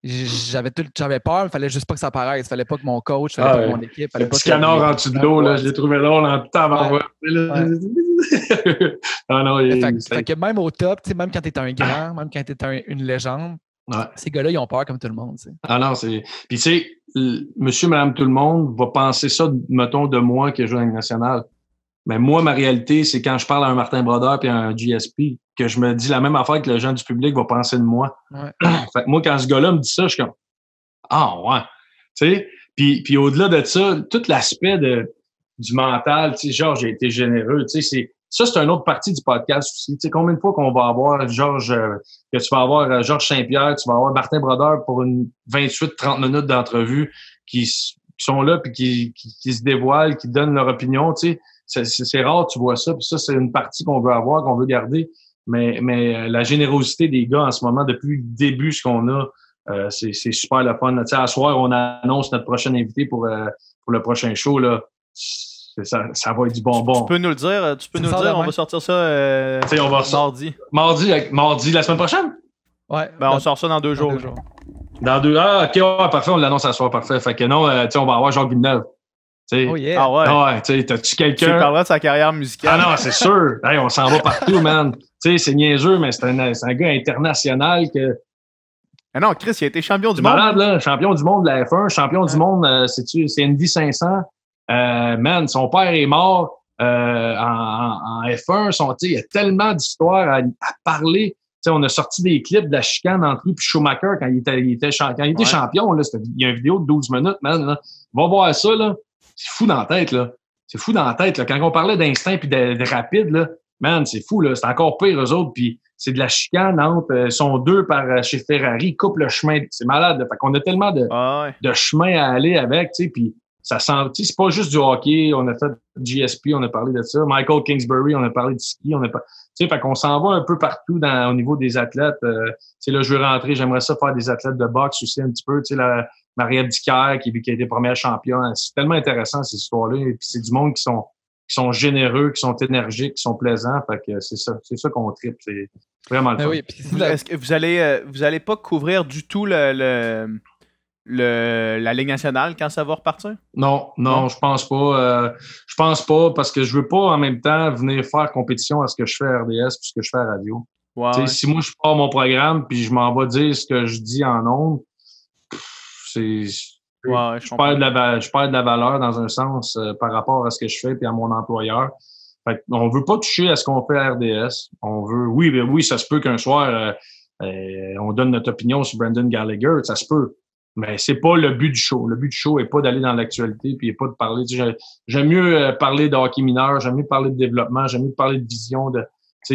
C: j'avais peur, il fallait juste pas que ça apparaisse. Il fallait pas que mon coach, il fallait pas que mon équipe.
D: Le petit canard en dessous de l'eau, là, je l'ai trouvé drôle en tout avant.
C: Fait que même au top, même quand tu es un grand, même quand tu es une légende,
D: Ouais.
C: Ces gars-là, ils ont peur comme tout le monde. T'sais.
D: Ah non, c'est. Puis tu sais, monsieur, madame, tout le monde va penser ça, mettons, de moi qui joue dans la Ligue nationale. Mais moi, ma réalité, c'est quand je parle à un Martin Brodeur et à un GSP, que je me dis la même affaire que le gens du public va penser de moi.
C: Ouais.
D: Fait que moi, quand ce gars-là me dit ça, je suis comme ah ouais. Tu sais, puis au-delà de ça, tout l'aspect du mental, tu sais, Georges, j'ai été généreux. Tu sais, c'est une autre partie du podcast aussi. Tu sais, combien de fois qu'on va avoir Georges, que tu vas avoir Georges Saint-Pierre, tu vas avoir Martin Brodeur pour une 28-30 minutes d'entrevue qui sont là puis qui se dévoilent, qui donnent leur opinion, tu sais. C'est rare, tu vois ça. Puis ça, c'est une partie qu'on veut avoir, qu'on veut garder. Mais la générosité des gars en ce moment, depuis le début, ce qu'on a, c'est super le fun. Tu sais, à soir, on annonce notre prochain invité pour le prochain show. Là. Ça va être du bonbon.
A: Tu peux nous le dire, on va sortir ça
D: on va
A: mardi.
D: Mardi la semaine prochaine?
C: Ouais.
A: Ben, on sort ça dans 2 jours.
D: Dans 2 Ah, ok, ouais, parfait, on l'annonce à soir, parfait. Fait que non, on va avoir Jacques Villeneuve.
C: Oh yeah.
A: Ah ouais.
D: Ah ouais, t'as-tu quelqu'un.
A: Tu parleras de sa carrière musicale.
D: Ah non, c'est sûr. Hey, on s'en va partout, man. Tu sais, c'est niaiseux, mais c'est un gars international que.
A: Ah non, Chris, il a été champion du monde.
D: Malade, là. Champion du monde de la F1, champion du monde, c'est Indy 500. Man, son père est mort en F1. Il y a tellement d'histoires à parler. T'sais, on a sorti des clips de la chicane entre lui et Schumacher quand il était champion. Là, il y a une vidéo de 12 minutes, man. Là. Va voir ça, là. C'est fou dans la tête, là. C'est fou dans la tête, là. Quand on parlait d'instinct puis de rapide, là, man, c'est fou, là. C'est encore pire, eux autres. Puis c'est de la chicane entre, sont 2 par chez Ferrari, ils coupent le chemin. C'est malade, là. Fait qu'on a tellement de chemin à aller avec, tu sais. Puis ça sent, tu sais, c'est pas juste du hockey. On a fait GSP, on a parlé de ça. Michael Kingsbury, on a parlé de ski, tu sais, fait qu'on s'en va un peu partout au niveau des athlètes. Tu sais, là, je veux rentrer, j'aimerais ça faire des athlètes de boxe aussi un petit peu. Tu sais, Marie-Ève Dicker, qui a été première championne. C'est tellement intéressant, ces histoires-là. Et puis, c'est du monde qui sont généreux, qui sont énergiques, qui sont plaisants. Fait que c'est ça qu'on tripe. C'est vraiment le fun.
C: Oui,
A: est-ce que vous allez pas couvrir du tout la Ligue nationale quand ça va repartir?
D: Non, je pense pas. Je pense pas parce que je veux pas en même temps venir faire compétition à ce que je fais à RDS puis ce que je fais à radio. Ouais. Si moi je pars mon programme puis je m'en vais dire ce que je dis en ondes, je perds de la valeur dans un sens par rapport à ce que je fais puis à mon employeur. Fait on veut pas toucher à ce qu'on fait à RDS. On veut, oui, ça se peut qu'un soir on donne notre opinion sur Brendan Gallagher, ça se peut. Mais c'est pas le but du show. Le but du show est pas d'aller dans l'actualité puis est pas de parler. J'aime mieux parler de hockey mineur, j'aime mieux parler de développement, j'aime mieux parler de vision, de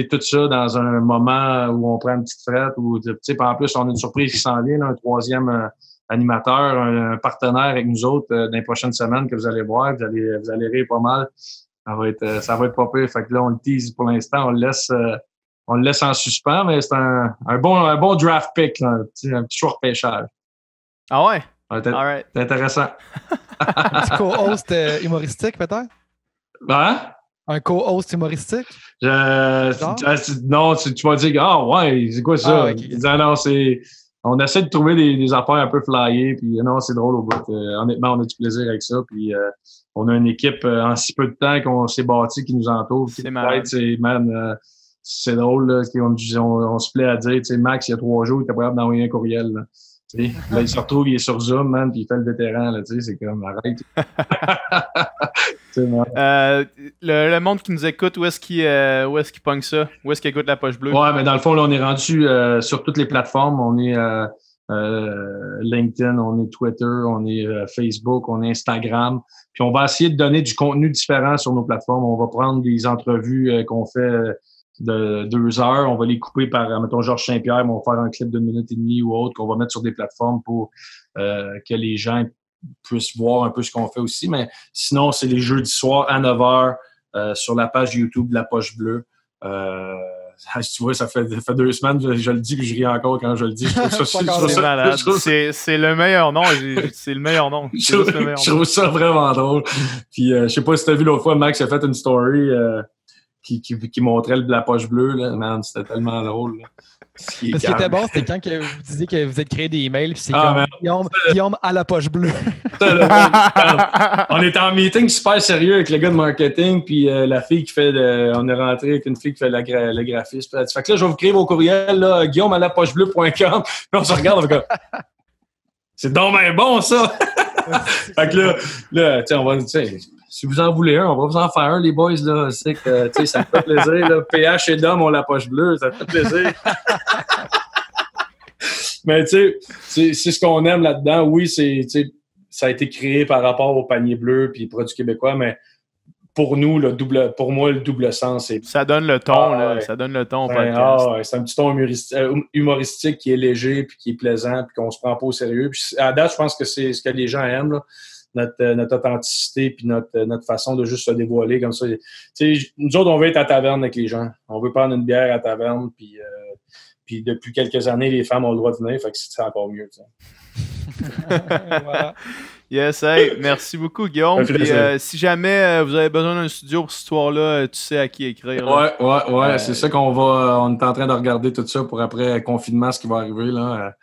D: tout ça dans un moment où on prend une petite frette ou en plus on a une surprise qui s'en vient, là, un 3e animateur, un partenaire avec nous autres dans les prochaines semaines que vous allez voir, vous allez rire pas mal. Ça va être pas pire. Fait que là on le tease pour l'instant, on le laisse en suspens, mais c'est un bon draft pick, là, un petit choix repêchage.
A: Ah ouais?
D: C'est intéressant.
C: Un petit co-host humoristique, peut-être?
D: Hein?
C: Un co-host humoristique?
D: Non, tu vas dire, ouais, c'est quoi ça? Non, on essaie de trouver des affaires un peu flyées, puis non, c'est drôle au bout. Honnêtement, on a du plaisir avec ça, puis on a une équipe en si peu de temps qu'on s'est bâti qui nous entoure.
A: C'est malade.
D: C'est drôle, là, on se plaît à dire, tu sais, Max, il y a 3 jours, il était capable d'envoyer un courriel, là. Là, il se retrouve, il est sur Zoom, man, puis il fait le vétéran, là, c'est comme, arrête.
A: Le monde qui nous écoute, où est-ce qu'il pogne ça? Où est-ce qu'il écoute la poche bleue?
D: Ouais, mais dans le fond, là, on est rendu sur toutes les plateformes. On est LinkedIn, on est Twitter, on est Facebook, on est Instagram. Puis on va essayer de donner du contenu différent sur nos plateformes. On va prendre des entrevues qu'on fait de 2 heures. On va les couper par, mettons, Georges Saint-Pierre, mais on va faire un clip de 1 minute et demie ou autre qu'on va mettre sur des plateformes pour que les gens puissent voir un peu ce qu'on fait aussi. Mais sinon, c'est les jeudis soirs à 9 heures sur la page YouTube de La Poche Bleue. Tu vois, ça fait 2 semaines que je le dis, puis je ris encore quand je le dis.
A: C'est malade. C'est le meilleur nom. C'est le meilleur nom.
D: Je trouve ça vraiment drôle. Puis, je sais pas si tu as vu l'autre fois, Max a fait une story qui montrait la poche bleue, là. Man, c'était tellement drôle, là.
C: Ce qui était bon, c'était quand que vous disiez que vous êtes créé des emails, puis c'est Guillaume à la poche bleue.
D: On était en meeting super sérieux avec le gars de marketing, puis la fille qui fait on est rentré avec une fille qui fait le graphisme. Fait que là, je vais vous créer vos courriels, là, guillaume@lapochebleu.com. Puis on se regarde, on fait comme, c'est donc bien bon, ça! Fait que là, on va, si vous en voulez un, on va vous en faire un, les boys, là. C'est que, ça me fait plaisir, là. PH et Dom ont la poche bleue, ça me fait plaisir. Mais, c'est ce qu'on aime là-dedans. Oui, ça a été créé par rapport au panier bleu puis produits québécois, mais pour nous, pour moi, le double sens, c'est...
A: Ça donne le ton, là. Ça donne le ton au podcast.
D: C'est un petit ton humoristique qui est léger puis qui est plaisant puis qu'on se prend pas au sérieux. Puis à date, je pense que c'est ce que les gens aiment, là. Notre authenticité puis notre façon de juste se dévoiler comme ça. Nous autres, on veut être à taverne avec les gens. On veut prendre une bière à taverne puis depuis quelques années, les femmes ont le droit de venir, fait que c'est encore mieux.
A: Voilà. Yes, hey, merci beaucoup, Guillaume. Puis, si jamais vous avez besoin d'un studio pour cette histoire-là, tu sais à qui écrire.
D: Là. Ouais. C'est ça on est en train de regarder tout ça pour après confinement, ce qui va arriver. Là.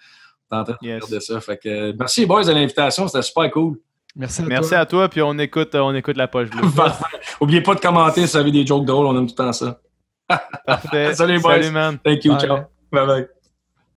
D: On est en train de regarder ça. Fait que, merci, boys, de l'invitation. C'était super cool.
A: Merci à toi, puis on écoute la poche bleue.
D: N'oubliez pas de commenter si vous avez des jokes drôles. On aime tout le temps ça.
A: Parfait.
D: Salut, boys.
A: Salut, man.
D: Thank you. Ciao. Bye-bye.